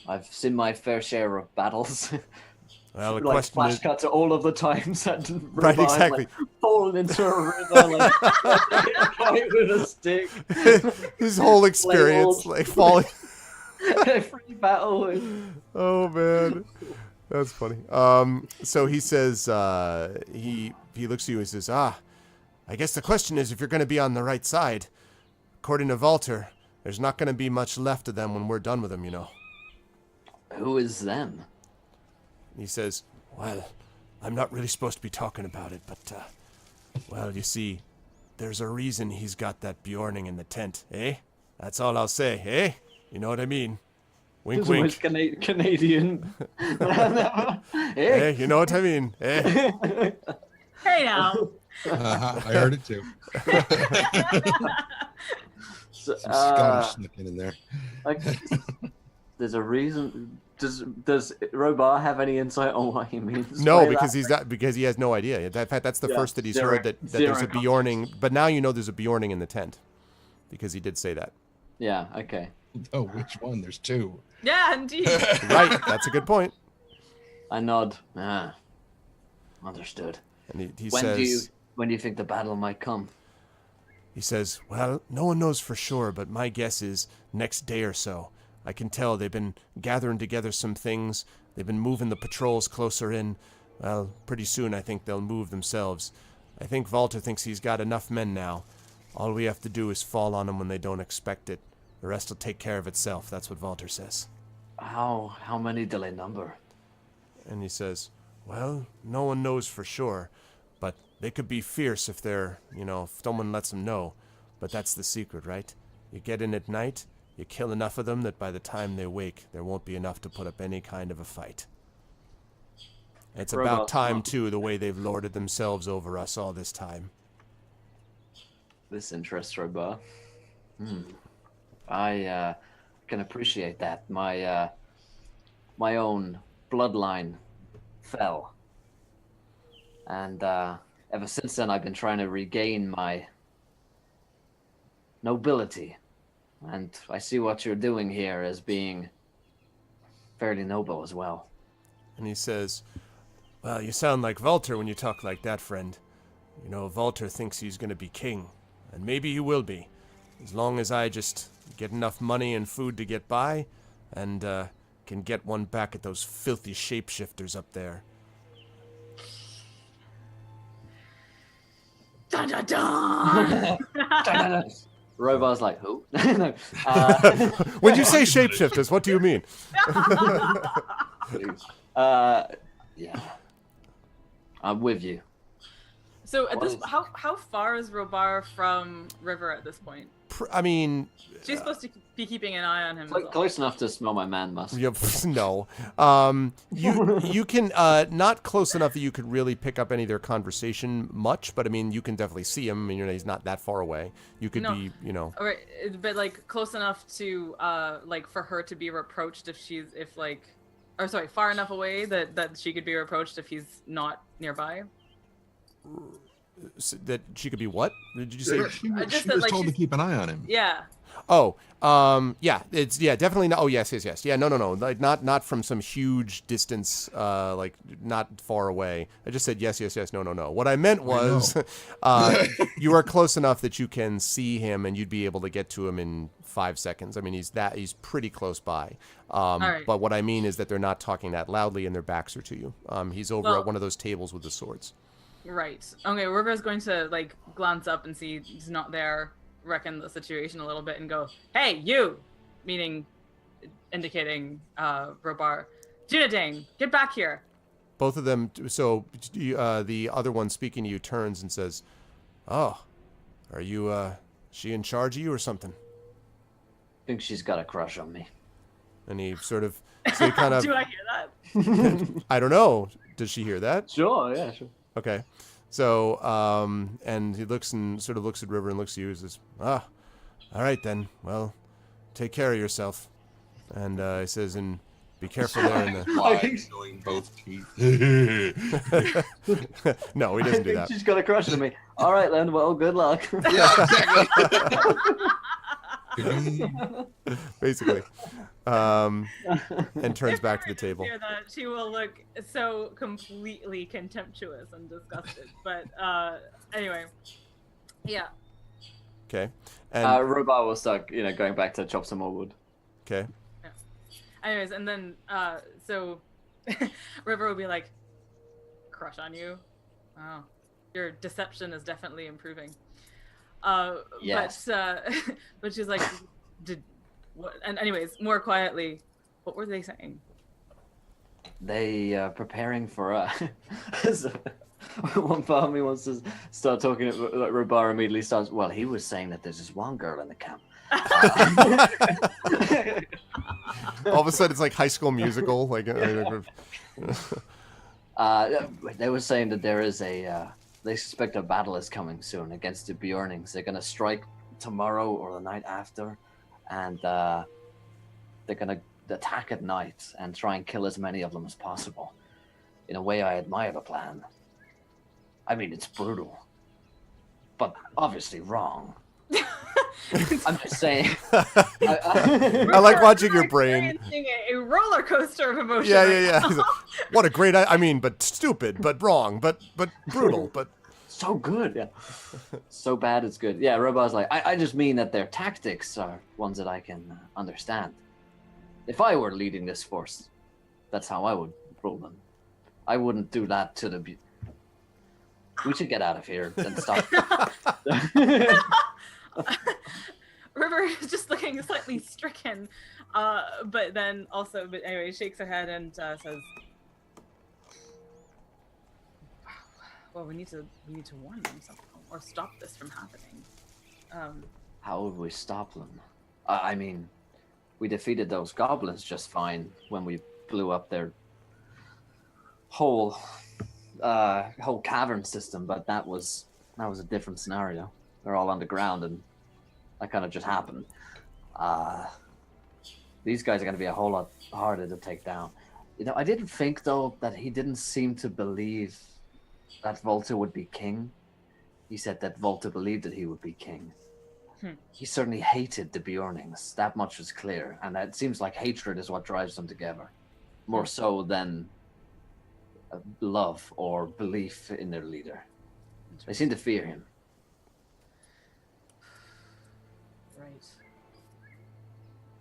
I've seen my fair share of battles. Well, the like question flash is, cut to all of the times that right, Robar exactly. Like, fallen into a river, like fight with a stick. His whole experience, like falling. Every battle. Oh man, that's funny. So he says, he looks at you and says, "Ah, I guess the question is if you're going to be on the right side. According to Walter, there's not going to be much left of them when we're done with them, you know." Who is them? He says, "Well, I'm not really supposed to be talking about it, but, well, you see, there's a reason he's got that Bjorning in the tent, eh? That's all I'll say, eh? You know what I mean? Wink, wink. Canadian. Hey, you know what I mean, eh?" Hey now. I heard it too. So, Some Scottish snipping in there. like, there's a reason. Does Robar have any insight on what he means? No, by because that? he's not, because he has no idea. In fact, that's the Yeah, first that he's zero- heard that zero there's a context. Bjorning, but now you know there's a Bjorning in the tent, because he did say that. Yeah. Okay. Oh, which one? There's two. Yeah, indeed. Right, that's a good point. I nod. Understood. And he When says, do you think the battle might come? he says, "Well, no one knows for sure, but my guess is next day or so. I can tell they've been gathering together some things. They've been moving the patrols closer in. Well, pretty soon I think they'll move themselves. I think Walter thinks he's got enough men now. All we have to do is fall on them when they don't expect it. The rest will take care of itself." That's what Walter says. How many do they number? And he says, "Well, no one knows for sure, but they could be fierce if they're, if someone lets them know. But that's the secret, right? You get in at night, you kill enough of them that by the time they wake, there won't be enough to put up any kind of a fight. It's about Robots, time, huh? too, the way they've lorded themselves over us all this time." This interests Robar. I can appreciate that. My own bloodline fell, and ever since then I've been trying to regain my nobility. And I see what you're doing here as being fairly noble as well. And he says, "Well, you sound like Walter when you talk like that, friend. Walter thinks he's going to be king, and maybe he will be, as long as I just get enough money and food to get by, and can get one back at those filthy shapeshifters up there." Dun, dun, dun. Robar's like, who? No. When you say shapeshifters, what do you mean? Yeah. I'm with you. So at What this, is- how far is Robar from River at this point? I mean, She's supposed to be keeping an eye on him. as well. Close enough to smell my man musk. no. You can not close enough that you could really pick up any of their conversation much, but I mean, you can definitely see him. I mean, he's not that far away. You could No. be, All right, but like close enough to like for her to be reproached far enough away that she could be reproached if he's not nearby. that she could be what? Did you say? She was, just she that, was like, told to she's- keep an eye on him. Yeah. Oh, yeah, definitely not. Oh, yes. Yeah, no, like not from some huge distance, like not far away. I just said yes, no. What I meant was, you are close enough that you can see him and you'd be able to get to him in 5 seconds. I mean, he's pretty close by. right. But what I mean is that they're not talking that loudly and their backs are to you. He's over Well- at one of those tables with the swords. Right. Okay, River's going to like glance up and see he's not there, reckon the situation a little bit, and go, "Hey, you!" Meaning, indicating Robar. Junading, get back here. Both of them. So the other one speaking to you turns and says, "Oh, are you? She in charge of you or something?" I think she's got a crush on me. And he sort of, so he kind of, Do I hear that? I don't know. Does she hear that? Sure, yeah, sure. Okay. So, and he looks and sort of looks at River and looks at you and says, all right then. Well, take care of yourself. And he says, and be careful there in the... Why showing both teeth? No, he doesn't do I that. think she's got a crush on me. All right, then. Well, good luck. Yeah, exactly. Basically. And turns back to the table. Hear that, she will look so completely contemptuous and disgusted. But anyway, yeah. Okay. And Robot will start, going back to chop some more wood. okay. Anyways, and then so River will be like, crush on you. Wow, your deception is definitely improving. Yes. But she's like, what? And anyways, more quietly, what were they saying? They preparing for one part of me wants to start talking. Like Robar immediately starts. Well, he was saying that there's this one girl in the camp. All of a sudden, it's like High School Musical. Like, They were saying that there is they suspect a battle is coming soon against the Bjornings. They're gonna strike tomorrow or the night after, and they're gonna attack at night and try and kill as many of them as possible. In a way, I admire the plan. I mean, it's brutal, but obviously wrong. I'm just saying. I like watching your brain. Experiencing a roller coaster of emotion. Yeah. He's like, what a great, but stupid, but wrong, but brutal, but So good, yeah. So bad it's good. Yeah, Robar's like, I just mean that their tactics are ones that I can understand. If I were leading this force, that's how I would rule them. I wouldn't do that to the... We should get out of here and stop. River is just looking slightly stricken, but then also, but anyway, shakes her head and says, "Well, we need to warn them somehow, or stop this from happening." How would we stop them? I mean, we defeated those goblins just fine when we blew up their whole cavern system, but that was a different scenario. They're all underground, and that kind of just happened. These guys are going to be a whole lot harder to take down. I didn't think, though, that he didn't seem to believe that Volta would be king. He said that Volta believed that he would be king. He certainly hated the Bjornings. That much was clear, and it seems like hatred is what drives them together, more so than love or belief in their leader. They seem to fear him.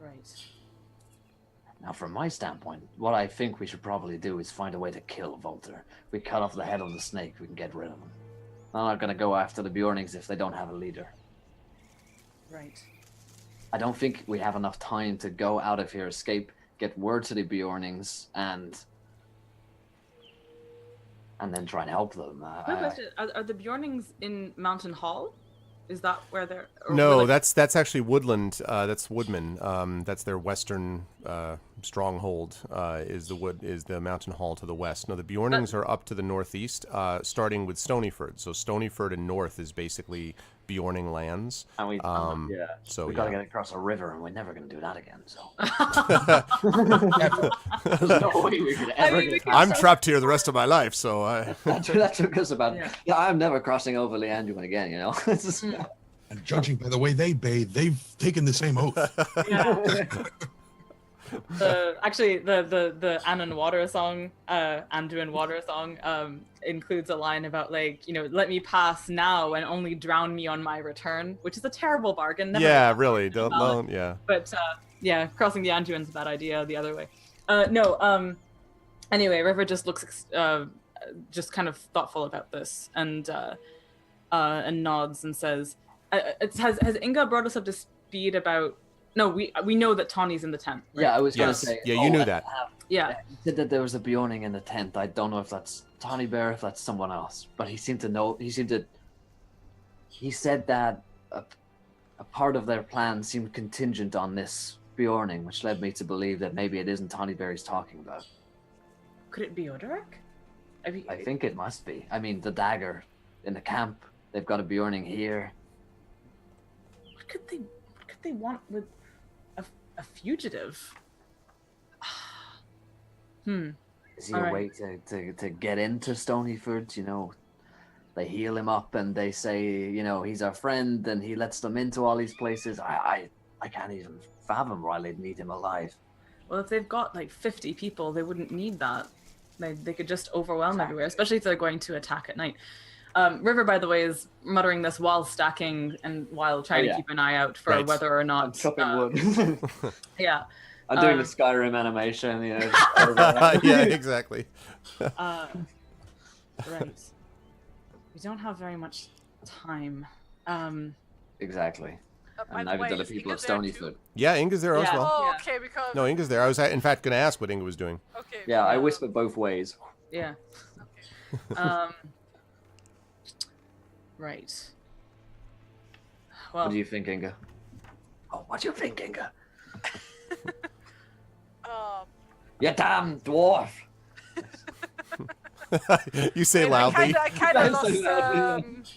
Right. Now, from my standpoint, what I think we should probably do is find a way to kill Volter. We cut off the head of the snake, we can get rid of him. I'm not going to go after the Bjornings if they don't have a leader. Right. I don't think we have enough time to go out of here, escape, get word to the Bjornings, and then try and help them. Quick question: Are the Bjornings in Mountain Hall? Is that where they're? No, that's actually Woodland. That's Woodman. That's their western stronghold. Is the Mountain Hall to the west? No, the Bjornings are up to the northeast, starting with Stonyford. So Stonyford and north is basically Bjorning lands. And we, So we gotta get across a river, and we're never gonna do that again. So there's no way we could ever. I'm trapped here the rest of my life, so that took us about. Yeah, I'm never crossing over Leanduin again. It's just, And judging by the way they bathe, they've taken the same oath. Actually, the Annan Water song, Anduin Water song, includes a line about let me pass now and only drown me on my return, which is a terrible bargain. Yeah, really. Don't. Yeah. But crossing the Anduin's a bad idea the other way. Anyway, River just looks just kind of thoughtful about this and nods and says, "Has Inga brought us up to speed about?" No, we know that Tawny's in the tent. Right? Yeah, I was gonna say. Yeah, you knew that. Yeah. He said that there was a Bjorning in the tent. I don't know if that's Tawny Bear, if that's someone else, but he seemed to know. He said that a part of their plan seemed contingent on this Bjorning, which led me to believe that maybe it isn't Tawny Bear he's talking about. Could it be Odoric? I think it must be. I mean, the dagger in the camp. They've got a Bjorning here. What could they want with a fugitive? Is he a way to get into Stonyford? You know, they heal him up and they say, you know, he's our friend, and he lets them into all these places. I can't even fathom why they'd need him alive. Well, if they've got like 50 people, they wouldn't need that. They could just overwhelm everywhere, especially if they're going to attack at night. River, by the way, is muttering this while stacking and while trying to keep an eye out for whether or not... I'm chopping wood. Yeah. I'm doing the Skyrim animation, you know. Yeah, exactly. Right. We don't have very much time. Exactly. By And the neither way, do the is people of Inga there Stonyfoot. too? Yeah, Inga's there as Yeah. well. Oh, Yeah. okay, because... No, Inga's there. I was, in fact, going to ask what Inga was doing. Okay. Yeah, I whisper both ways. Yeah. Okay. Right. Well, What do you think, Inga? Oh, what do you think, Inga? You damn dwarf! You say I loudly. kind of lost,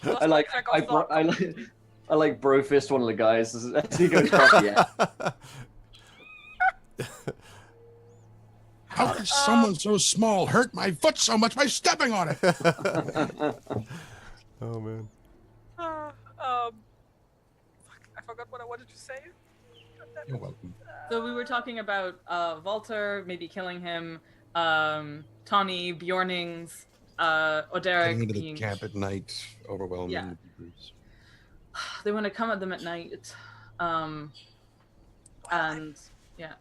lost I like, track of thought. I like bro fist one of the guys as he goes across the air. How could someone so small hurt my foot so much by stepping on it? Oh man. Fuck, I forgot what I wanted to say. You're welcome. so we were talking about Walter, maybe killing him, Tawny, Bjornings, Oderic Getting into the being... camp at night, overwhelming Yeah. groups. They want to come at them at night. And yeah.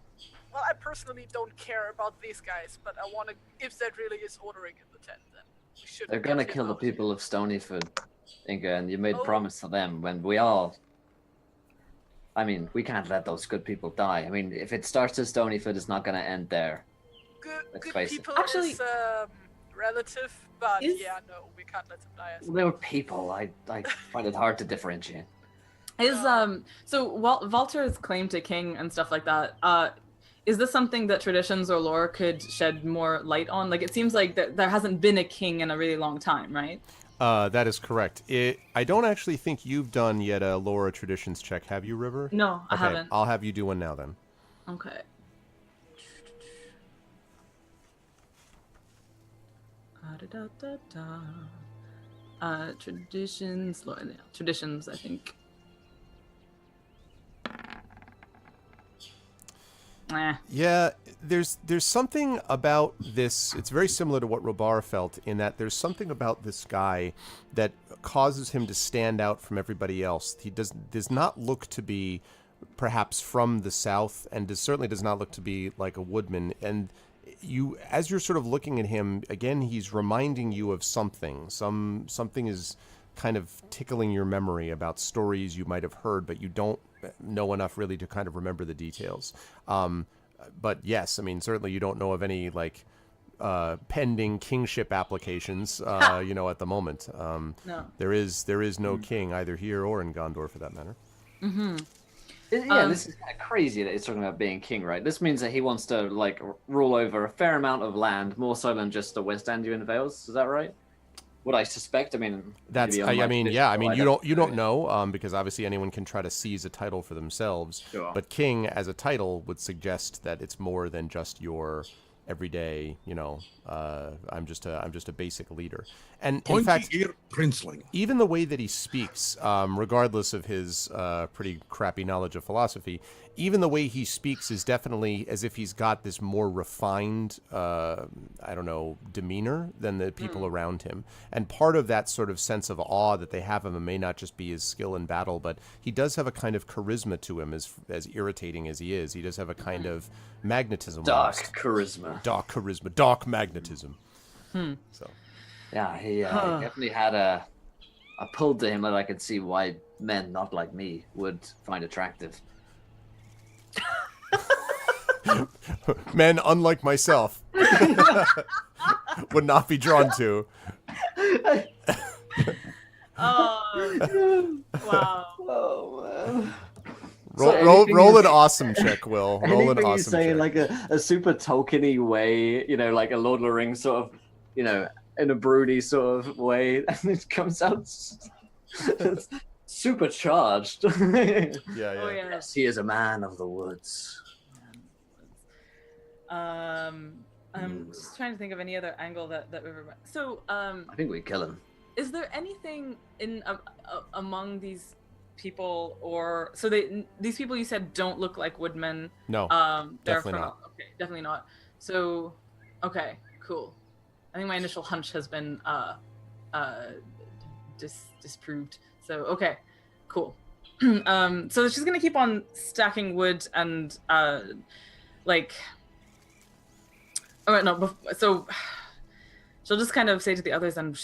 Well, I personally don't care about these guys, but I want to. If that really is ordering in the tent, then we should. They're gonna get him kill the out. people of Stonyfoot, Inga, and you made Oh. promise to them when we all... I mean, we can't let those good people die. I mean, if it starts at Stonyfoot, it's not gonna end there. Let's Good face it. people Actually- is relative, but Is- yeah, no, we can't let them die. As They were people. I find it hard to differentiate. Is so Walter's claim to king and stuff like that. Is this something that traditions or lore could shed more light on? Like, it seems like there hasn't been a king in a really long time, right? That is correct. I don't actually think you've done yet a lore or traditions check, have you, River? No, I Okay, haven't. I'll have you do one now then. Okay. Traditions, lore, yeah, traditions, I think. Yeah, there's something about this. It's very similar to what Robar felt in that there's something about this guy that causes him to stand out from everybody else. He does not look to be perhaps from the south, and certainly does not look to be like a woodman. And you, as you're sort of looking at him again, he's reminding you of something. Something is kind of tickling your memory about stories you might have heard, but you don't know enough really to kind of remember the details. But yes, I mean, certainly you don't know of any like pending kingship applications, you know, at the moment. No. There is no king either here or in Gondor for that matter. Mm-hmm. Yeah, this is kind of crazy that he's talking about being king, right? This means that he wants to like rule over a fair amount of land, more so than just the West Anduin Vales. Is that right? What I suspect. I mean, That's. maybe I on mean, my yeah. I mean, you traditional, don't know because obviously anyone can try to seize a title for themselves. Sure. But king as a title would suggest that it's more than just your everyday. You know, I'm just a basic leader. And in Pointy fact, ear princeling. even the way that he speaks, regardless of his pretty crappy knowledge of philosophy, even the way he speaks is definitely as if he's got this more refined, I don't know, demeanor than the people around him. And part of that sort of sense of awe that they have of him may not just be his skill in battle, but he does have a kind of charisma to him, as irritating as he is. He does have a kind of magnetism. dark almost. charisma. Dark charisma. Dark magnetism. So. Yeah, he definitely had a pull to him that I could see why men not like me would find attractive. Men, unlike myself, would not be drawn to. Oh, wow. Oh man. Roll an awesome check, Will. Roll an Anything you awesome say check. in like a super Tolkien-y way, you know, like a Lord of the Rings sort of, you know, in a broody sort of way, and it comes out supercharged. Yeah, Oh yeah. Yes, he is a man of the woods. I'm just trying to think of any other angle that River. So I think we kill him. is there anything in among these people, or so these people you said don't look like woodmen? No, They're definitely from not. okay, definitely not. So, okay, cool. I think my initial hunch has been disproved. So okay, cool. So she's gonna keep on stacking wood and like. Oh no, so she'll just kind of say to the others, "And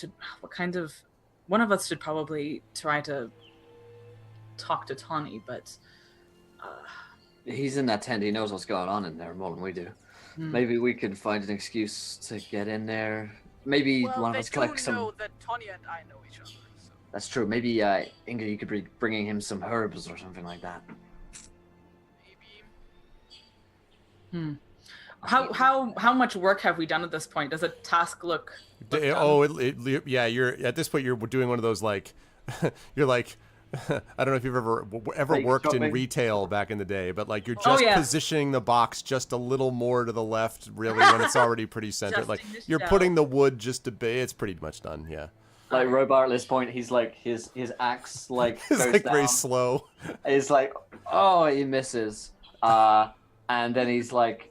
one of us should probably try to talk to Tawny, but He's in that tent. He knows what's going on in there more than we do. Maybe we could find an excuse to get in there. Maybe one of us collect some. know that Tanya and I know each other. So. That's true. Maybe Inga, you could be bringing him some herbs or something like that. Maybe. How much work have we done at this point? Does a task look done? Yeah, you're at this point you're doing one of those like you're like I don't know if you've ever Like worked in shopping. retail back in the day, but like you're Oh, just yeah. positioning the box just a little more to the left, really, when it's already pretty centered. Just Like in the you're shell. putting the wood just a bit. It's pretty much done. Yeah, Like Robar at this point, he's like his axe like it's goes like down. very slow. He's like, oh, he misses. And then he's like,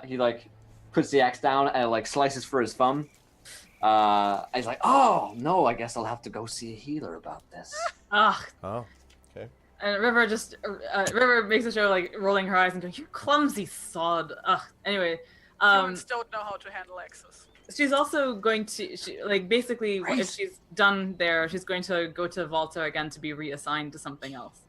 he like puts the axe down and like slices for his thumb. He's like, oh no, I guess I'll have to go see a healer about this. Ugh. Oh, okay. And River just River makes a show like rolling her eyes and going, "You clumsy sod." Ugh. Anyway, Humans don't know how to handle axes. she's also going to basically if she's done there, she's going to go to Volta again to be reassigned to something else.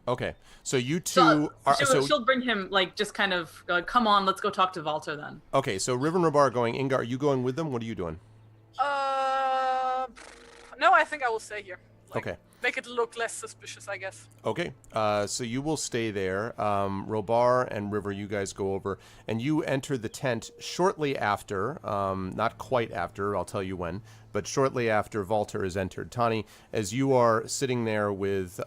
Okay, so you two So are she'll bring him like just kind of like, come on, let's go talk to Volta then. okay. So River and Robar are going. Inga, are you going with them? What are you doing? No, I think I will stay here. Like, Okay. Make it look less suspicious, I guess. Okay, so you will stay there. Robar and River, you guys go over, and you enter the tent shortly after, not quite after, I'll tell you when, but shortly after Valter is entered. Tani, as you are sitting there with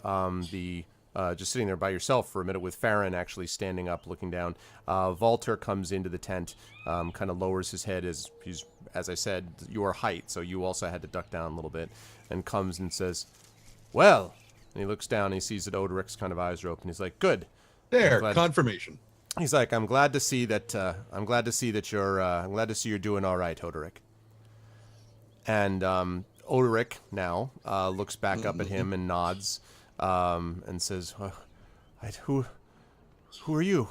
just sitting there by yourself for a minute with Farron actually standing up, looking down, Valter comes into the tent, kind of lowers his head as he's, as I said, your height, so you also had to duck down a little bit, and comes and says, "Well," and he looks down and he sees that Oderic's kind of eyes are open. He's like, "Good." There, Glad- confirmation. He's like, "I'm glad to see that. I'm glad to see you're doing all right, Oderic." And Oderic now looks back up at him and nods, and says, "Who are you?"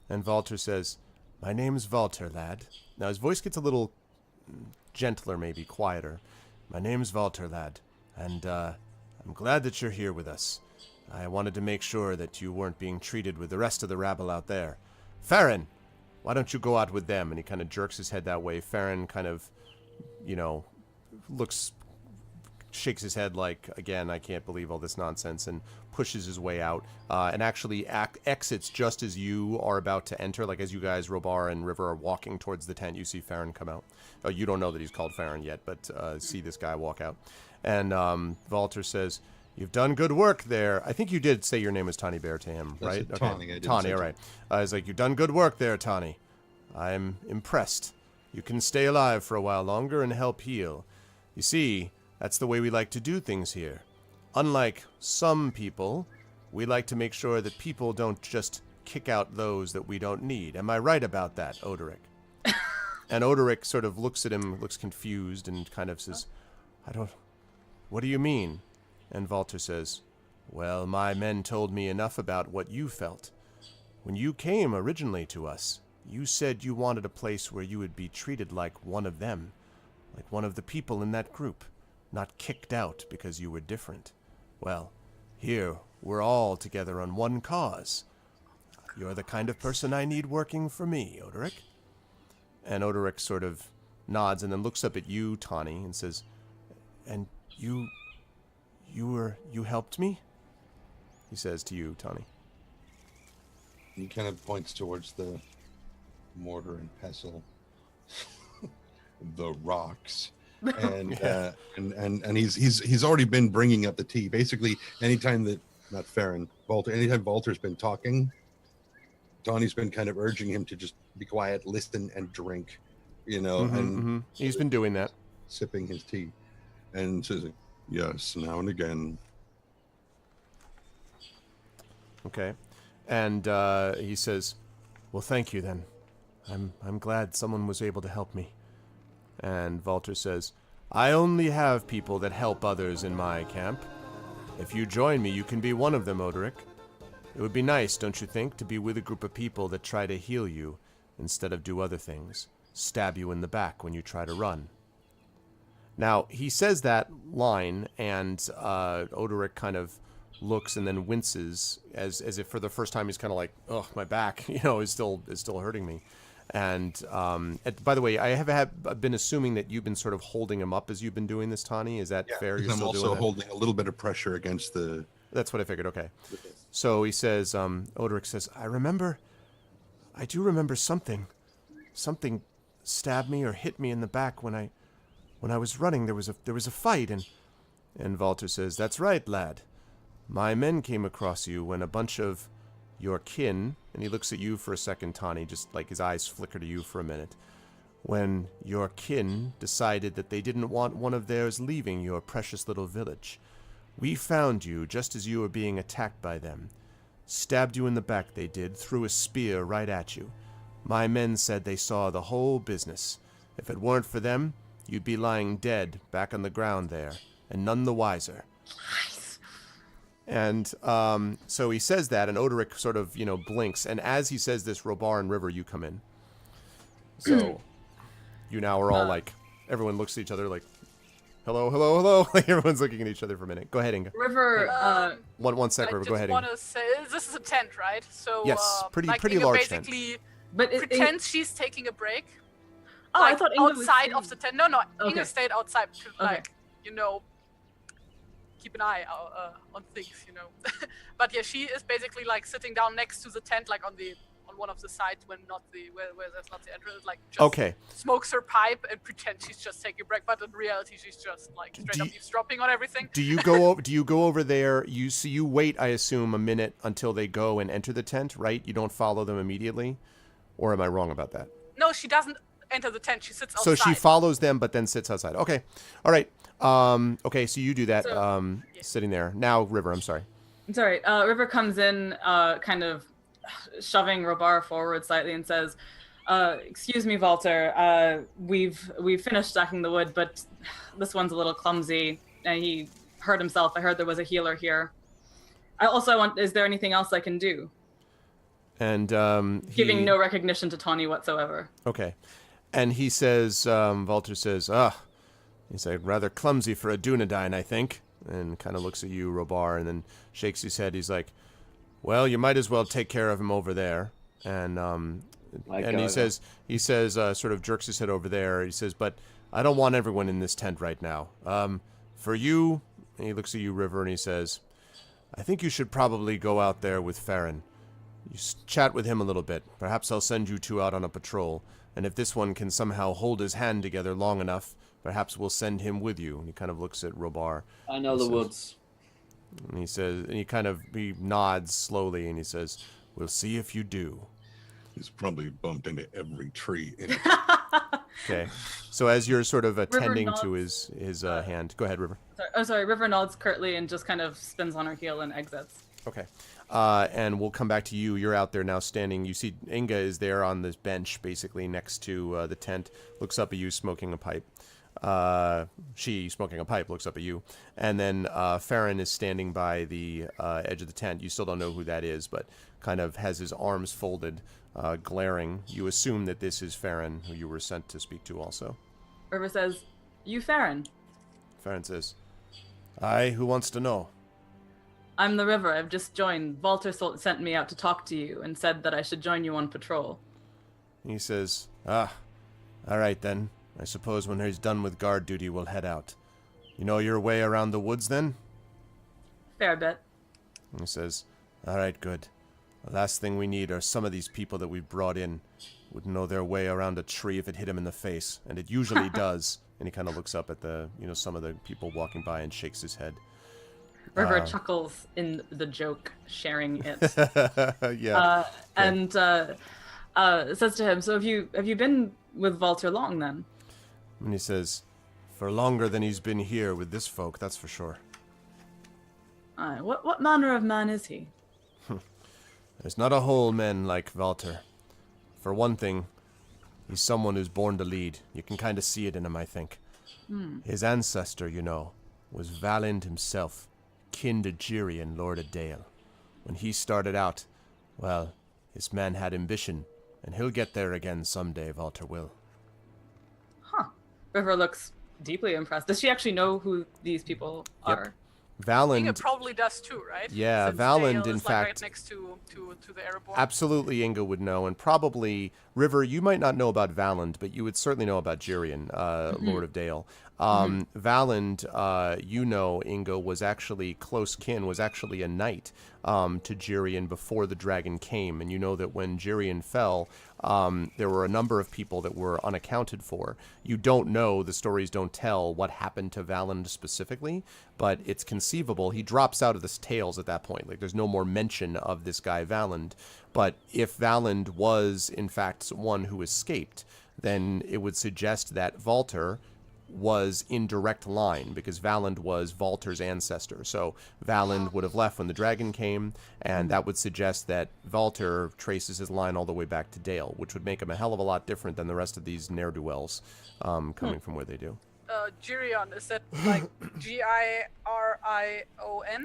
And Valter says, "My name's Valter, lad." Now his voice gets a little gentler, maybe quieter. "My name's Valter, lad, and I'm glad that you're here with us. I wanted to make sure that you weren't being treated with the rest of the rabble out there. Farron, why don't you go out with them?" And he kind of jerks his head that way. Farron kind of, shakes his head like, again, I can't believe all this nonsense, and pushes his way out, and actually exits just as you are about to enter. Like as you guys, Robar and River, are walking towards the tent, you see Farron come out. You don't know that he's called Farron yet, but see this guy walk out. And Valter says, "You've done good work there." I think you did say your name was Tawny Bear to him, I right? said Tawny, I didn't Tawny, say all right. He's like, "You've done good work there, Tawny. I'm impressed. You can stay alive for a while longer and help heal. You see, that's the way we like to do things here. Unlike some people, we like to make sure that people don't just kick out those that we don't need. Am I right about that, Oderic?" And Oderic sort of looks at him, looks confused, and kind of says, "What do you mean?" And Valter says, "Well, my men told me enough about what you felt. When you came originally to us, you said you wanted a place where you would be treated like one of them, like one of the people in that group, not kicked out because you were different. Well, here we're all together on one cause. You're the kind of person I need working for me, Oderic." And Oderic sort of nods and then looks up at you, Tawny, and says, "And you helped me?" He says to you, Tawny. He kind of points towards the mortar and pestle, the rocks. and Yeah. and he's already been bringing up the tea. Basically, anytime that not Farron, Walter, anytime Walter's been talking, Donnie's been kind of urging him to just be quiet, listen, and drink. And He's been doing that. sipping his tea, and says, "Yes, now and again." Okay. And he says, well, thank you then. I'm glad someone was able to help me. And Walter says, I only have people that help others in my camp. If you join me, you can be one of them, Odoric. It would be nice, don't you think, to be with a group of people that try to heal you instead of do other things, stab you in the back when you try to run. Now, he says that line, and Odoric kind of looks and then winces as if for the first time he's kind of like, oh, my back, is still hurting me. And by the way, I have been assuming that you've been sort of holding him up as you've been doing this, Tani. Is that fair? You're I'm still also doing that? holding a little bit of pressure against the. That's what I figured. Okay. So he says, Odoric says, I do remember something stabbed me or hit me in the back when I was running. There was a fight, and Walter says, that's right, lad. My men came across you when a bunch of your kin, and he looks at you for a second, Tani, just like his eyes flicker to you for a minute, when your kin decided that they didn't want one of theirs leaving your precious little village. We found you just as you were being attacked by them. Stabbed you in the back, they did, threw a spear right at you. My men said they saw the whole business. If it weren't for them, you'd be lying dead back on the ground there, and none the wiser. And so he says that, and Odoric sort of, blinks. And as he says this, Robar and River, you come in. So you now are all like, everyone looks at each other like, hello, hello, hello. Like everyone's looking at each other for a minute. Go ahead, Inga. River, One sec, River. Go ahead, I Inga. just want to say, this is a tent, right? So Yes, pretty Inga large tent. basically but pretends she's taking a break. Oh, like I thought Inga was outside of the tent. No, Okay. Inga stayed outside to Okay. keep an eye on things, But yeah, she is basically like sitting down next to the tent, like on one of the sides where there's not the entrance, like just Okay. smokes her pipe and pretends she's just taking a break, but in reality she's just like straight up eavesdropping on everything. Do you go over there? You wait, I assume, a minute until they go and enter the tent, right? You don't follow them immediately, or am I wrong about that? No, she doesn't enter the tent. She sits outside. So she follows them, but then sits outside. Okay, all right. Okay, so you do that, So- sitting there. Now, River, I'm sorry. I'm sorry. River comes in, kind of shoving Robar forward slightly and says, "Excuse me, Walter. We've finished stacking the wood, but this one's a little clumsy. And he hurt himself. I heard there was a healer here. Is there anything else I can do?" And Giving no recognition to Tawny whatsoever. Okay, and he says, Walter says, he's like, rather clumsy for a Dunedain, I think. And kind of looks at you, Robar, and then shakes his head. He's like, well, you might as well take care of him over there. And he says, sort of jerks his head over there. He says, but I don't want everyone in this tent right now. For you, and he looks at you, River, and he says, I think you should probably go out there with Farron. You chat with him a little bit. Perhaps I'll send you two out on a patrol. And if this one can somehow hold his hand together long enough, perhaps we'll send him with you. And he kind of looks at Robar. I know the woods. And he says, and he nods slowly, and he says, we'll see if you do. He's probably bumped into every tree in it. Okay. So as you're sort of attending nods. to his hand, go ahead, River. Sorry. River nods curtly and just kind of spins on her heel and exits. Okay. And we'll come back to you. You're out there now standing. You see Inga is there on this bench, basically next to the tent, looks up at you smoking a pipe. She, smoking a pipe, looks up at you. And then Farron is standing by the edge of the tent. You still don't know who that is, but kind of has his arms folded, glaring. You assume that this is Farron, who you were sent to speak to also. River says, "You Farron?" Farron says, aye, who wants to know? "I'm the River. I've just joined. Walter sent me out to talk to you and said that I should join you on patrol." He says, all right then. I suppose when he's done with guard duty, we'll head out. You know your way around the woods, then? Fair bit. And he says, all right, good. The last thing we need are some of these people that we've brought in. Wouldn't know their way around a tree if it hit him in the face, and it usually does. And he kind of looks up at the, some of the people walking by and shakes his head. River chuckles in the joke, sharing it. Yeah. And says to him, "So have you been with Walter long then?" And he says, "For longer than he's been here with this folk, that's for sure." What manner of man is he? There's not a whole man like Walter. For one thing, he's someone who's born to lead. You can kind of see it in him, I think. His ancestor, was Valand himself, kin to Jirian, Lord of Dale. When he started out, well, this man had ambition, and he'll get there again someday, Walter will. Huh. River looks deeply impressed. Does she actually know who these people are? Valand Inga probably does too, right? Yeah, Since Valand, Dale in is, fact, right next to the airborne. absolutely Inga would know, and probably River. You might not know about Valand, but you would certainly know about Jirian, Lord of Dale. Valand, Inga was actually close kin, was actually a knight to Jirian before the dragon came, and you know that when Jirian fell, there were a number of people that were unaccounted for. You don't know, the stories don't tell what happened to Valand specifically, but it's conceivable. He drops out of the tales at that point. Like, there's no more mention of this guy Valand. But if Valand was, in fact, one who escaped, then it would suggest that Walter was in direct line, because Valand was Valter's ancestor. So Valand would have left when the dragon came, and that would suggest that Walter traces his line all the way back to Dale, which would make him a hell of a lot different than the rest of these ne'er-do-wells coming from where they do. Girion, is that like Girion?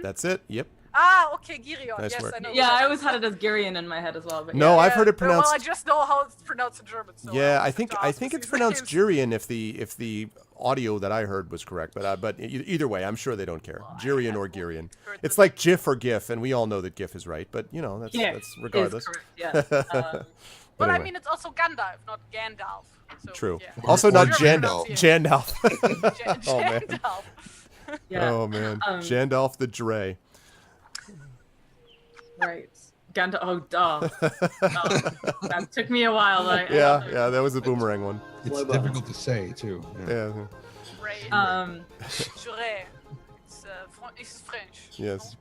That's it. Yep. Ah, okay, Girion. Nice yes, work. I know. Yeah, what I that always is. had it as Girion in my head as well. But No, yeah. I've heard it pronounced. Well, I just know how it's pronounced in German. So Yeah, I I think it's pronounced Jirian if the audio that I heard was correct, but either way, I'm sure they don't care. Jirian or Girion. It's like GIF or GIF, and we all know that GIF is right, but that's regardless. Is correct, yeah. But anyway. I mean, it's also Gandalf, not Gandalf. So, True. Yeah. Also not German Jandalf. pronunciation. Oh, man. Gandalf. Yeah. Oh man, Jandalf the Dre. Right. Gandalf. Oh, duh. That took me a while. But Yeah, that was a boomerang one. It's Well, difficult to say too. Yeah. Yeah. Ray. Jure. It's French. Yes.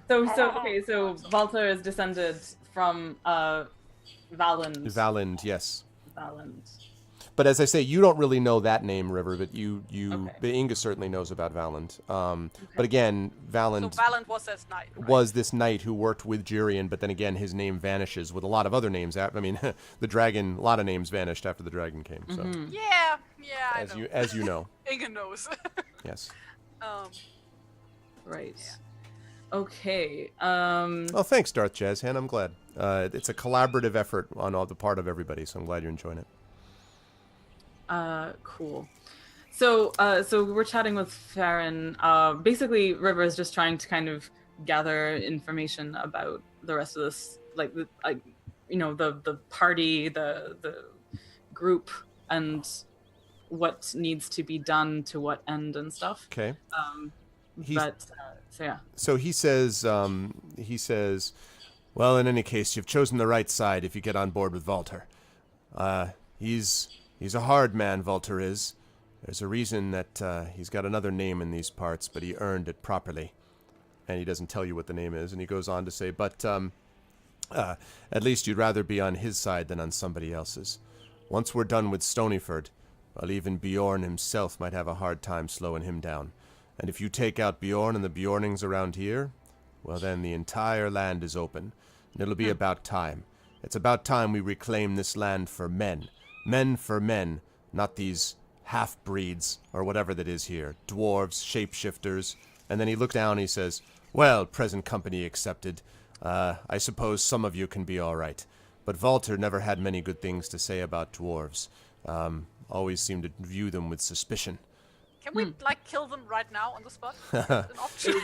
So Walter is descended from Valand. Valand, yes. Valand. But as I say, you don't really know that name, River, but Okay. but Inga certainly knows about Valand. But again, Valand So Valand was that knight. Right? was this knight who worked with Jirian, but then again, his name vanishes with a lot of other names. I mean, the dragon, a lot of names vanished after the dragon came. So, Yeah, I know. as you know, Inga knows. yes. Right. Okay. Well, thanks, Darth Jazzhan. I'm glad. It's a collaborative effort on all the part of everybody, so I'm glad you're enjoying it. Cool. So we're chatting with Farron. Basically, River is just trying to kind of gather information about the rest of this, like the party, the group, and what needs to be done to what end and stuff. Okay. So yeah. So he says, well, in any case, you've chosen the right side if you get on board with Walter. He's a hard man, Walter is. There's a reason that he's got another name in these parts, but he earned it properly. And he doesn't tell you what the name is, and he goes on to say, but at least you'd rather be on his side than on somebody else's. Once we're done with Stonyford, well, even Bjorn himself might have a hard time slowing him down. And if you take out Bjorn and the Bjornings around here, well, then the entire land is open. And it'll be about time. It's about time we reclaim this land for men. Men for men, not these half-breeds, or whatever that is here. Dwarves, shapeshifters. And then he looks down and he says, well, present company accepted. I suppose some of you can be all right. But Walter never had many good things to say about dwarves. Always seemed to view them with suspicion. Can we kill them right now on the spot? An option.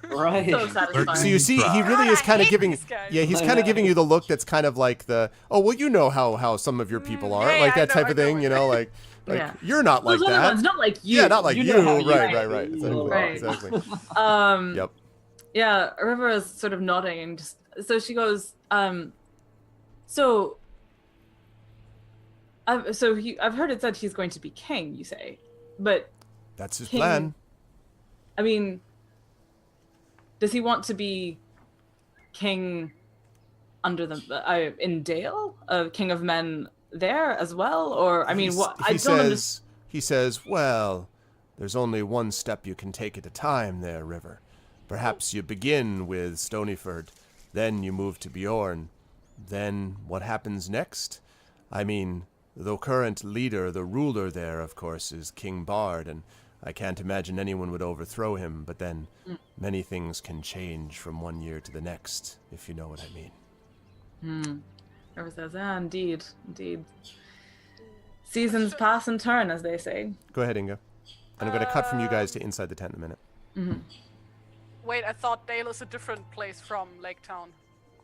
Right. So satisfying. So you see, he really is kind of hate giving, these guys. he's kind of giving you the look that's kind of like the, oh, well, you know how some of your people are, yeah, like that I type know, of thing, like Yeah. you're not like Those other that. ones, not like you. Yeah, not like you. know how you Right, are. right. Exactly. Right. Exactly. Yep. Yeah, River is sort of nodding, and so she goes, so I've heard it said he's going to be king, you say, but That's his king, plan. I mean, does he want to be king under the in Dale, king of men there as well, or I mean, what I don't understand. He says, well, there's only one step you can take at a time there, River. Perhaps you begin with Stonyford, then you move to Bjorn. Then what happens next? I mean, the current leader, the ruler there, of course, is King Bard, and I can't imagine anyone would overthrow him, but then many things can change from one year to the next, if you know what I mean. River says, indeed. Seasons pass in turn, as they say. Go ahead, Inga. And I'm going to cut from you guys to inside the tent in a minute. Mm-hmm. Wait, I thought Dale is a different place from Lake Town.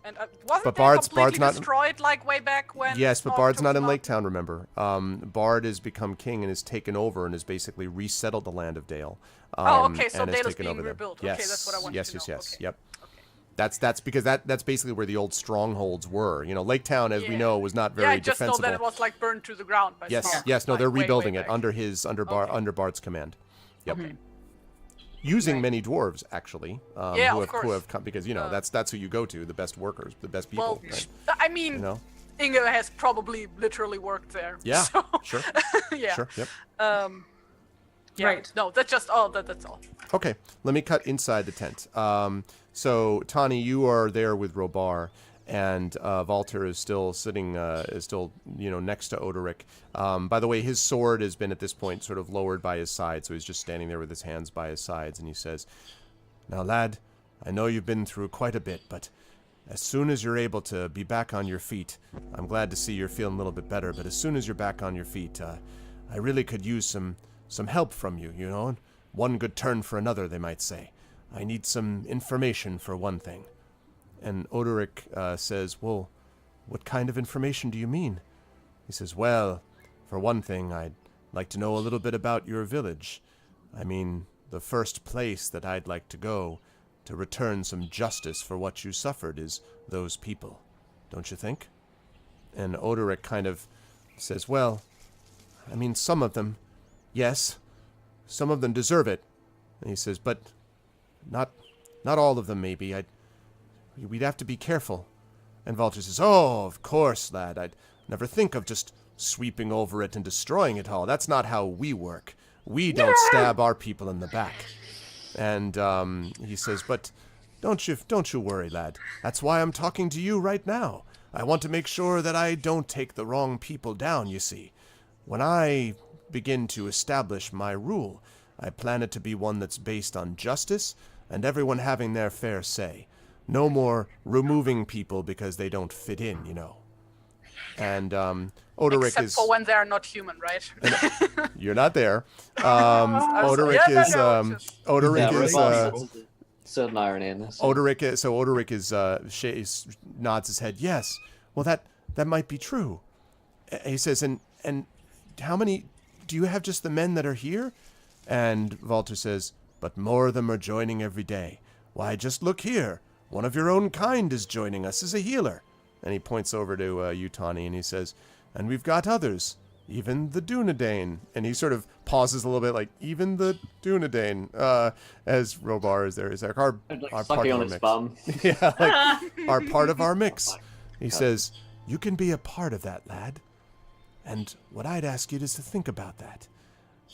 And wasn't But Dale Bard's completely not destroyed like way back when? Yes, but Snog Bard's took not in them Lake out? Town, remember. Bard has become king and has taken over and has basically resettled the land of Dale. Okay, so and has Dale is taken being over there. rebuilt. Yes, Okay, that's what I wanted yes, to know. yes, Okay. yep. Okay. That's because that's basically where the old strongholds were. You know, Lake Town, as we Yeah. know, was not very Yeah, I just defensible. know that it was like burned to the ground by Yes, Snog, yes, no, like, they're way rebuilding back. it under Bard's command. Yep. Okay. Using many dwars, actually, Yeah, who of have course. come, because, you know, that's who you go to, the best workers, the best people. Well, right? I mean, You know? Inga has probably literally worked there. Yeah, so, sure, yeah. sure, yep. Yeah. Right. No, that's just all. That's all. Okay, let me cut inside the tent. So, Tani, you are there with Robar, and Walter is still sitting, next to Odoric. By the way, his sword has been at this point sort of lowered by his side, so he's just standing there with his hands by his sides, and he says, "Now, lad, I know you've been through quite a bit, but as soon as you're able to be back on your feet, I'm glad to see you're feeling a little bit better, but as soon as you're back on your feet, I really could use some help from you, you know? One good turn for another, they might say. I need some information for one thing." And Odoric says, "Well, what kind of information do you mean?" He says, "Well, for one thing, I'd like to know a little bit about your village. I mean, the first place that I'd like to go to return some justice for what you suffered is those people. Don't you think?" And Odoric kind of says, "Well, I mean, some of them, yes, some of them deserve it." And he says, "But not all of them, maybe. We'd have to be careful." And Walter says, "Oh, of course, lad. I'd never think of just sweeping over it and destroying it all. That's not how we work. We don't stab our people in the back." And he says, "But don't you worry, lad. That's why I'm talking to you right now. I want to make sure that I don't take the wrong people down, you see. When I begin to establish my rule, I plan it to be one that's based on justice and everyone having their fair say. No more removing people because they don't fit in, you know." And Odoric Except is... for when they are not human, right? You're not there. Odoric is... Odoric Yeah, is... right. Certain irony in this. Odoric is nods his head. "Yes. Well, that might be true." He says, and how many... Do you have just the men that are here?" And Walter says, "But more of them are joining every day. Why, just look here. One of your own kind is joining us as a healer." And he points over to Utani and he says, "And we've got others. Even the Dunedain." And he sort of pauses a little bit, like, "Even the Dunedain," as Robar is there. He's like, our part Sucking of on our its mix. bum. Yeah, like, "Are part of our mix." He says, "You can be a part of that, lad. And what I'd ask you is to think about that.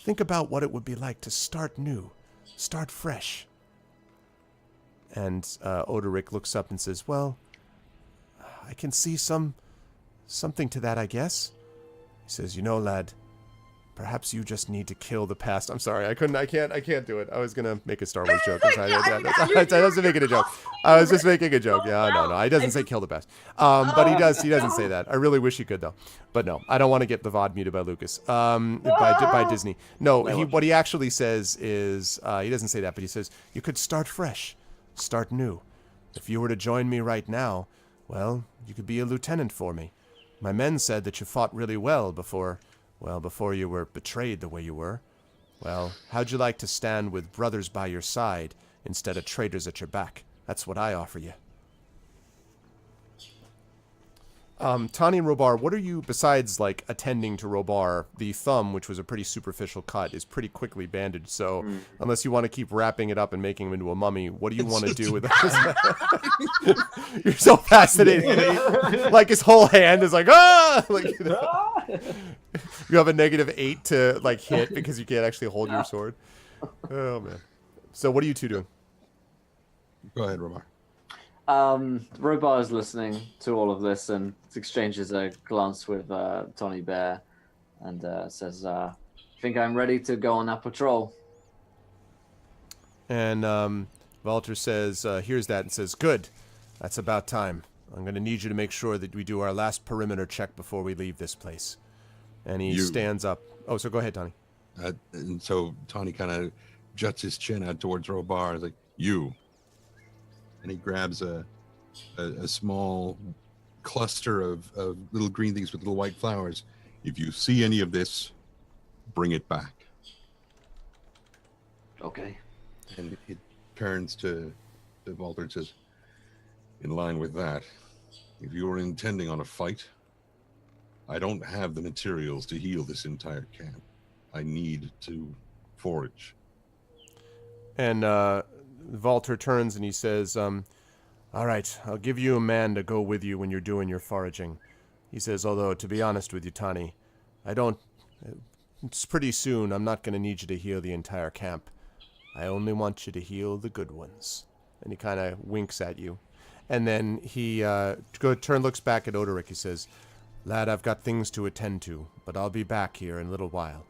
Think about what it would be like to start new, start fresh." And Odoric looks up and says, "Well, I can see something to that, I guess." He says, "You know, lad, perhaps you just need to kill the past." I'm sorry, I can't do it. I was gonna make a Star Wars joke. I was making a joke. I was just making a joke. Yeah, no. He doesn't say kill the past. But he does. He doesn't say that. I really wish he could, though. But no, I don't want to get the VOD muted by Lucas. By Disney. No, what he actually says is he doesn't say that, but he says you could start fresh, start new. If you were to join me right now, well, you could be a lieutenant for me. My men said that you fought really well before you were betrayed the way you were. Well, how'd you like to stand with brothers by your side instead of traitors at your back? That's what I offer you." Tani and Robar, what are you, besides, like, attending to Robar, the thumb, which was a pretty superficial cut, is pretty quickly bandaged, so unless you want to keep wrapping it up and making him into a mummy, what do you want to do with it? You're so fascinating. Like, his whole hand is like, ah! Like, you have a -8 to, like, hit because you can't actually hold your sword. Oh, man. So what are you two doing? Go ahead, Romar. Robar is listening to all of this and exchanges a glance with Tony Bear and says, think I'm ready to go on that patrol. And Walter says, hears that and says, good. That's about time. I'm going to need you to make sure that we do our last perimeter check before we leave this place. And he stands up. Oh, so go ahead, Tony. And so Tony kind of juts his chin out towards Robar. He's like, you. And he grabs a small cluster of little green things with little white flowers. If you see any of this, bring it back. Okay. And it turns to Walter and says, in line with that, if you are intending on a fight, I don't have the materials to heal this entire camp. I need to forage. And Walter turns and he says, all right, I'll give you a man to go with you when you're doing your foraging. He says, although, to be honest with you, Tani, it's pretty soon. I'm not going to need you to heal the entire camp. I only want you to heal the good ones. And he kind of winks at you. And then he looks back at Odoric. He says, lad, I've got things to attend to, but I'll be back here in a little while.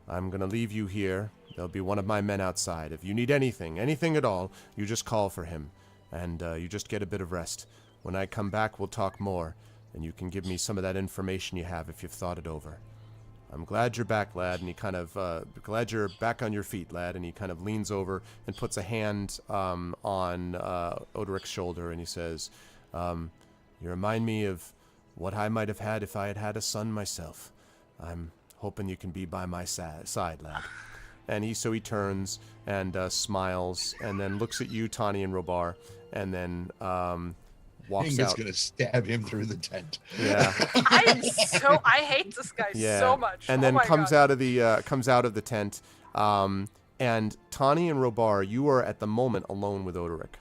I'm going to leave you here. There'll be one of my men outside. If you need anything at all, you just call for him, and you just get a bit of rest. When I come back, we'll talk more, and you can give me some of that information you have if you've thought it over. I'm glad you're back, lad, and he kind of, glad you're back on your feet, lad, and he kind of leans over and puts a hand on Odoric's shoulder, and he says, you remind me of what I might have had if I had had a son myself. I'm hoping you can be by my side, lad. And he turns and smiles, and then looks at you, Tani and Robar, and then walks out. Gonna stab him through the tent. Yeah. I hate this guy so much. And then comes out of the tent. And Tani and Robar, you are at the moment alone with Odoric.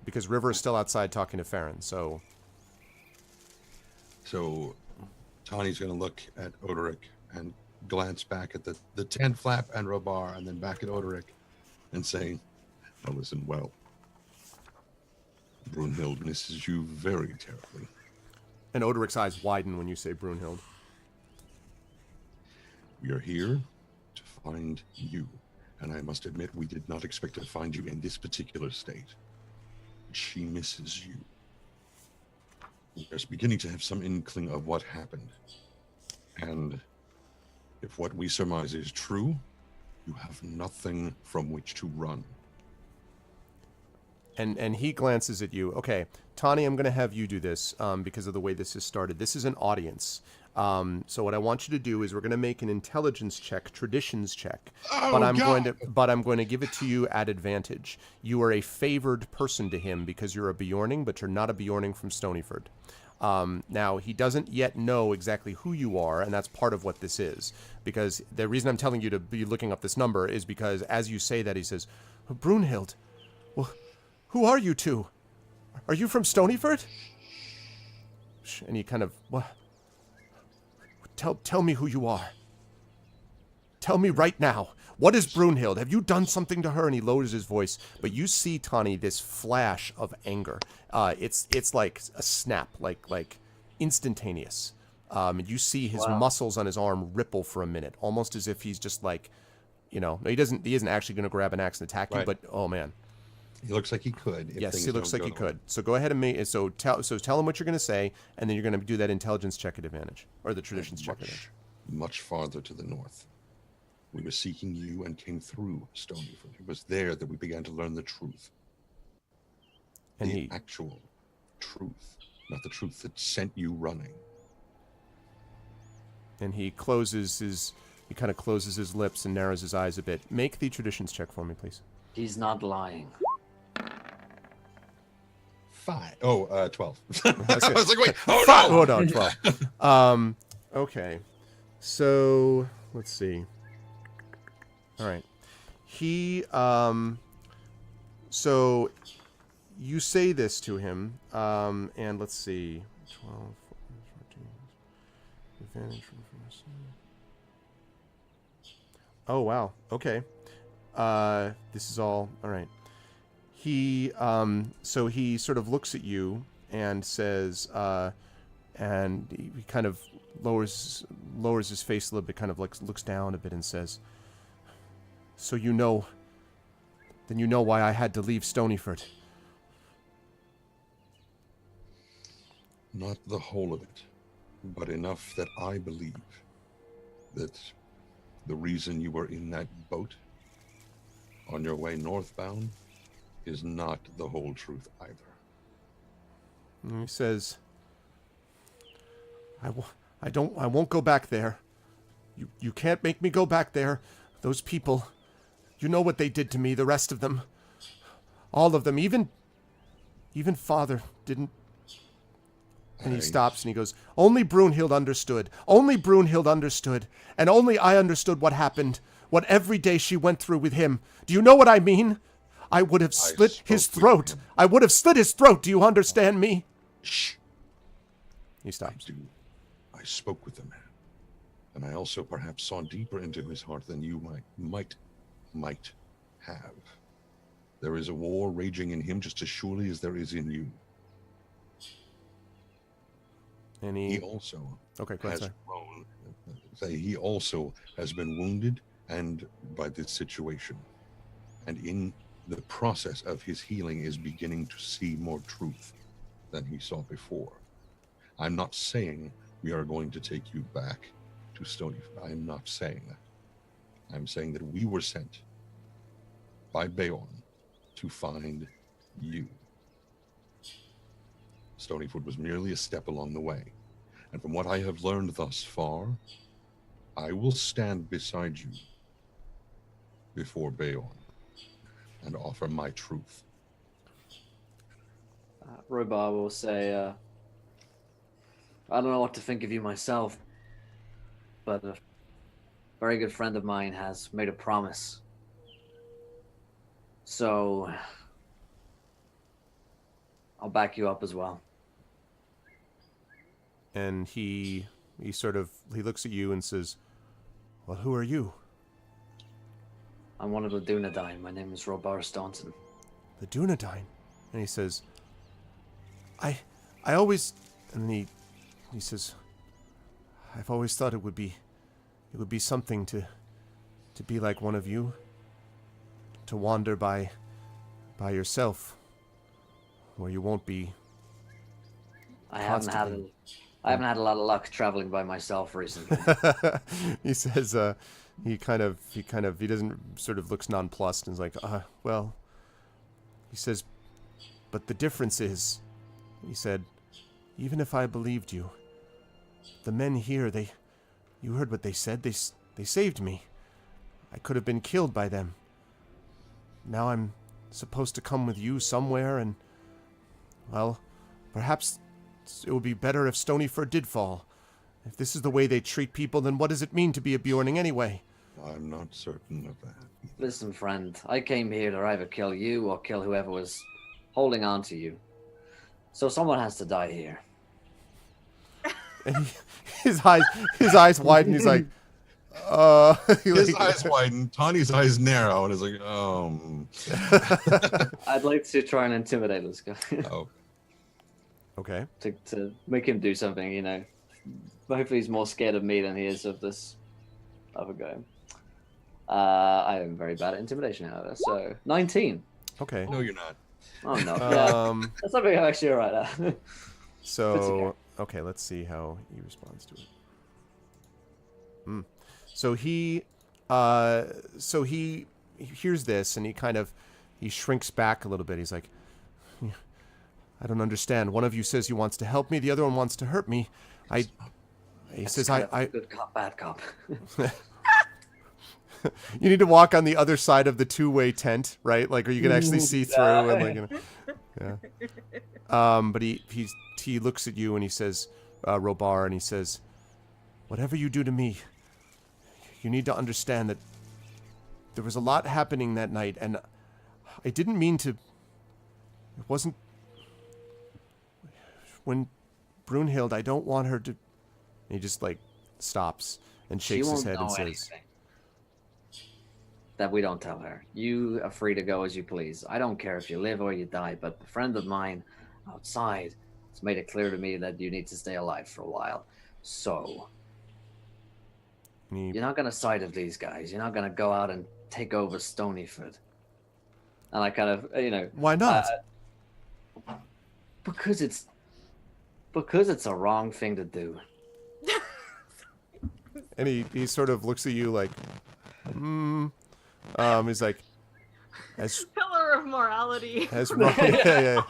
Because River is still outside talking to Farron, so Tani's going to look at Odoric and glance back at the tent flap and Robar, and then back at Odoric and say, now listen well. Brunhild misses you very terribly. And Odoric's eyes widen when you say Brunhild. We are here to find you, and I must admit we did not expect to find you in this particular state. She misses you. We are beginning to have some inkling of what happened. And if what we surmise is true, you have nothing from which to run. And he glances at you. Okay, Tani, I'm going to have you do this because of the way this is started. This is an audience. So what I want you to do is we're going to make an intelligence check, traditions check. But I'm going to give it to you at advantage. You are a favored person to him because you're a Bjorning, but you're not a Bjorning from Stonyford. Now, he doesn't yet know exactly who you are, and that's part of what this is. Because the reason I'm telling you to be looking up this number is because as you say that, he says, Brunhild, well, who are you two? Are you from Stonyford? And he kind of, what? Tell me who you are. Tell me right now. What is Brunhild? Have you done something to her? And he lowers his voice. But you see, Tani, this flash of anger. It's like a snap, like instantaneous. You see his muscles on his arm ripple for a minute, almost as if he's just like, no, he isn't actually going to grab an axe and attack you. But oh man, he looks like he could. Yes, he looks like he could. So go ahead and tell him what you're going to say, and then you're going to do that intelligence check at advantage, or the traditions check at advantage. Much farther to the north. We were seeking you and came through Stonyford. It was there that we began to learn the truth. And the actual truth, not the truth that sent you running. And he closes his lips and narrows his eyes a bit. Make the traditions check for me, please. He's not lying. 5. Oh, 12. That's I it. was like, wait, oh Five. no! Oh no, 12. Okay. So let's see. All right. He so you say this to him, and let's see. 12, 14, advantage from oh wow. Okay. This is all right. He so he sort of looks at you and says, and he kind of lowers his face a little bit, kind of like looks down a bit and says, "So then you know why I had to leave Stonyford." Not the whole of it, but enough that I believe that the reason you were in that boat on your way northbound is not the whole truth either. And he says, I won't go back there. You can't make me go back there. Those people, you know what they did to me, the rest of them. All of them, even Father didn't. And he stops and he goes, only Brunhild understood. Only Brunhild understood. And only I understood what happened. What every day she went through with him. Do you know what I mean? I would have slit his throat. I would have slit his throat. Do you understand me? Shh. He stops. I spoke with the man. And I also perhaps saw deeper into his heart than you might have. There is a war raging in him just as surely as there is in you. And he also okay, go ahead, has grown. He also has been wounded and by this situation. And in the process of his healing is beginning to see more truth than he saw before. I'm not saying we are going to take you back to Stonyford. I'm not saying that. I'm saying that we were sent by Beorn to find you. Stonyford was merely a step along the way. And from what I have learned thus far, I will stand beside you before Beorn and offer my truth. Robar will say, I don't know what to think of you myself, but a very good friend of mine has made a promise. So I'll back you up as well. And he looks at you and says, well, who are you? I'm one of the Dunedain. My name is Robar Staunton. The Dunedain? And he says, I always, and he says, I've always thought it would be something to be like one of you, to wander by yourself, where you won't be. I haven't had a lot of luck traveling by myself recently. He says, he doesn't sort of looks nonplussed and is like, well, he says, but the difference is, he said, even if I believed you, the men here, you heard what they said, they saved me. I could have been killed by them. Now I'm supposed to come with you somewhere and, well, perhaps it would be better if Stonyford did fall. If this is the way they treat people, then what does it mean to be a Bjorning anyway? I'm not certain of that. Listen, friend, I came here to either kill you or kill whoever was holding on to you. So someone has to die here. And his eyes widen. He's like, his eyes widen. Tawny's eyes narrow, and he's like, I'd like to try and intimidate this guy. Oh. Okay. To make him do something, you know. Hopefully he's more scared of me than he is of this other guy. I am very bad at intimidation, however. So 19. Okay. No, you're not. Oh no. Yeah. That's something I'm actually alright at. So okay, let's see how he responds to it. So he hears this and he shrinks back a little bit. He's like, I don't understand. One of you says he wants to help me, the other one wants to hurt me. He says I good cop, bad cop. You need to walk on the other side of the two-way tent, right? Like, or you can actually see through and like. Yeah. But he looks at you and he says, Robar, and he says, whatever you do to me, you need to understand that there was a lot happening that night, and I didn't mean to. It wasn't. When Brunhild, I don't want her to. And he just like stops and shakes his head and says, anything that we don't tell her. You are free to go as you please. I don't care if you live or you die, but a friend of mine outside has made it clear to me that you need to stay alive for a while. So, you're not going to side with these guys. You're not going to go out and take over Stonyford. And I kind of, why not? Because it's a wrong thing to do. And he sort of looks at you like, he's like, as Pillar of morality. as wrong. Yeah.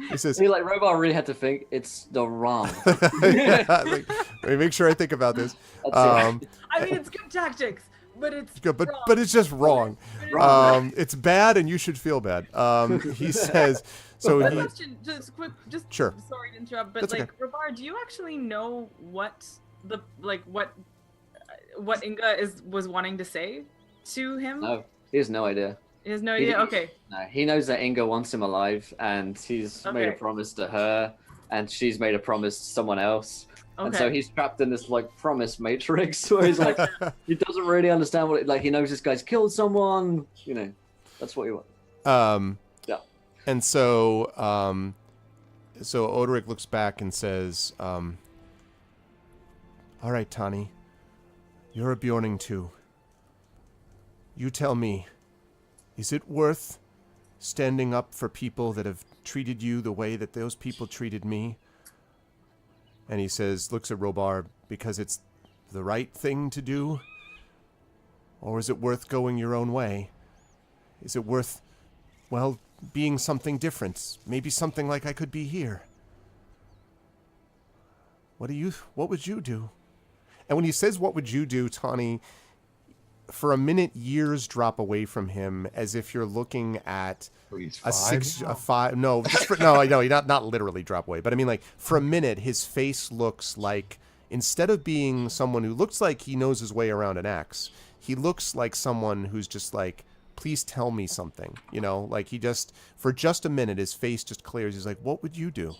He says, Robot really had to think it's the wrong. yeah, like, let me make sure I think about this. I mean, it's good tactics, but it's Good, wrong. but it's just wrong. It's bad, and you should feel bad. He says. So he. Question, just quick, Sure. Sorry to interrupt, but That's okay. Rabar, do you actually know what what Inga was wanting to say to him? No, he has no idea. He has no idea. Okay. No, he knows that Inga wants him alive, and he's made a Okay. promise to her, and she's made a promise to someone else. Okay. And so he's trapped in this promise matrix where he's like, he doesn't really understand he knows this guy's killed someone. That's what he wants. Yeah. And so, so Oderic looks back and says, "All right, Tani, you're a Bjorning too. You tell me, is it worth standing up for people that have treated you the way that those people treated me?" And he says, looks at Robar, because it's the right thing to do? Or is it worth going your own way? Is it worth, well, being something different? Maybe something like I could be here. What would you do? And when he says, what would you do, Tawny, for a minute, years drop away from him, as if you're looking at not literally drop away, but I mean, like, for a minute, his face looks like, instead of being someone who looks like he knows his way around an axe, he looks like someone who's just like, please tell me something, like he just, for just a minute, his face just clears. He's like, what would you do?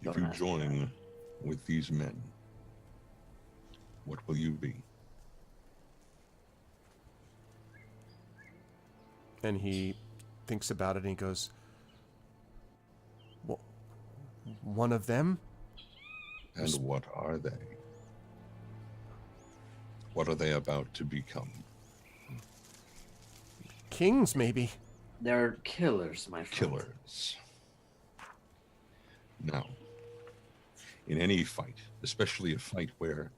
If you join with these men, what will you be? And he thinks about it and he goes, well, one of them? And what are they? What are they about to become? Kings, maybe. They're killers, my friend. Killers. Now, in any fight, especially a fight where,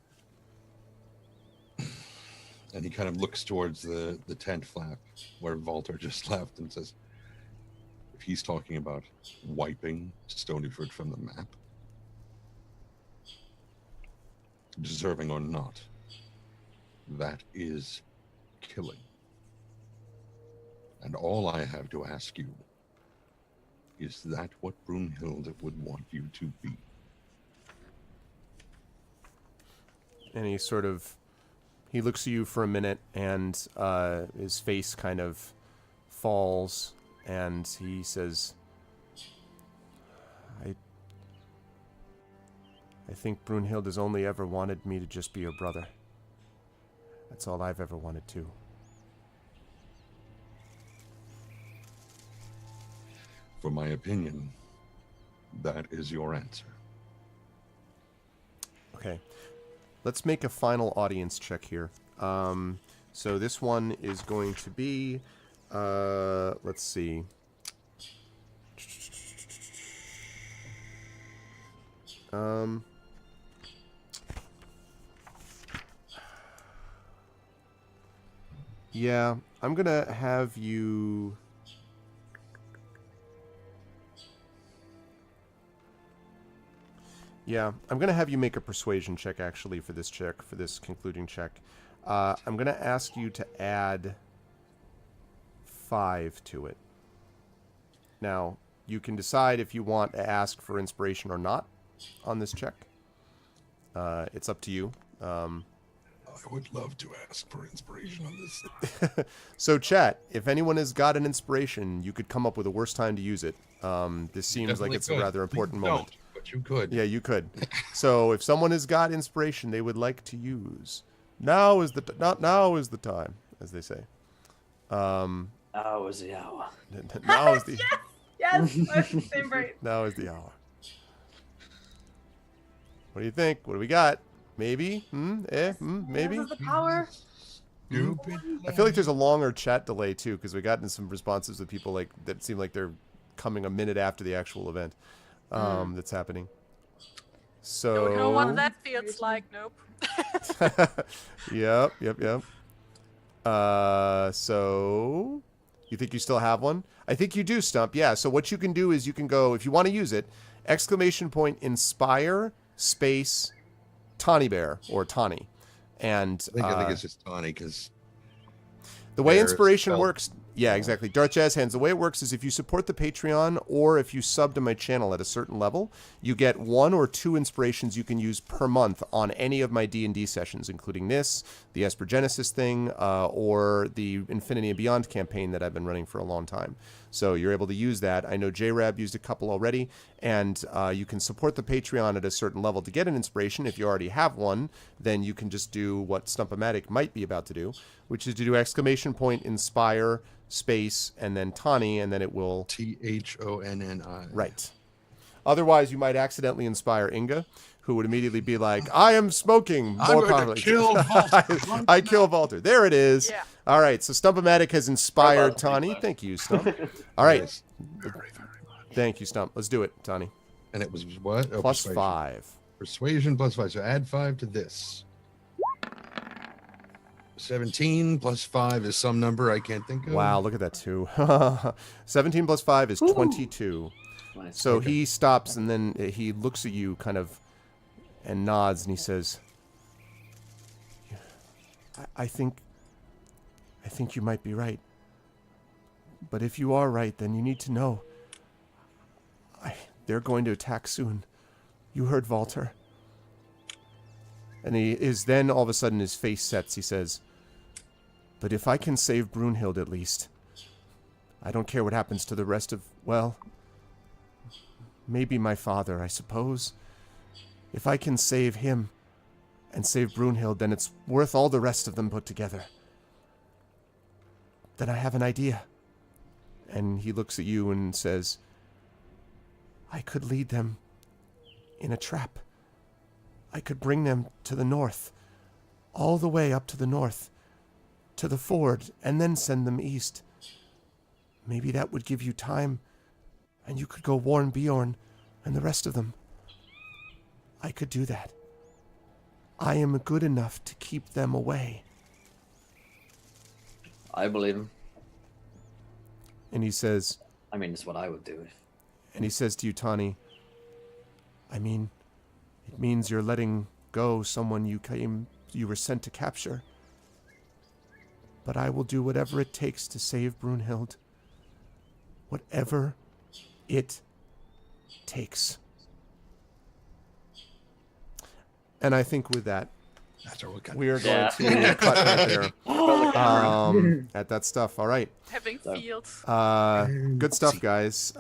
and he kind of looks towards the tent flap where Walter just left and says, if he's talking about wiping Stonyford from the map, deserving or not, that is killing. And all I have to ask you, is that what Brunhild would want you to be? And he looks at you for a minute, and his face kind of falls, and he says, I think Brunhild has only ever wanted me to just be her brother. That's all I've ever wanted too. For my opinion, that is your answer. Okay. Let's make a final audience check here. So this one is going to be, let's see. Yeah, I'm gonna have you. Yeah, I'm gonna have you make a persuasion check actually for this concluding check. I'm going to ask you to add 5 to it. Now, you can decide if you want to ask for inspiration or not on this check. It's up to you. I would love to ask for inspiration on this. So, chat, if anyone has got an inspiration, you could come up with a worse time to use it. This seems Definitely like it's could. a rather important Please moment. don't, but you could. Yeah, you could. So, if someone has got inspiration they would like to use, now is the now is the time, as they say. Now is the hour. Now is the Yes, that's the same right. now is the hour. What do you think? What do we got? Maybe? Maybe? This is the power. Stupid. I feel like there's a longer chat delay too, because we gotten some responses with people like that seem like they're coming a minute after the actual event that's happening. So Don't know what that feels like. Nope. Yep. So you think you still have one? I think you do, Stump. Yeah. So what you can do is you can go, if you want to use it, ! Inspire space Tawny Bear or Tawny. And I think it's just Tawny because the way Bear inspiration spelled- works, yeah, exactly. Darth Jazz Hands, the way it works is if you support the Patreon or if you sub to my channel at a certain level, you get 1 or 2 inspirations you can use per month on any of my D&D sessions, including this, the Esper Genesis thing, or the Infinity and Beyond campaign that I've been running for a long time. So you're able to use that. I know JRab used a couple already, and you can support the Patreon at a certain level to get an inspiration. If you already have one, then you can just do what Stump-O-Matic might be about to do, which is to do ! Inspire space and then Tawny, and then it will THONNI. right. Otherwise, you might accidentally inspire Inga, who would immediately be like, "I am smoking I'm more going to powerfully." kill Walter. I kill Walter. There it is. Yeah. All right. So Stump-O-Matic has inspired Well done. Tawny. Thank you, Stump. All right. Yes. Very, very much. Thank you, Stump. Let's do it, Tawny. And it was what? Oh, Plus persuasion. 5. Persuasion plus 5. So add 5 to this. 17 plus 5 is some number I can't think of. Wow, look at that too. 17 plus 5 is 22. Nice. So he stops and then he looks at you kind of and nods and he says, I think you might be right. But if you are right, then you need to know. They're going to attack soon. You heard Walter. And he is then all of a sudden his face sets. He says, but if I can save Brunhild at least, I don't care what happens to the rest of, well, maybe my father, I suppose. If I can save him and save Brunhild, then it's worth all the rest of them put together. Then I have an idea. And he looks at you and says, I could lead them in a trap. I could bring them to the north, all the way up to the north, to the ford, and then send them east. Maybe that would give you time, and you could go warn Bjorn and the rest of them. I could do that. I am good enough to keep them away. I believe him. And he says, I mean, it's what I would do. and he says to you, Tawny, I mean, it means you're letting go someone you were sent to capture. But I will do whatever it takes to save Brunhild. Whatever it takes. And I think with that, That's what we got. we are going Yeah. to cut right there at that stuff. All right. Having fields. Good stuff, guys.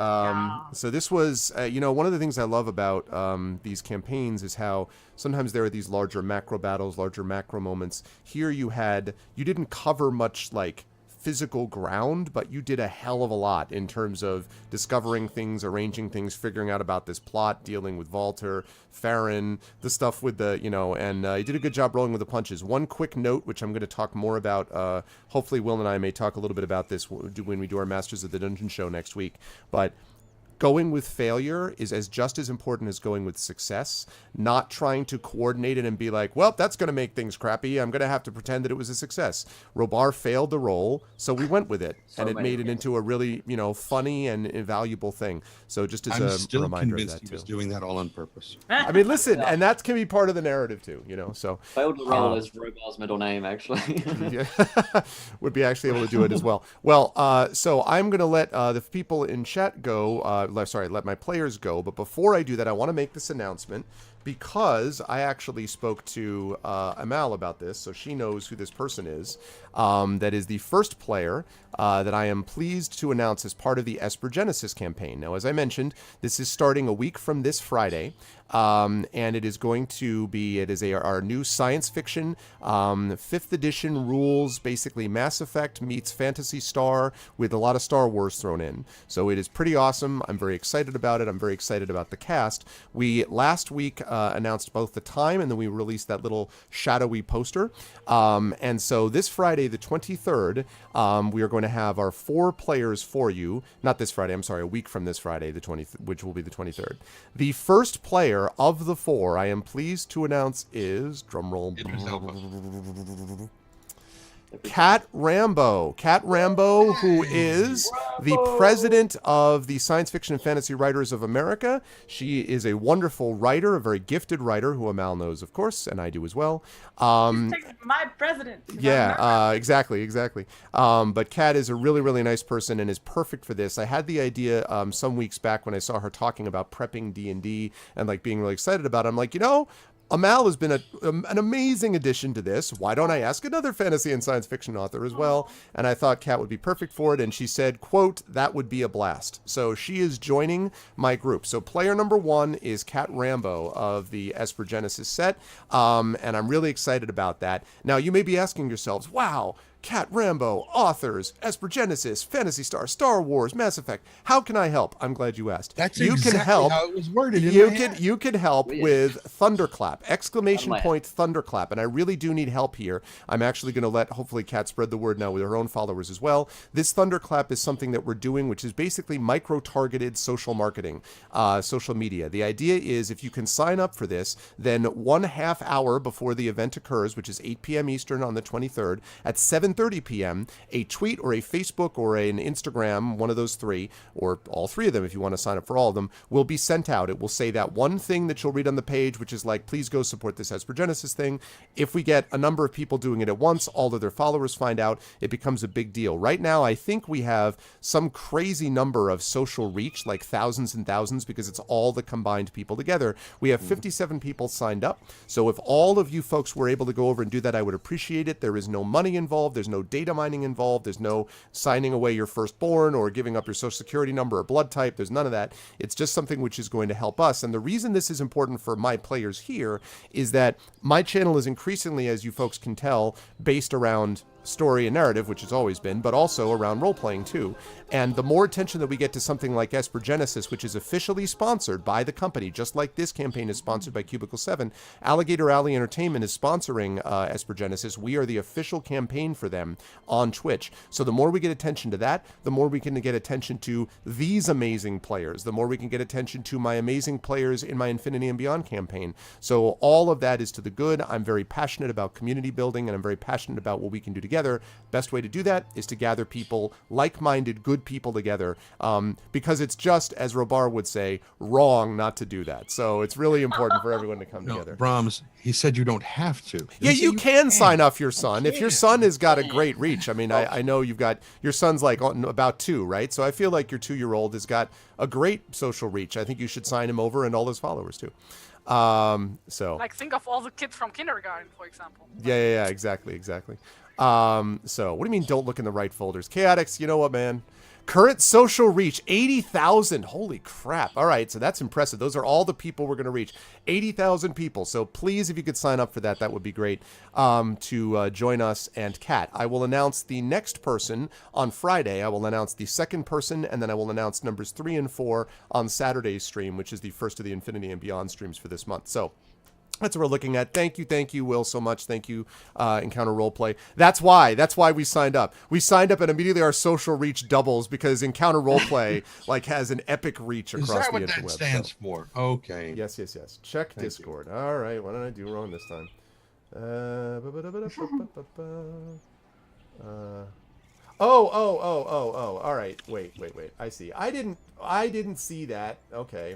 So this was, one of the things I love about these campaigns is how sometimes there are these larger macro battles, larger macro moments. Here you didn't cover much like physical ground, but you did a hell of a lot in terms of discovering things, arranging things, figuring out about this plot, dealing with Walter, Farron, the stuff with the, and you did a good job rolling with the punches. One quick note, which I'm going to talk more about, hopefully Will and I may talk a little bit about this when we do our Masters of the Dungeon show next week, but going with failure is just as important as going with success, not trying to coordinate it and be like, well, that's going to make things crappy. I'm going to have to pretend that it was a success. Robar failed the roll, so we went with it, and it made it into a really, funny and invaluable thing. So just as I'm a still reminder of convinced that he was too. doing that all on purpose. I mean, listen, and that can be part of the narrative too, So Failed to roll is Robar's middle name, actually. yeah, would be actually able to do it as well. Well, so I'm going to let the people in chat go. Let my players go. But before I do that, I want to make this announcement because I actually spoke to Amal about this, so she knows who this person is. That is the first player that I am pleased to announce as part of the Esper Genesis campaign. Now, as I mentioned, this is starting a week from this Friday. And it is going to be, our new science fiction, 5th edition rules, basically Mass Effect meets Phantasy Star with a lot of Star Wars thrown in. So it is pretty awesome. I'm very excited about it. I'm very excited about the cast. We last week announced both the time, and then we released that little shadowy poster. And so this Friday, the 23rd, we are going to have our 4 players for you. Not this Friday, I'm sorry, a week from this Friday, which will be the 23rd. The first player of the 4, I am pleased to announce is, drumroll, Cat Rambo. Cat Rambo, who is the president of the Science Fiction and Fantasy Writers of America. She is a wonderful writer, a very gifted writer, who Amal knows, of course, and I do as well. My president. Yeah, exactly. But Kat is a really, really nice person and is perfect for this. I had the idea some weeks back when I saw her talking about prepping D&D and like being really excited about it. I'm like, Amal has been an amazing addition to this. Why don't I ask another fantasy and science fiction author as well? And I thought Kat would be perfect for it. And she said, quote, that would be a blast. So she is joining my group. So player number 1 is Cat Rambo of the Esper Genesis set. And I'm really excited about that. Now, you may be asking yourselves, wow, Cat Rambo, authors, Esper Genesis, Phantasy Star, Star Wars, Mass Effect. How can I help? I'm glad you asked. That's you exactly can help. how it was worded. You can help with Thunderclap! Exclamation point Thunderclap! And I really do need help here. I'm actually going to let hopefully Kat spread the word now with her own followers as well. This Thunderclap is something that we're doing, which is basically micro-targeted social marketing, social media. The idea is if you can sign up for this, then 1/2 hour before the event occurs, which is 8 p.m. Eastern on the 23rd, at 7:30 p.m., a tweet or a Facebook or an Instagram, one of those 3, or all 3 of them if you want to sign up for all of them, will be sent out. It will say that one thing that you'll read on the page, which is like, please go support this Esper Genesis thing. If we get a number of people doing it at once, all of their followers find out, it becomes a big deal. Right now, I think we have some crazy number of social reach, like thousands and thousands, because it's all the combined people together. We have 57 people signed up. So if all of you folks were able to go over and do that, I would appreciate it. There is no money involved. There's no data mining involved. There's no signing away your firstborn or giving up your social security number or blood type. There's none of that. It's just something which is going to help us. And the reason this is important for my players here is that my channel is increasingly, as you folks can tell, based around story and narrative, which it's always been, but also around role-playing too. And the more attention that we get to something like Esper Genesis, which is officially sponsored by the company, just like this campaign is sponsored by Cubicle 7, Alligator Alley Entertainment is sponsoring Esper Genesis. We are the official campaign for them on Twitch. So the more we get attention to that, the more we can get attention to these amazing players, the more we can get attention to my amazing players in my Infinity and Beyond campaign. So all of that is to the good. I'm very passionate about community building, and I'm very passionate about what we can do together. Best way to do that is to gather people, like-minded, good people together, because it's just, as Robar would say, wrong not to do that. So it's really important for everyone to come together. Brahms, he said you don't have to. Yeah, you can sign up your son. If your son has got a great reach, I mean, I know you've got, your son's like about 2, right? So I feel like your 2-year-old has got a great social reach. I think you should sign him over and all his followers too. So Like, think of all the kids from kindergarten, for example. yeah, exactly. So what do you mean don't look in the right folders? Chaotix, you know what, man? Current social reach, 80,000. Holy crap. All right, so that's impressive. Those are all the people we're going to reach. 80,000 people. So please, if you could sign up for that, that would be great, to join us. And Kat, I will announce the next person on Friday. I will announce the second person, and then I will announce numbers 3 and 4 on Saturday's stream, which is the first of the Infinity and Beyond streams for this month. So That's what we're looking at. Thank you, Will, so much. Thank you, Encounter Roleplay. That's why we signed up. We signed up and immediately our social reach doubles because Encounter Roleplay like has an epic reach Is across that the what interweb. that stands for? Okay. Yes. Check Thank Discord. All right, what did I do wrong this time? Oh. All right. Wait. I see. I didn't see that. Okay.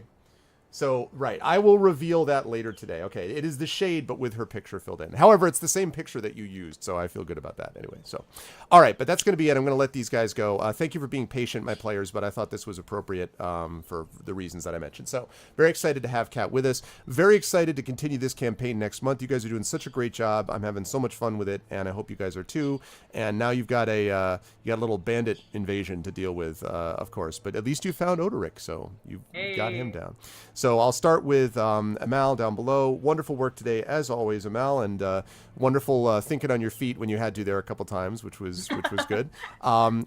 So, right, I will reveal that later today. Okay, it is the shade, but with her picture filled in. However, it's the same picture that you used, so I feel good about that anyway. So, all right, but that's going to be it. I'm going to let these guys go. Thank you for being patient, my players, but I thought this was appropriate for the reasons that I mentioned. So, very excited to have Kat with us. Very excited to continue this campaign next month. You guys are doing such a great job. I'm having so much fun with it, and I hope you guys are too. And now you've got a little bandit invasion to deal with, of course, but at least you found Odoric, so you've got him down. So I'll start with Amal down below. Wonderful work today, as always, Amal, and wonderful thinking on your feet when you had to there a couple times, which was good.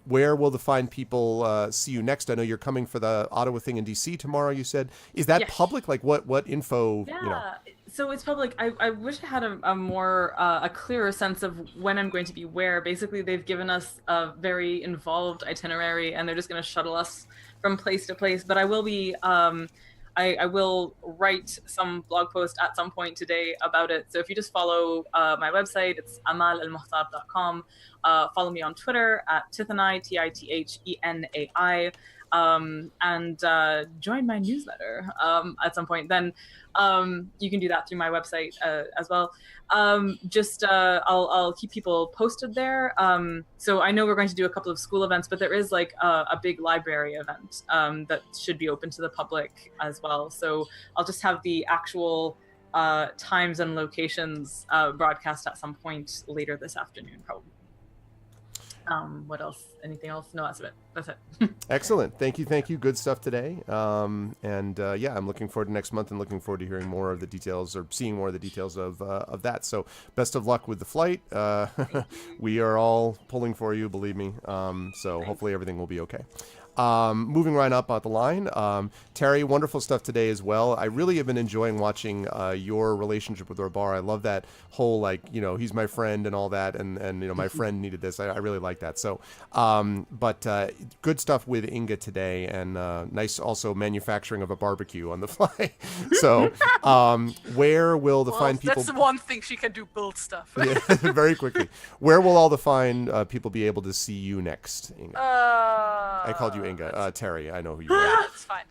Where will the fine people see you next? I know you're coming for the Ottawa thing in DC tomorrow. You said, is that public? Like what info? Yeah. You know? So it's public. I wish I had a more a clearer sense of when I'm going to be where. Basically, they've given us a very involved itinerary, and they're just going to shuttle us from place to place. But I will be. I will write some blog post at some point today about it. So if you just follow my website, it's amalalmuhtar.com. Follow me on Twitter at Tithenai, Tithenai, and join my newsletter at some point. Then you can do that through my website as well. I'll keep people posted there. So I know we're going to do a couple of school events, but there is like a big library event that should be open to the public as well. So I'll just have the actual times and locations broadcast at some point later this afternoon, probably. What else? Anything else? No, that's it. That's it. Excellent. Thank you. Good stuff today. Yeah, I'm looking forward to next month and looking forward to hearing more of the details or seeing more of the details of that. So best of luck with the flight. We are all pulling for you, believe me. So hopefully everything will be okay. Moving right up the line, Terry, wonderful stuff today as well. I really have been enjoying watching your relationship with Orbar. I love that whole, like, he's my friend and all that, and my friend needed this. I really like that. So, but good stuff with Inga today, and nice also manufacturing of a barbecue on the fly. So, where will the fine people? That's the one thing she can do: build stuff. Yeah, very quickly. Where will all the fine people be able to see you next, Inga? I called you Inga. Terry, I know who you are. That's fine.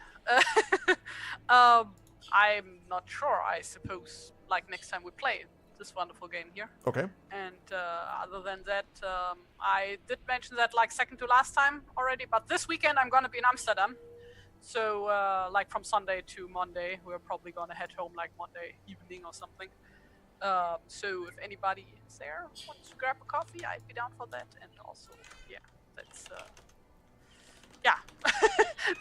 I'm not sure. I suppose like next time we play this wonderful game here. Okay. And other than that, I did mention that like second to last time already, but this weekend I'm gonna be in Amsterdam. So like from Sunday to Monday, we're probably gonna head home like Monday evening or something. So if anybody is there wants to grab a coffee, I'd be down for that. And also, yeah, that's. Yeah,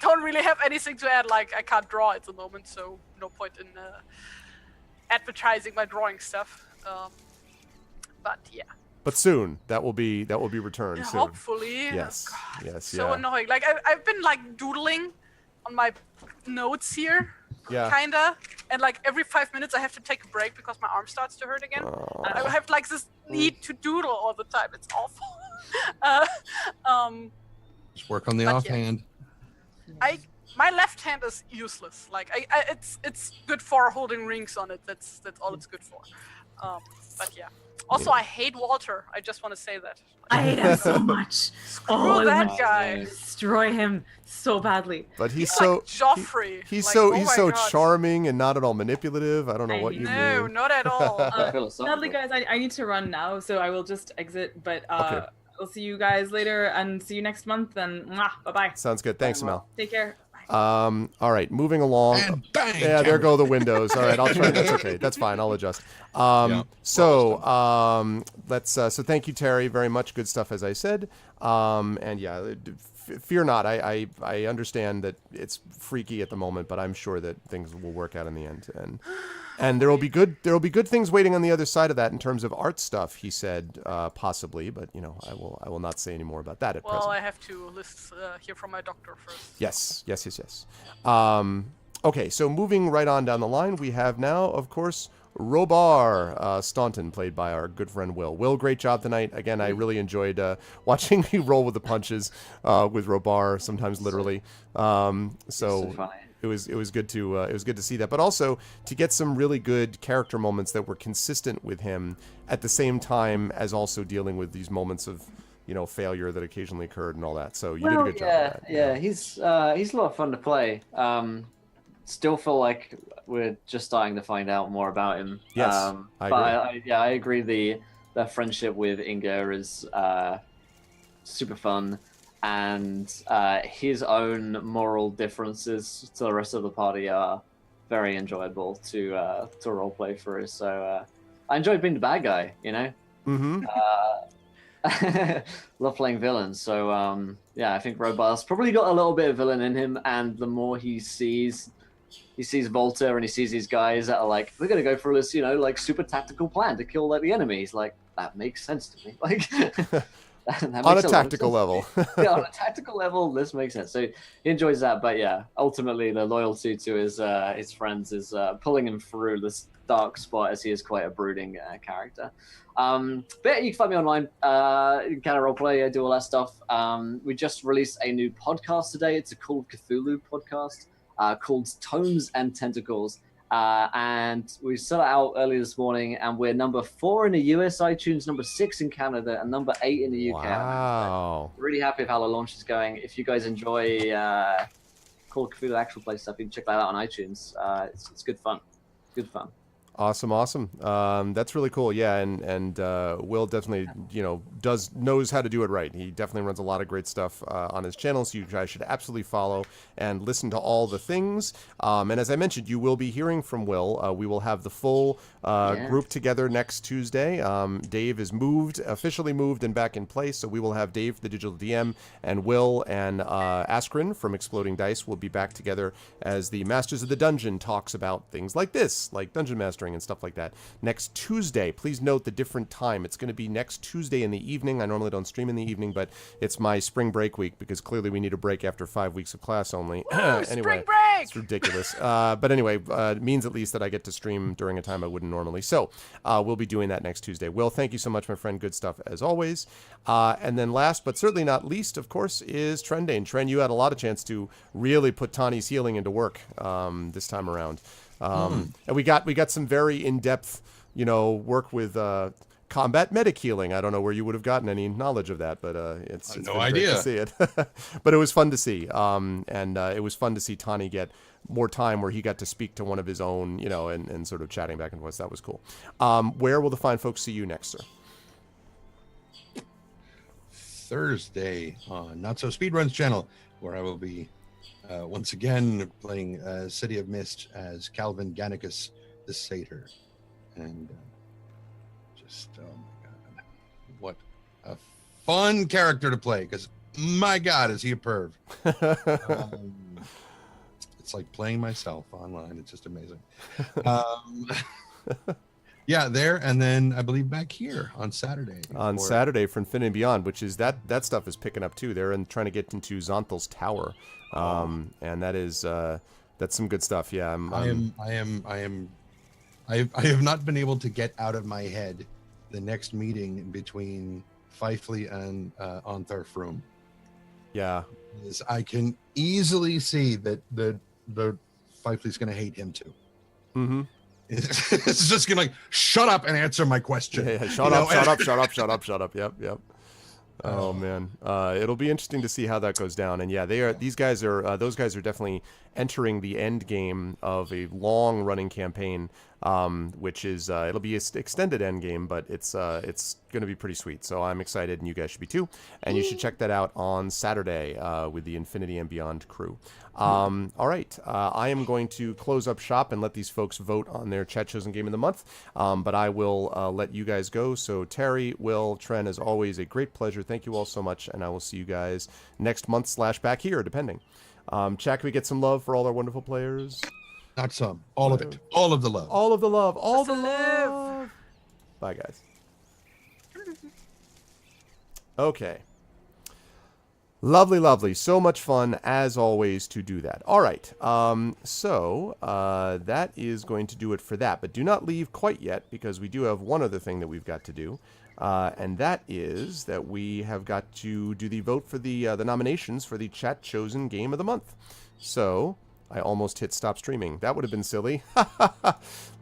don't really have anything to add. Like I can't draw at the moment, so no point in advertising my drawing stuff. But yeah. But soon that will be returned. Yeah, soon. hopefully. Yes. God, Yes. so yeah. annoying. Like I've been like doodling on my notes here. Yeah. Kinda, and like every 5 minutes I have to take a break because my arm starts to hurt again. I have like this need to doodle all the time. It's awful. Just work on the offhand. My left hand is useless. Like it's good for holding rings on it. That's all it's good for. But yeah. Also, I hate Walter. I just want to say that. I hate him so much. Screw that guy. Destroy him so badly. But he's like so Joffrey. He's like, so oh he's my so God. charming and not at all manipulative. I don't know what you No, mean. not at all. Sadly, guys, I need to run now, so I will just exit. But Okay. I'll see you guys later, and see you next month. And bye bye. Sounds good. Thanks, Mel. Take care. All right, moving along. And bang! Yeah, there go the windows. All right, I'll try. That's okay. That's fine. I'll adjust. Let's. So thank you, Terry, very much. Good stuff, as I said. And yeah, fear not. I understand that it's freaky at the moment, but I'm sure that things will work out in the end. And there will be good things waiting on the other side of that in terms of art stuff. He said possibly, but I will not say any more about that at present. Well, I have to hear from my doctor first. Yes. Okay, so moving right on down the line, we have now, of course, Robar Staunton, played by our good friend Will. Will, great job tonight. Again, I really enjoyed watching you roll with the punches with Robar, sometimes literally. So funny. It was good to see that, but also to get some really good character moments that were consistent with him at the same time as also dealing with these moments of failure that occasionally occurred and all that. So you did a good job. Of that, yeah, he's a lot of fun to play. Still feel like we're just starting to find out more about him. Yes, I agree. I agree. The friendship with Inga is super fun. And his own moral differences to the rest of the party are very enjoyable to roleplay through. So I enjoyed being the bad guy, Mm-hmm. Love playing villains. So I think Robar's probably got a little bit of villain in him, and the more he sees Volta and he sees these guys that are like, we're gonna go through this, super tactical plan to kill the enemy. He's like, that makes sense to me. Like on a tactical level. Yeah, on a tactical level, this makes sense. So he enjoys that, but yeah, ultimately the loyalty to his friends is pulling him through this dark spot, as he is quite a brooding character. But yeah, you can find me online. You can roleplay, I do all that stuff. We just released a new podcast today. It's a Call of Cthulhu podcast called Tomes and Tentacles. And we set it out early this morning, and we're number 4 in the US iTunes, number 6 in Canada, and number 8 in the UK. Wow. So really happy with how the launch is going. If you guys enjoy Call of Cthulhu actual play stuff, you can check that out on iTunes. It's good fun. Good fun. Awesome. That's really cool. Yeah, and Will definitely, knows how to do it right. He definitely runs a lot of great stuff on his channel, so you guys should absolutely follow and listen to all the things. And as I mentioned, you will be hearing from Will. We will have the full group together next Tuesday. Dave is officially moved and back in place, so we will have Dave, the digital DM, and Will and Askren from Exploding Dice will be back together as the Masters of the Dungeon talks about things like this, like Dungeon Mastering and stuff like that. Next Tuesday, please note the different time. It's going to be next Tuesday in the evening. I normally don't stream in the evening, but it's my spring break week because clearly we need a break after 5 weeks of class only. Anyway, spring break! It's ridiculous. But anyway, it means at least that I get to stream during a time I wouldn't normally. So we'll be doing that next Tuesday. Will, thank you so much, my friend. Good stuff as always. And then last but certainly not least, of course, is Trendane. Trend, you had a lot of chance to really put Tani's healing into work this time around. And we got some very in-depth, work with combat medic healing. I don't know where you would have gotten any knowledge of that, but it's no been idea great to see it. But it was fun to see, and it was fun to see Tani get more time where he got to speak to one of his own, and sort of chatting back and forth. That was cool. Where will the fine folks see you next, sir? Thursday on Not So Speedruns channel, where I will be once again playing City of Mist as Calvin Gannicus the Satyr. And just, oh my God, what a fun character to play, because my God, is he a perv. It's like playing myself online. It's just amazing. Yeah, there, and then I believe back here on Saturday. Saturday for Infinity and Beyond, which is that stuff is picking up too. They're trying to get into Zonthal's Tower, and that's some good stuff. Yeah, I have not been able to get out of my head the next meeting between Fifley and Ontharr Froome. Yeah, I can easily see that the Fifley's going to hate him too. Mm-hmm. It's just gonna shut up and answer my question. Yeah, shut up. Yep. Oh man, it'll be interesting to see how that goes down. And yeah, those guys are definitely entering the end game of a long running campaign, which is it'll be an extended end game, but it's going to be pretty sweet. So I'm excited, and you guys should be too. And you should check that out on Saturday with the Infinity and Beyond crew. All right, I am going to close up shop and let these folks vote on their chat chosen game of the month. But I will let you guys go. So Terry, Will, Tren, as always, a great pleasure. Thank you all so much, and I will see you guys next month / back here, depending. Chat, can we get some love for all our wonderful players? Not some, all of it, all of the love, all of the love, all the love. Bye, guys. Okay. Lovely, lovely. So much fun, as always, to do that. All right. So that is going to do it for that. But do not leave quite yet, because we do have one other thing that we've got to do. And that is that we have got to do the vote for the nominations for the Chat Chosen Game of the Month. So I almost hit stop streaming. That would have been silly.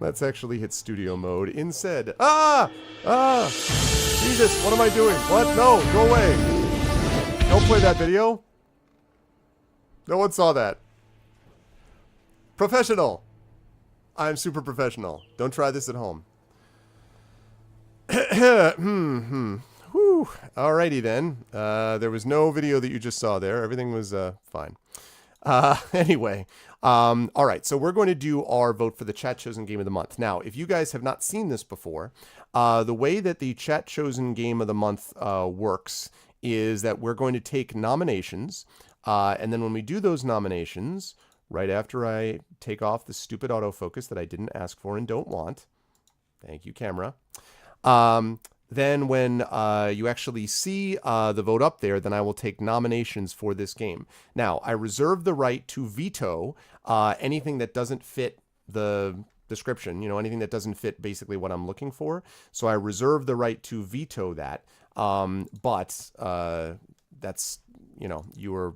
Let's actually hit studio mode instead. Ah! Ah! Jesus, what am I doing? What? No, go away. Don't play that video. No one saw that. Professional. I'm super professional. Don't try this at home. Whew. Alrighty then. There was no video that you just saw there. Everything was fine. Anyway, all right, so we're going to do our vote for the Chat Chosen Game of the Month. Now, if you guys have not seen this before, the way that the Chat Chosen Game of the Month works is that we're going to take nominations, and then when we do those nominations, right after I take off the stupid autofocus that I didn't ask for and don't want, thank you, camera, then when you actually see the vote up there, then I will take nominations for this game. Now, I reserve the right to veto anything that doesn't fit the description, anything that doesn't fit basically what I'm looking for. So I reserve the right to veto that. But that's, you are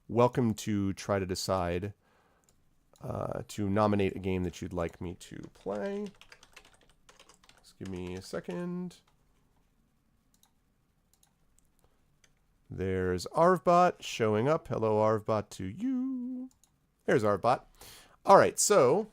welcome to try to decide to nominate a game that you'd like me to play. Just give me a second. There's Arvbot showing up. Hello, Arvbot, to you. There's Arvbot. All right, so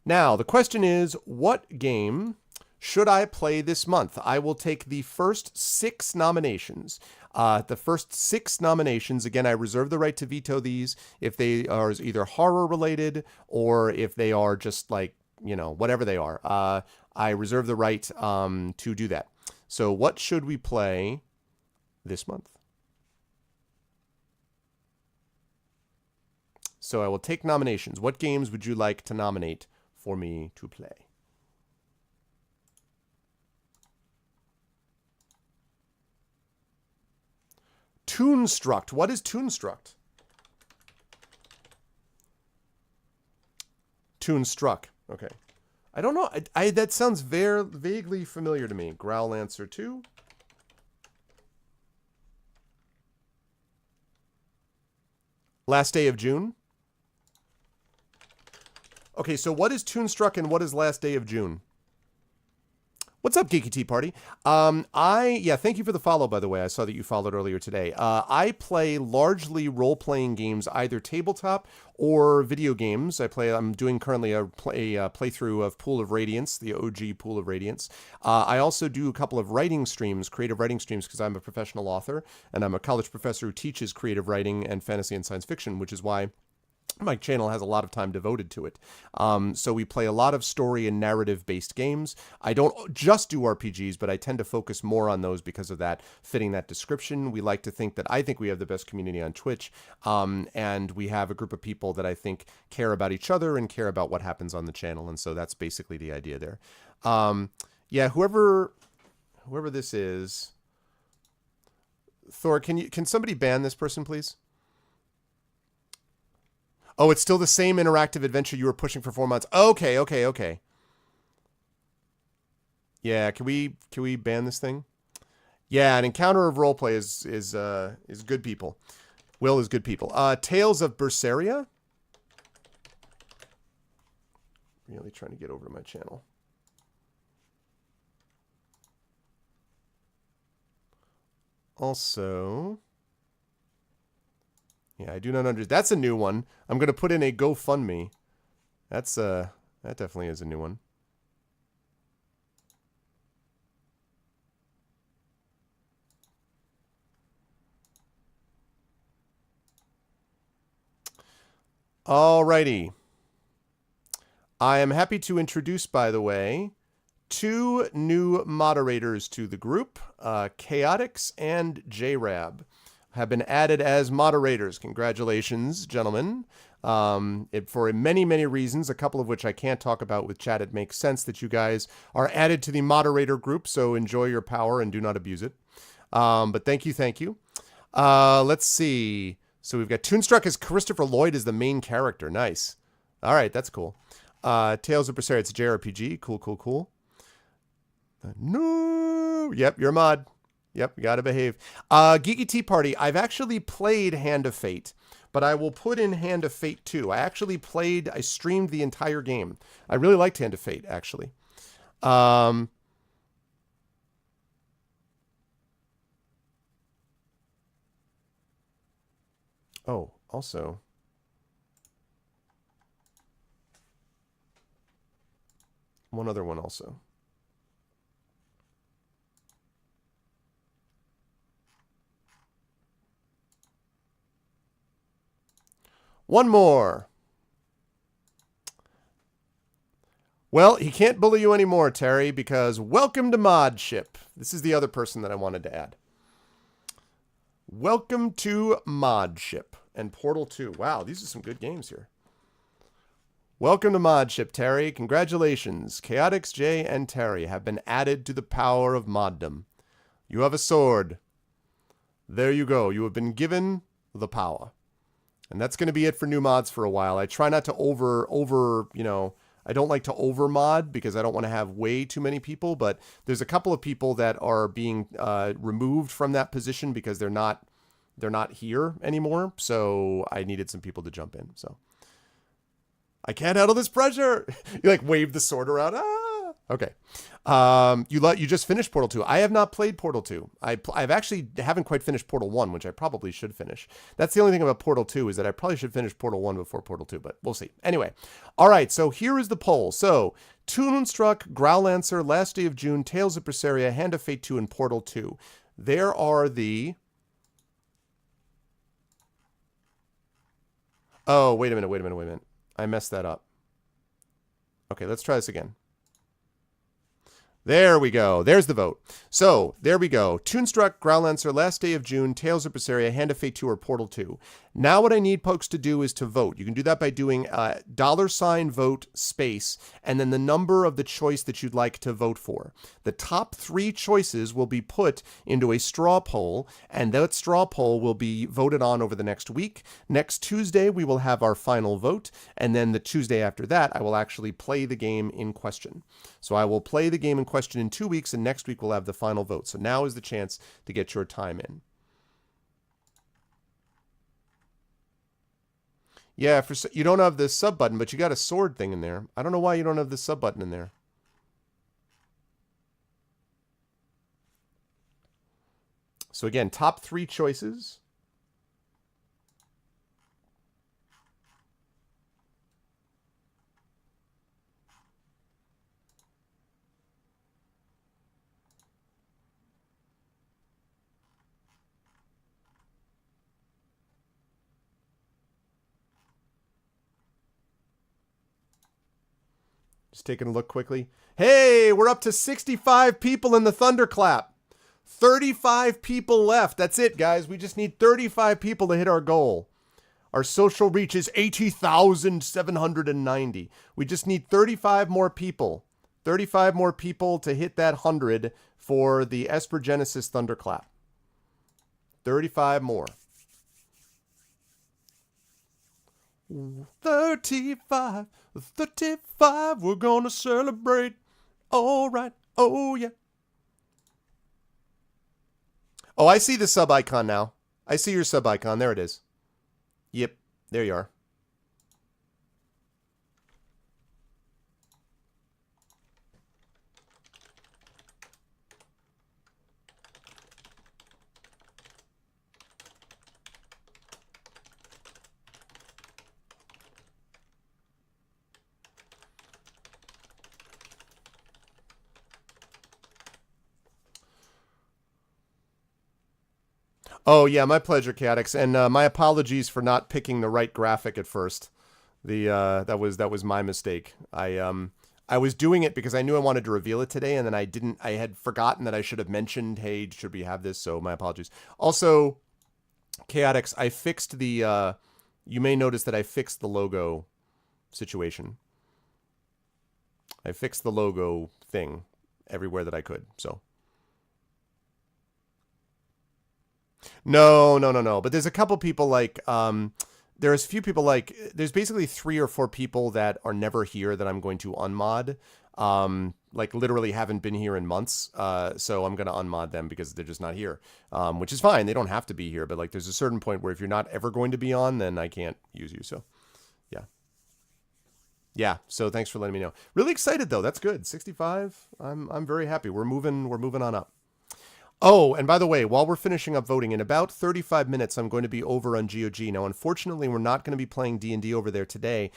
now the question is, what game should I play this month? I will take the first 6 nominations. The first 6 nominations, again, I reserve the right to veto these if they are either horror related or if they are just like, whatever they are. I reserve the right to do that. So what should we play this month? So I will take nominations. What games would you like to nominate for me to play? Toonstruct. What is Toonstruct? Toonstruck. Okay. I don't know. That sounds very vaguely familiar to me. Growlancer 2. Last Day of June. Okay, so what is Toonstruck and what is Last Day of June? What's up, Geeky Tea Party? Thank you for the follow, by the way. I saw that you followed earlier today. I play largely role-playing games, either tabletop or video games. I'm doing currently a playthrough of Pool of Radiance, the OG Pool of Radiance. I also do a couple of writing streams, creative writing streams, because I'm a professional author, and I'm a college professor who teaches creative writing and fantasy and science fiction, which is why my channel has a lot of time devoted to it. So we play a lot of story and narrative-based games. I don't just do RPGs, but I tend to focus more on those because of that, fitting that description. We like to think that I think we have the best community on Twitch, and we have a group of people that I think care about each other and care about what happens on the channel, and so that's basically the idea there. Whoever this is, Thor, can somebody ban this person, please? Oh, it's still the same interactive adventure you were pushing for 4 months. Okay. Yeah, can we ban this thing? Yeah, an encounter of roleplay is good people. Will is good people. Tales of Berseria. Really trying to get over to my channel. Also, yeah, I do not understand. That's a new one. I'm going to put in a GoFundMe. That definitely is a new one. Alrighty. I am happy to introduce, by the way, 2 new moderators to the group, Chaotix and JRab. have been added as moderators. Congratulations, gentlemen. For many, many reasons, a couple of which I can't talk about with chat, it makes sense that you guys are added to the moderator group, so enjoy your power and do not abuse it. But thank you, thank you. Let's see. So we've got Toonstruck as Christopher Lloyd as the main character. Nice. All right, that's cool. Tales of Berseria, it's a JRPG. Cool, cool, cool. No. Yep, you're a mod. Yep, you gotta behave. Geeky Tea Party, I've actually played Hand of Fate, but I will put in Hand of Fate 2. I streamed the entire game. I really liked Hand of Fate, actually. Oh, also. One other one also. One more. Well, he can't bully you anymore, Terry, because welcome to Modship. This is the other person that I wanted to add. Welcome to Modship and Portal 2. Wow, these are some good games here. Welcome to Modship, Terry. Congratulations. Chaotix, Jay, and Terry have been added to the power of moddom. You have a sword. There you go. You have been given the power. And that's going to be it for new mods for a while. I try not to I don't like to over mod because I don't want to have way too many people, but there's a couple of people that are being removed from that position because they're not here anymore. So I needed some people to jump in. So I can't handle this pressure. You like wave the sword around. Ah! Okay. You just finished Portal 2. I have not played Portal 2. I've actually haven't quite finished Portal 1, which I probably should finish. That's the only thing about Portal 2 is that I probably should finish Portal 1 before Portal 2, but we'll see. Anyway. All right, so here is the poll. So, Toonstruck, Growlancer, Last Day of June, Tales of Berseria, Hand of Fate 2, and Portal 2. There are the... Oh, wait a minute. I messed that up. Okay, let's try this again. There we go. There's the vote. So, there we go. Toonstruck, Growlancer, Last Day of June, Tales of Berseria, Hand of Fate 2, or Portal 2. Now what I need folks to do is to vote. You can do that by doing $vote space and then the number of the choice that you'd like to vote for. The top 3 choices will be put into a straw poll, and that straw poll will be voted on over the next week. Next Tuesday, we will have our final vote, and then the Tuesday after that, I will actually play the game in question. So I will play the game in question in 2 weeks, and next week we'll have the final vote. So now is the chance to get your time in. Yeah, you don't have the sub button, but you got a sword thing in there. I don't know why you don't have the sub button in there. So again, top 3 choices. Just taking a look quickly. Hey, we're up to 65 people in the thunderclap. 35 people left. That's it, guys. We just need 35 people to hit our goal. Our social reach is 80,790. We just need 35 more people. 35 more people to hit that 100 for the Esper Genesis thunderclap. 35 more. 35, we're gonna celebrate. All right, oh yeah. Oh, I see the sub icon now. I see your sub icon. There it is. Yep, there you are. Oh yeah, my pleasure, Chaotix, and my apologies for not picking the right graphic at first. That was my mistake. I was doing it because I knew I wanted to reveal it today, and then I had forgotten that I should have mentioned, hey, should we have this? So my apologies. Also, Chaotix, I fixed the, you may notice that I fixed the logo situation. I fixed the logo thing everywhere that I could, so. No. But there's a couple people like, there's a few people like, there's basically 3 or 4 people that are never here that I'm going to unmod. Like literally haven't been here in months. So I'm going to unmod them because they're just not here. Which is fine. They don't have to be here, but like there's a certain point where if you're not ever going to be on, then I can't use you. So yeah. Yeah. So thanks for letting me know. Really excited though. That's good. 65. I'm very happy. We're moving on up. Oh, and by the way, while we're finishing up voting, in about 35 minutes, I'm going to be over on GOG. Now, unfortunately, we're not going to be playing D&D over there today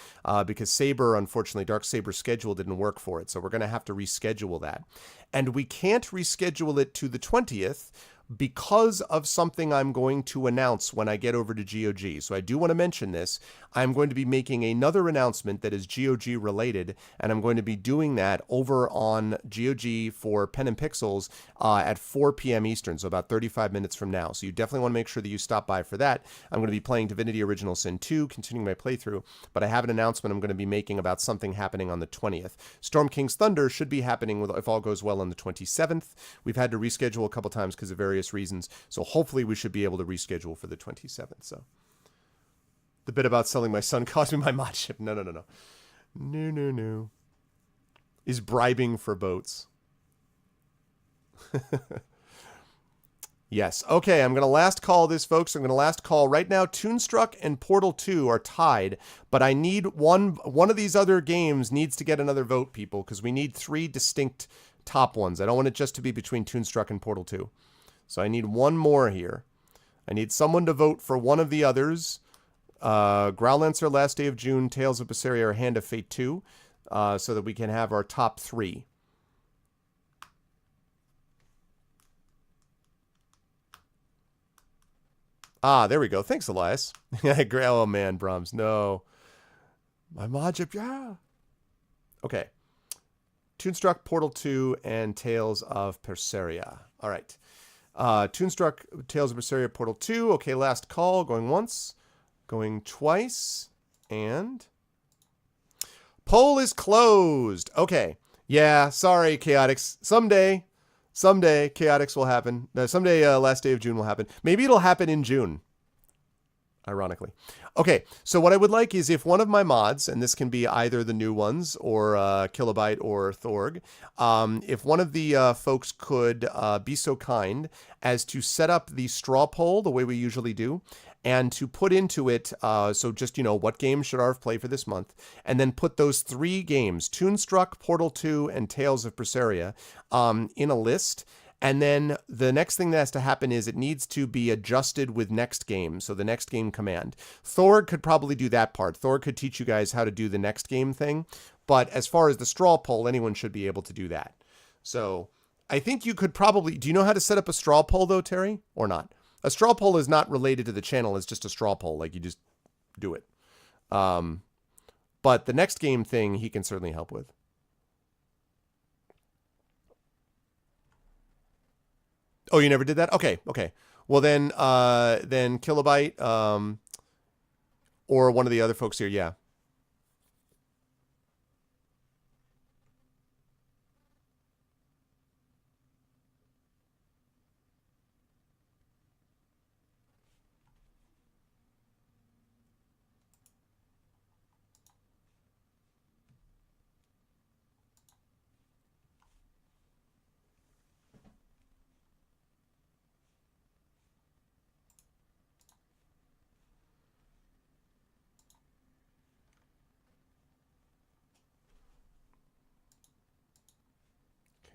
because Saber, unfortunately, Dark Saber's schedule didn't work for it. So we're going to have to reschedule that. And we can't reschedule it to the 20th because of something I'm going to announce when I get over to GOG. So I do want to mention this. I'm going to be making another announcement that is GOG related, and I'm going to be doing that over on GOG for Pen and Pixels at 4 p.m. Eastern, so about 35 minutes from now. So you definitely want to make sure that you stop by for that. I'm going to be playing Divinity Original Sin 2, continuing my playthrough, but I have an announcement I'm going to be making about something happening on the 20th. Storm King's Thunder should be happening, if all goes well, on the 27th. We've had to reschedule a couple times because of various reasons, so hopefully we should be able to reschedule for the 27th. So the bit about selling my son cost me my mod ship. No. Is bribing for boats. Yes. Okay, I'm going to last call this, folks. I'm going to last call. Right now, Toonstruck and Portal 2 are tied, but I need one of these other games needs to get another vote, people, because we need 3 distinct top ones. I don't want it just to be between Toonstruck and Portal 2. So I need one more here. I need someone to vote for one of the others. Growlancer, Last Day of June, Tales of Berseria, or Hand of Fate 2, so that we can have our top 3. Ah, there we go. Thanks, Elias. Oh, man, Brahms. No. My Majip, yeah. Okay. Toonstruck, Portal 2, and Tales of Berseria. All right. Toonstruck, Tales of Berseria, Portal 2. Okay, last call. Going once. Going twice. And poll is closed. Okay. Yeah, sorry, Chaotix. Someday, Chaotix will happen. Someday, Last Day of June will happen. Maybe it'll happen in June. Ironically. Okay, so what I would like is if one of my mods, and this can be either the new ones or Kilobyte or Thorg, if one of the folks could be so kind as to set up the straw poll the way we usually do, and to put into it, so just, what games should Arv play for this month, and then put those 3 games, Toonstruck, Portal 2, and Tales of Berseria, in a list. And then the next thing that has to happen is it needs to be adjusted with next game, so the next game command. Thorg could probably do that part. Thorg could teach you guys how to do the next game thing, but as far as the straw poll, anyone should be able to do that. So I think you could probably, do you know how to set up a straw poll though, Terry, or not? A straw poll is not related to the channel. It's just a straw poll. Like, you just do it. But the next game thing, he can certainly help with. Oh, you never did that? Okay. Well, then Kilobyte, or one of the other folks here, yeah.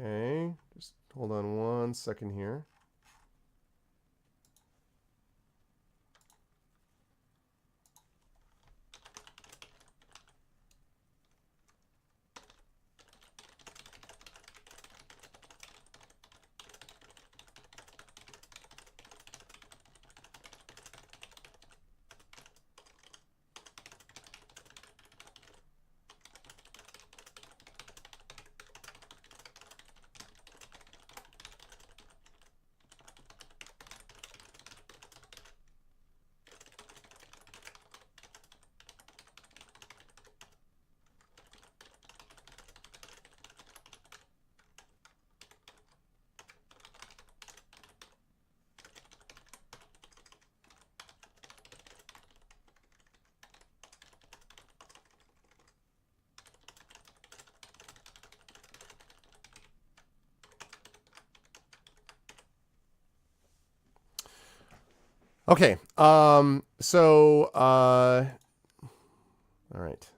Okay, just hold on one second here. Okay. All right.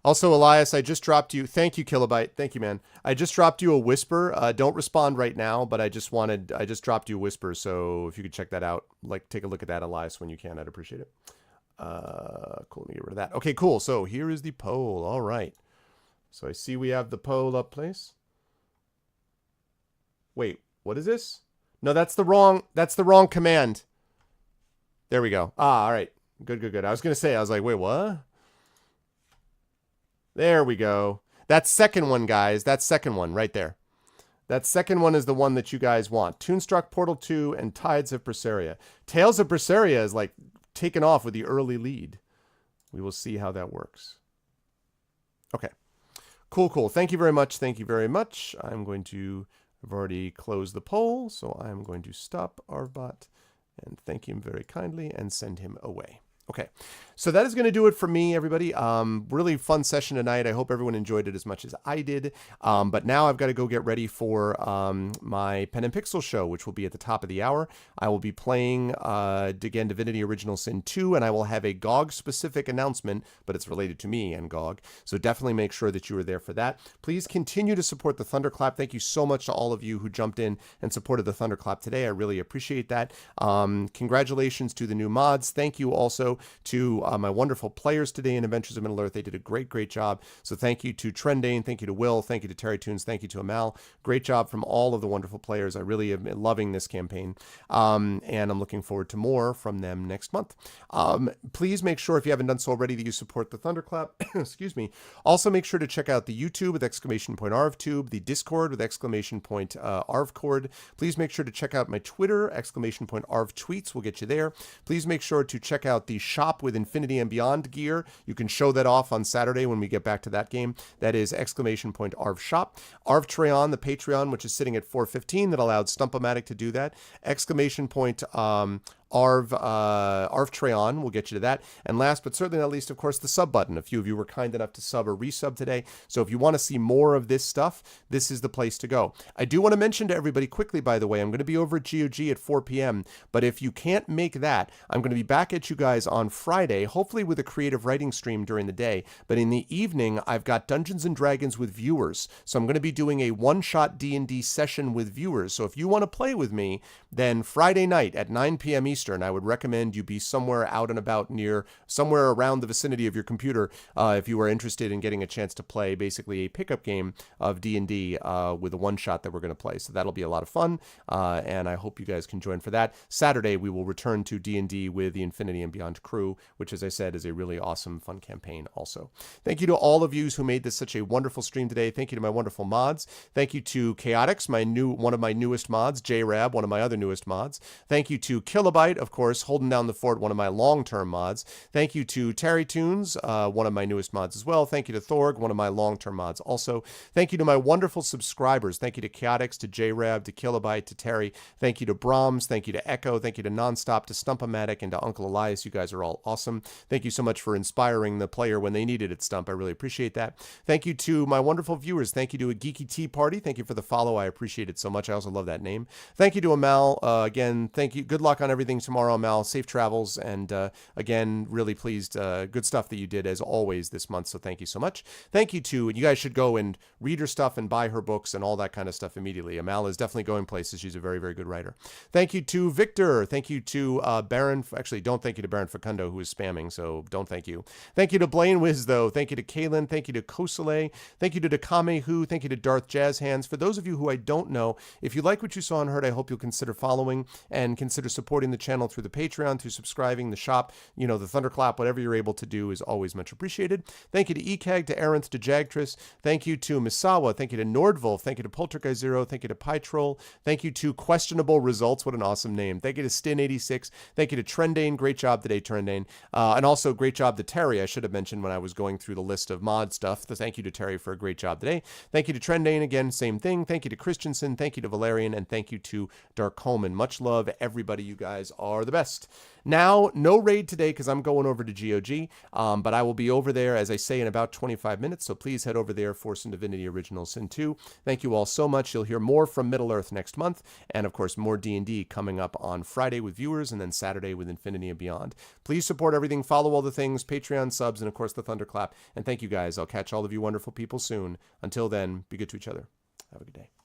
Also, Elias, I just dropped you. Thank you, Kilobyte. Thank you, man. I just dropped you a whisper. Don't respond right now, but I just dropped you a whisper. So if you could check that out, like take a look at that, Elias, when you can, I'd appreciate it. Cool. Let me get rid of that. Okay, cool. So here is the poll. All right. So I see we have the poll up place. Wait, what is this? No, that's the wrong command. There we go. All right. Good. I was like, wait, what? There we go. That second one, guys. That second one right there. That second one is the one that you guys want. Toonstruck, Portal 2, and Tides of Berseria. Tales of Berseria is like taken off with the early lead. We will see how that works. Okay. Cool. Thank you very much. I've already closed the poll, so I'm going to stop Arvbot and thank him very kindly and send him away. Okay, so that is going to do it for me, everybody. Really fun session tonight. I hope everyone enjoyed it as much as I did. But now I've got to go get ready for my Pen and Pixel show, which will be at the top of the hour. I will be playing, again, Divinity Original Sin 2, and I will have a GOG-specific announcement, but it's related to me and GOG. So definitely make sure that you are there for that. Please continue to support the Thunderclap. Thank you so much to all of you who jumped in and supported the Thunderclap today. I really appreciate that. Congratulations to the new mods. Thank you also to my wonderful players today in Adventures of Middle-earth. They did a great job. So thank you to Trendane, thank you to Will, thank you to Terry Toons, thank you to Amal. Great job from all of the wonderful players. I really am loving this campaign, and I'm looking forward to more from them next month. Please make sure, if you haven't done so already, that you support the Thunderclap. Excuse me. Also, make sure to check out the YouTube with !ArvTube, the Discord with !ArvCord. Please make sure to check out my Twitter, !ArvTweets will get you there. Please make sure to check out the shop with Infinity and Beyond gear. You can show that off on Saturday when we get back to that game. That is !ArvShop. ArvTreon, the Patreon, which is sitting at 415, that allowed Stumpomatic to do that. ArvTreon will get you to that. And last but certainly not least, of course, the sub button. A few of you were kind enough to sub or resub today. So if you want to see more of this stuff, this is the place to go. I do want to mention to everybody quickly, by the way, I'm going to be over at GOG at 4 p.m. But if you can't make that, I'm going to be back at you guys on Friday, hopefully with a creative writing stream during the day. But in the evening, I've got Dungeons and Dragons with viewers. So I'm going to be doing a one-shot D&D session with viewers. So if you want to play with me, then Friday night at 9 p.m. Eastern, I would recommend you be somewhere out and about somewhere around the vicinity of your computer if you are interested in getting a chance to play basically a pickup game of D&D with a one-shot that we're going to play. So that'll be a lot of fun, and I hope you guys can join for that. Saturday, we will return to D&D with the Infinity and Beyond crew, which, as I said, is a really awesome, fun campaign also. Thank you to all of you who made this such a wonderful stream today. Thank you to my wonderful mods. Thank you to Chaotix, one of my newest mods, JRab, one of my other newest mods. Thank you to Kilobyte, of course, holding down the fort, one of my long-term mods. Thank you to Terry Toons, one of my newest mods as well. Thank you to Thorg, one of my long-term mods also. Thank you to my wonderful subscribers. Thank you to Chaotix, to JRab, to Kilobyte, to Terry. Thank you to Brahms. Thank you to Echo. Thank you to Nonstop, to Stumpomatic, and to Uncle Elias. You guys are all awesome. Thank you so much for inspiring the player when they needed it, Stump. I really appreciate that. Thank you to my wonderful viewers. Thank you to A Geeky Tea Party. Thank you for the follow. I appreciate it so much. I also love that name. Thank you to Amal. Again, thank you. Good luck on everything tomorrow, Amal. Safe travels. And again, really pleased. Good stuff that you did as always this month. So thank you so much. Thank you to, you guys should go and read her stuff and buy her books and all that kind of stuff immediately. Amal is definitely going places. She's a very, very good writer. Thank you to Victor. Thank you to Baron. Actually, don't thank you to Baron Facundo, who is spamming. So don't thank you. Thank you to Blaine Wiz, though. Thank you to Kaylin. Thank you to Kosele. Thank you to Dakame Who. Thank you to Darth Jazz Hands. For those of you who I don't know, if you like what you saw and heard, I hope you'll consider following and consider supporting the channel through the Patreon, through subscribing, the shop, the Thunderclap, whatever you're able to do is always much appreciated. Thank you to ECAG, to Aranth, to Jagtris. Thank you to Misawa. Thank you to Nordwolf. Thank you to Poltergeist Zero. Thank you to Pytrol. Thank you to Questionable Results. What an awesome name. Thank you to Stin86. Thank you to Trendane. Great job today, Trendane. And also great job to Terry. I should have mentioned when I was going through the list of mod stuff. Thank you to Terry for a great job today. Thank you to Trendane again, same thing. Thank you to Christensen. Thank you to Valerian. And thank you to Dark Coleman. Much love, everybody, you guys. are the best. Now, no raid today because I'm going over to GOG, but I will be over there, as I say, in about 25 minutes, so please head over there for some Divinity Original Sin 2. Thank you all so much. You'll hear more from Middle-earth next month, and of course, more D&D coming up on Friday with viewers, and then Saturday with Infinity and Beyond. Please support everything, follow all the things, Patreon subs, and of course, the Thunderclap. And thank you guys. I'll catch all of you wonderful people soon. Until then, be good to each other. Have a good day.